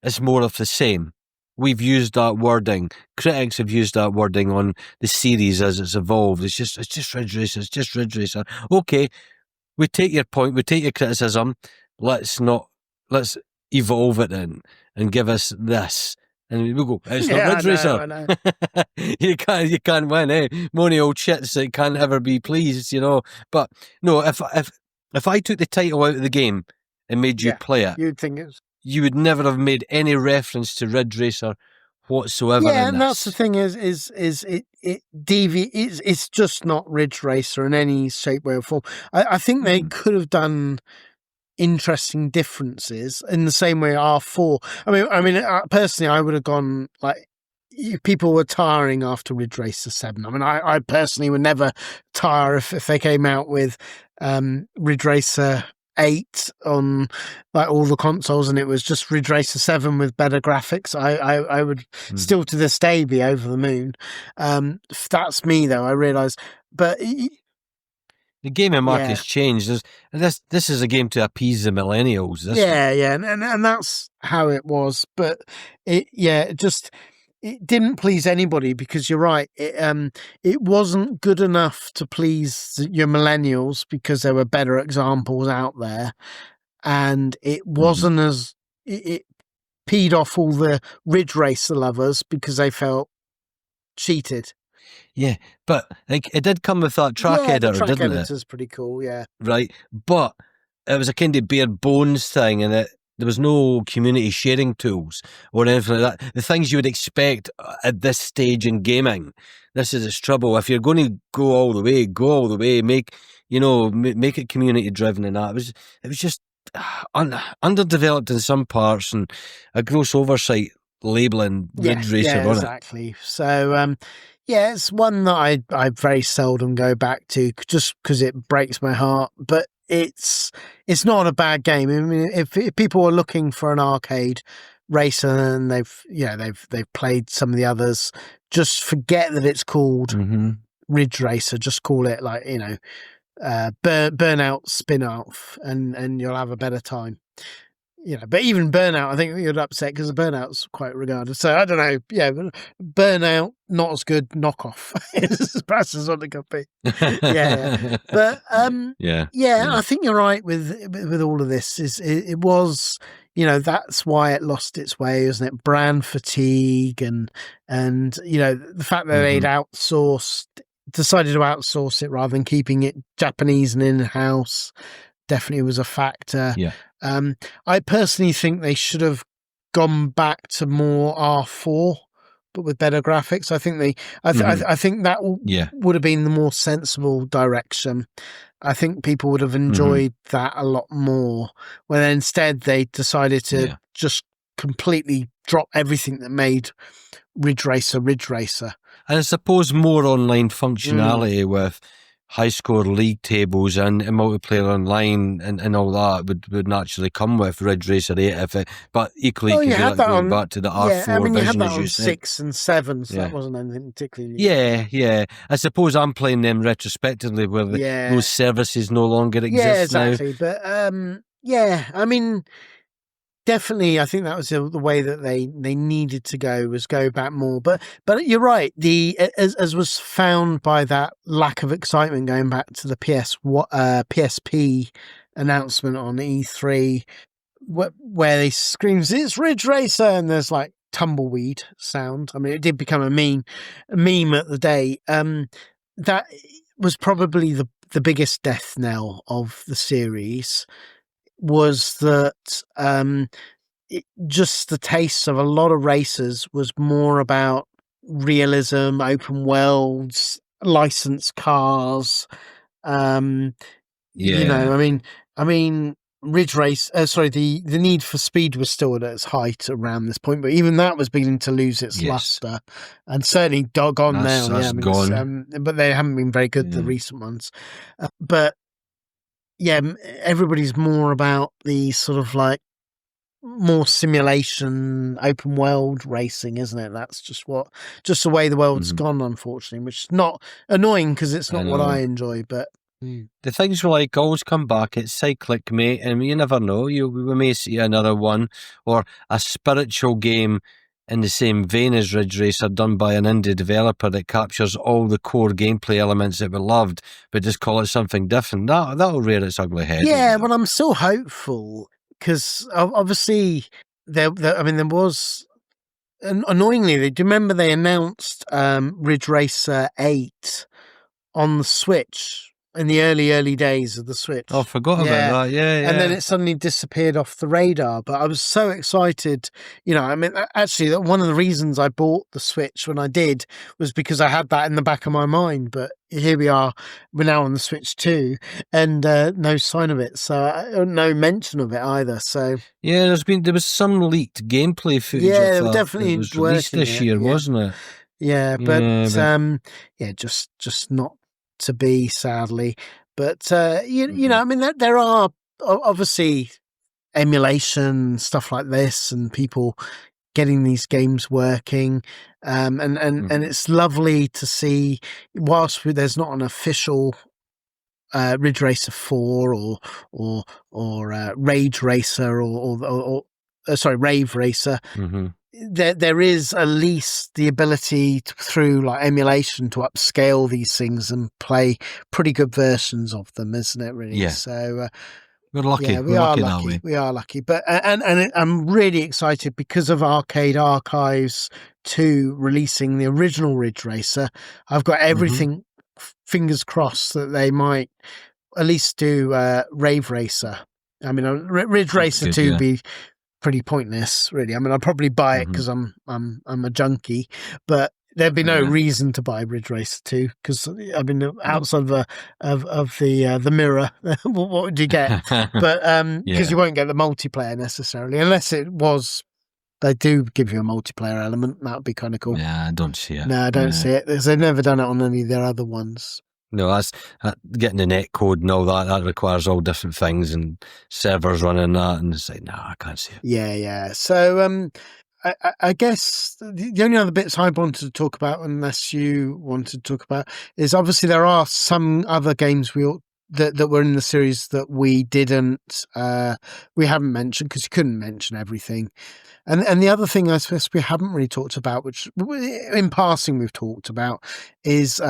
it's more of the same. We've used that wording. Critics have used that wording on the series as it's evolved. It's just Ridge Racer, it's just Ridge Racer. Okay, we take your point, we take your criticism. Let's evolve it in and give us this. And we go, it's not Ridge Racer. I know. you can't win, eh? Money old shits that can't ever be pleased, But no, if I took the title out of the game and made you play it, you'd think it's... you would never have made any reference to Ridge Racer whatsoever. Yeah, in and this. that's the thing it's just not Ridge Racer in any shape, way, or form. I think they could have done interesting differences in the same way R4. I mean, personally, I would have gone like, people were tiring after Ridge Racer 7. I mean, I personally would never tire if they came out with Ridge Racer 8 on like all the consoles and it was just Ridge Racer 7 with better graphics. I would still to this day be over the moon. That's me though, I realise. But the gaming market's changed. This is a game to appease the millennials. And that's how it was. But it didn't please anybody because you're right. It wasn't good enough to please your millennials because there were better examples out there, and it wasn't as it peed off all the Ridge Racer lovers because they felt cheated. Yeah, but like it did come with that track editor, the track didn't it? editor's pretty cool, yeah. Right, but it was a kind of bare bones thing, and there was no community sharing tools or anything like that. The things you would expect at this stage in gaming. This is its trouble. If you're going to go all the way. Make it community driven, and that it was just underdeveloped in some parts, and a gross oversight labeling Ridge Racer on exactly. So. It's one that I very seldom go back to just because it breaks my heart. But it's not a bad game. I mean, if people are looking for an arcade racer and they've played some of the others, just forget that it's called Ridge Racer. Just call it like Burnout spin-off, and you'll have a better time. But even Burnout, I think you'd upset because Burnout's quite regarded. So I don't know. Yeah, Burnout, not as good. Knockoff. It's perhaps as what it could be. Yeah. But I think you're right with all of this. It was that's why it lost its way, isn't it? Brand fatigue and the fact that they'd decided to outsource it rather than keeping it Japanese and in-house definitely was a factor. Yeah. I personally think they should have gone back to more R4, but with better graphics. I think I think that would have been the more sensible direction. I think people would have enjoyed that a lot more. When instead they decided to just completely drop everything that made Ridge Racer. And I suppose more online functionality with high score league tables and multiplayer online and all that would naturally come with Ridge Racer 8 but equally you could be going back to the R4 you had vision that as you on said. 6 and 7, so that wasn't anything particularly new. Yeah. I suppose I'm playing them retrospectively where those services no longer exist now. Exactly. But I mean, definitely, I think that was the way that they needed to go back more. But you're right. As was found by that lack of excitement going back to the PSP announcement on E3, where they screams it's Ridge Racer and there's like tumbleweed sound. I mean, it did become a meme at the day. That was probably the biggest death knell of the series. Was that just the taste of a lot of racers was more about realism, open worlds, licensed cars. I mean, Ridge Race. The Need for Speed was still at its height around this point, but even that was beginning to lose its luster, and certainly gone now. That's gone. But they haven't been very good. The recent ones, but. everybody's more about the sort of like more simulation, open world racing, isn't it? That's just the way the world's gone, unfortunately, which is not annoying because it's not what I enjoy, but. The things we like always come back. It's cyclic, mate, and you never know. We may see another one or a spiritual game in the same vein as Ridge Racer, done by an indie developer that captures all the core gameplay elements that we loved, but just call it something different. That'll rear its ugly head. Yeah, but I'm still hopeful because obviously there was. Annoyingly, do you remember they announced Ridge Racer 8 on the Switch? In the early days of the Switch. Oh, I forgot about that. Yeah. And then it suddenly disappeared off the radar. But I was so excited. Actually, one of the reasons I bought the Switch when I did was because I had that in the back of my mind. But here we are. We're now on the Switch 2 and no sign of it. So no mention of it either. So yeah, there was some leaked gameplay footage. Yeah, of that definitely that was released this year, wasn't it? Yeah, but just not to be, sadly. But there are obviously emulation stuff like this and people getting these games working, and it's lovely to see, whilst there's not an official Ridge Racer 4 or Rage Racer or Rave Racer. There is at least the ability through like emulation to upscale these things and play pretty good versions of them, isn't it? Really? Yeah. So we're lucky. We are lucky. We are lucky. But I'm really excited because of Arcade Archives 2 releasing the original Ridge Racer. I've got everything fingers crossed that they might at least do Rave Racer. I mean, Ridge Racer 2 be pretty pointless, really. I mean, I'll probably buy it because I'm a junkie, but there'd be no reason to buy Ridge Racer 2 because I mean, outside of the mirror, what would you get? But because you won't get the multiplayer necessarily, unless it was. They do give you a multiplayer element. That would be kind of cool. Yeah, I don't see it. No, I don't see it because they've never done it on any of their other ones. No, that's getting the net code and all that. That requires all different things and servers running that, and it's like, no, I can't see it. Yeah. So, I guess the only other bits I wanted to talk about, unless you wanted to talk about, is obviously there are some other games that were in the series that we haven't mentioned because you couldn't mention everything. And the other thing I suppose we haven't really talked about, which in passing we've talked about, is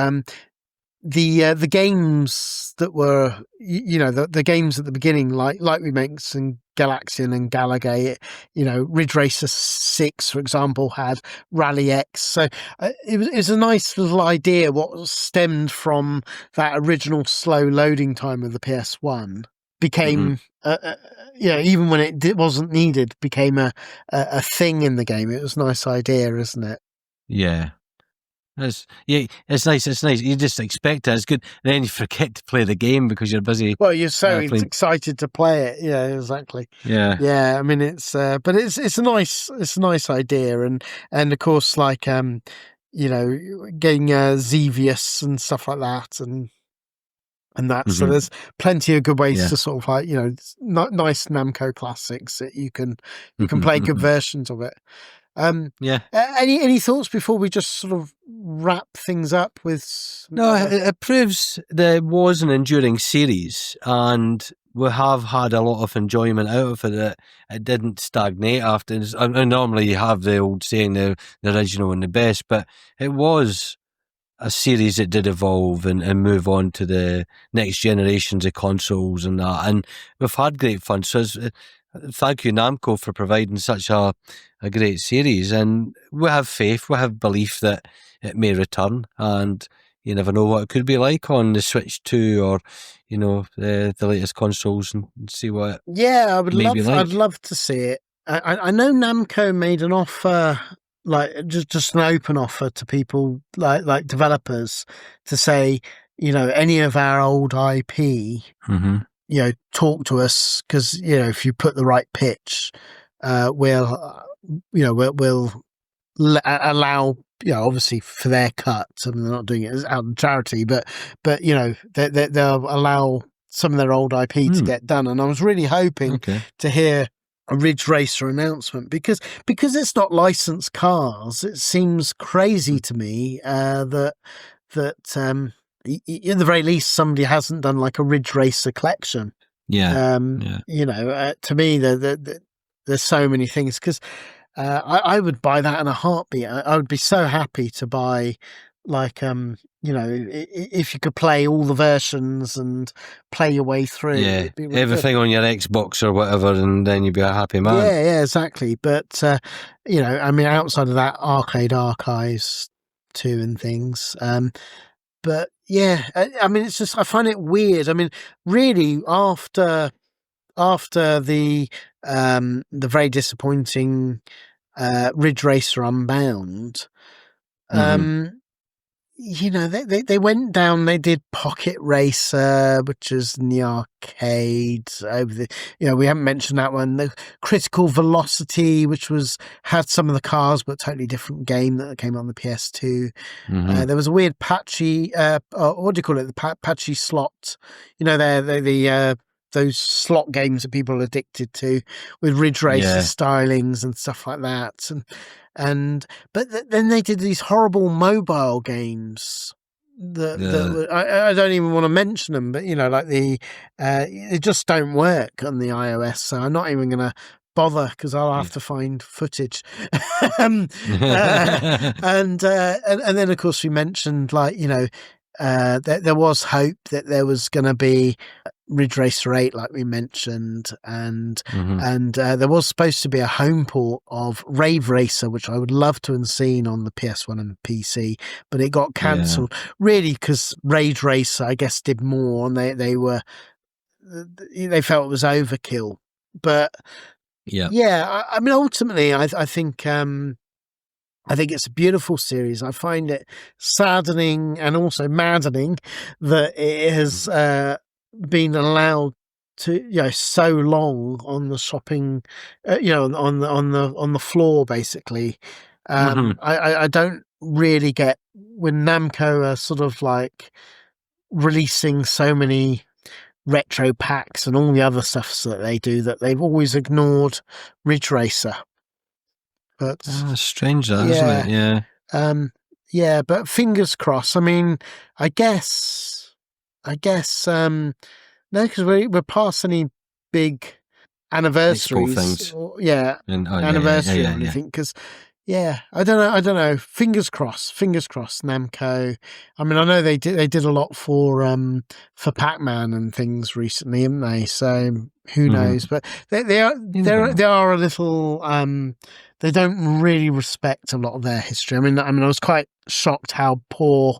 the games that were, the games at the beginning, like we mentioned, Galaxian and Galagay. Ridge Racer 6, for example, had Rally X. So it was a nice little idea what stemmed from that original slow loading time of the PS1 became, even when it wasn't needed, became a thing in the game. It was a nice idea, isn't it? Yeah. It's nice. It's nice. You just expect it. It's good. And then you forget to play the game because you're busy. Well, you're so excited to play it. Yeah, exactly. Yeah. I mean, but it's a nice idea, and of course, like getting Xevious and stuff like that, and that. So there's plenty of good ways to sort of like nice Namco classics that you can play good versions of it. Any thoughts before we just sort of wrap things up with? No, it proves that it was an enduring series, and we have had a lot of enjoyment out of it. It didn't stagnate after. And normally you have the old saying, the original and the best, but it was a series that did evolve and move on to the next generations of consoles and that. And we've had great fun. So thank you, Namco, for providing such a great series. And we have faith, we have belief that it may return. And you never know what it could be like on the Switch 2 or, the latest consoles, and see what I would love. Like. I'd love to see it. I know Namco made an offer, like just an open offer to people like developers to say, any of our old IP, talk to us because if you put the right pitch, we'll allow, obviously for their cut. I mean, they're not doing it out of charity, but they'll allow some of their old IP to get done, and I was really hoping to hear a Ridge Racer announcement because it's not licensed cars. It seems crazy to me that in the very least somebody hasn't done like a Ridge Racer collection. You know, to me there's so many things because I would buy that in a heartbeat. I would be so happy to buy like you know, if you could play all the versions and play your way through. It'd be really everything good. on your Xbox or whatever, and then you'd be a happy man. Yeah, exactly. But you know, I mean, outside of that, Arcade Archives 2 and things. But yeah, I mean, it's just I find it weird. I mean, really, after the very disappointing Ridge Racer Unbound, you know, they went down. They did Pocket Racer, which is in the arcades. Over the, you know, we haven't mentioned that one. The Critical Velocity, which had some of the cars, but totally different game that came on the PS2. There was a weird patchy, what do you call it? The patchy slot. You know, the those slot games that people are addicted to with Ridge Racer stylings and stuff like that. But then they did these horrible mobile games that I don't even want to mention them, but you know, like it just don't work on the iOS, so I'm not even going to bother because I'll have to find footage. And then of course we mentioned, like, you know, there was hope that there was going to be Ridge Racer 8, like we mentioned, and there was supposed to be a home port of Rave Racer, which I would love to have seen on the PS1 and PC, but it got cancelled really because Rage Racer, I guess, did more, and they felt it was overkill. But I mean, ultimately, I think it's a beautiful series. I find it saddening and also maddening that it has been allowed to, you know, so long on the shopping, you know, on the floor, basically. I don't really get when Namco are sort of like releasing so many retro packs and all the other stuff that they do, that they've always ignored Ridge Racer. But strange that, isn't it? Yeah, but fingers crossed. I mean, I guess no, because we're past any big anniversaries things. Anniversary or anything, because I don't know, fingers crossed Namco. I mean, I know they did a lot for Pac-Man and things recently, haven't they? So who knows, but they are a little they don't really respect a lot of their history. I mean I was quite shocked how poor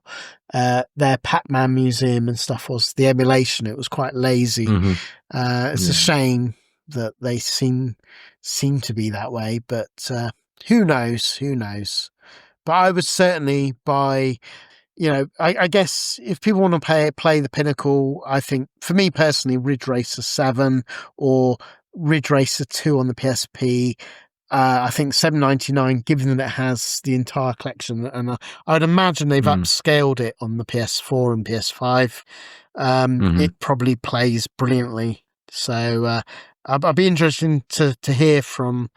their Pac-Man museum and stuff was. The emulation, it was quite lazy. It's a shame that they seem to be that way, but who knows? But I would certainly buy, you know, I guess if people want to play the pinnacle, I think for me personally, Ridge Racer 7 or Ridge Racer 2 on the PSP. I think $7.99, given that it has the entire collection, and I'd imagine they've upscaled it on the PS4 and PS5. It probably plays brilliantly. So I'd be interested to hear from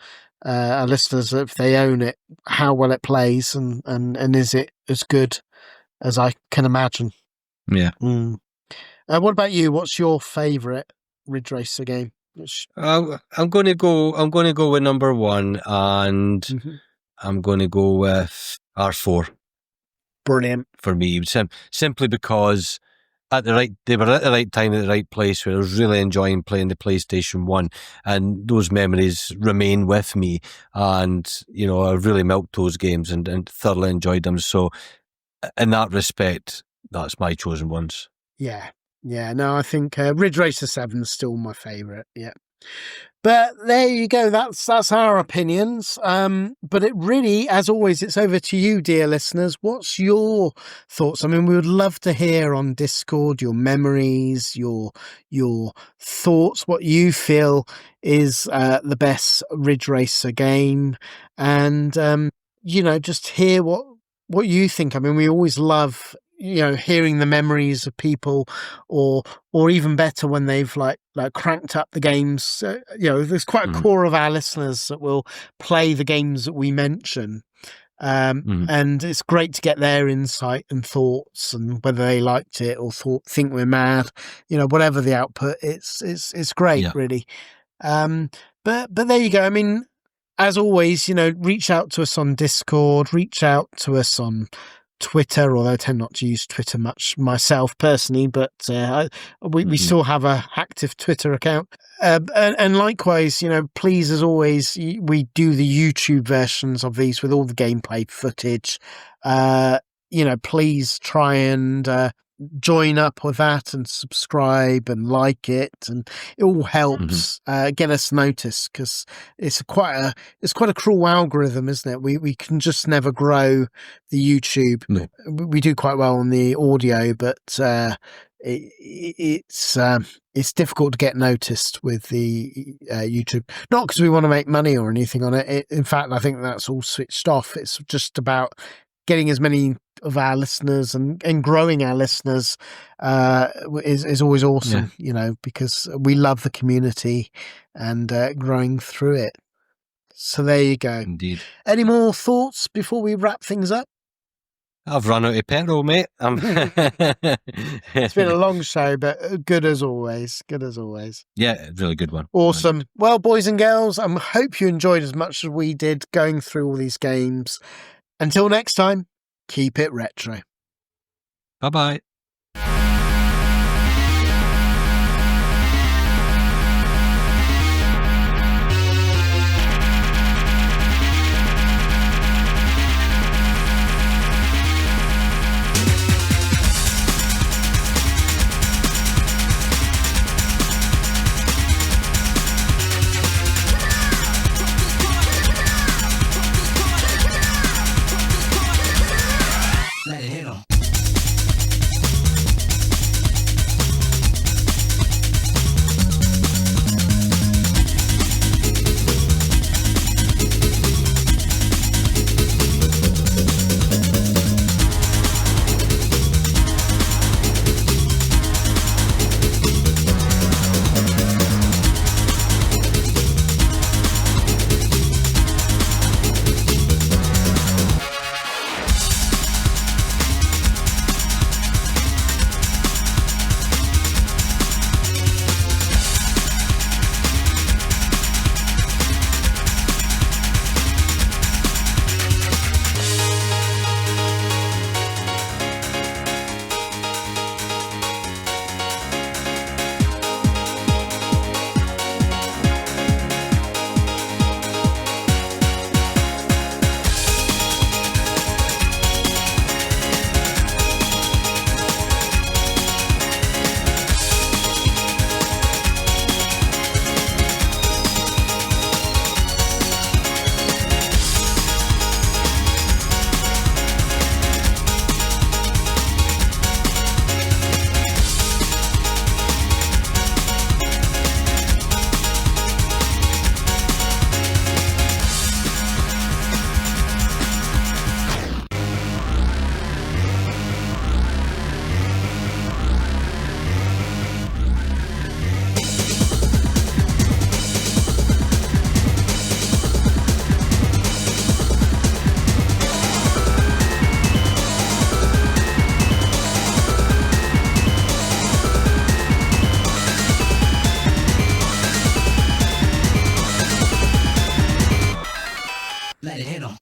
our listeners, if they own it, how well it plays, and is it as good as I can imagine. What about you? What's your favourite Ridge Racer game? I'm going to go with number 1, and I'm going to go with R4. Brilliant for me, simply because they were at the right time at the right place, where I was really enjoying playing the PlayStation 1, and those memories remain with me. And you know, I really milked those games and thoroughly enjoyed them. So, in that respect, that's my chosen ones. Yeah, no, I think Ridge Racer 7 is still my favourite, But there you go, that's our opinions. But it really, as always, it's over to you, dear listeners. What's your thoughts? I mean, we would love to hear on Discord your memories, your thoughts, what you feel is the best Ridge Racer game. And, you know, just hear what you think. I mean, we always love hearing the memories of people, or even better when they've like cranked up the games. There's quite a core of our listeners that will play the games that we mention. And it's great to get their insight and thoughts, and whether they liked it or think we're mad, whatever the output, it's great, really. But there you go. I mean, as always, reach out to us on Discord, reach out to us on Twitter, although I tend not to use Twitter much myself personally, but we still have a active Twitter account. And likewise, please, as always, we do the YouTube versions of these with all the gameplay footage. Please try and join up with that and subscribe and like it, and it all helps get us noticed, because it's quite a cruel algorithm, isn't it? We can just never grow the YouTube. No. We do quite well on the audio, but it's difficult to get noticed with the YouTube. Not because we want to make money or anything on it. In fact, I think that's all switched off. It's just about getting as many of our listeners and growing our listeners is always awesome, because we love the community and growing through it. So there you go. Indeed. Any more thoughts before we wrap things up? I've run out of petrol, mate. It's been a long show, but good as always. Good as always. Yeah, really good one. Awesome. Well, boys and girls, I hope you enjoyed as much as we did going through all these games. Until next time, keep it retro. Bye-bye. Let it hit 'em. Let it hit 'em.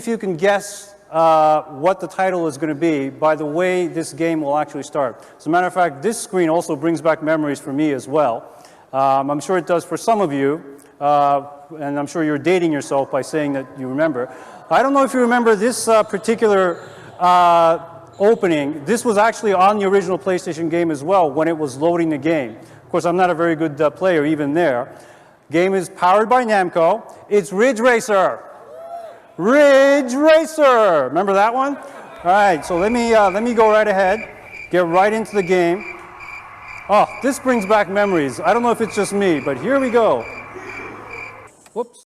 if you can guess what the title is going to be by the way this game will actually start. As a matter of fact, this screen also brings back memories for me as well. I'm sure it does for some of you, and I'm sure you're dating yourself by saying that you remember. I don't know if you remember this particular opening. This was actually on the original PlayStation game as well when it was loading the game. Of course, I'm not a very good player even there. Game is powered by Namco. It's Ridge Racer. Ridge Racer. Remember that one? All right, so let me go right ahead, get right into the game. Oh, this brings back memories. I don't know if it's just me, but here we go. Whoops.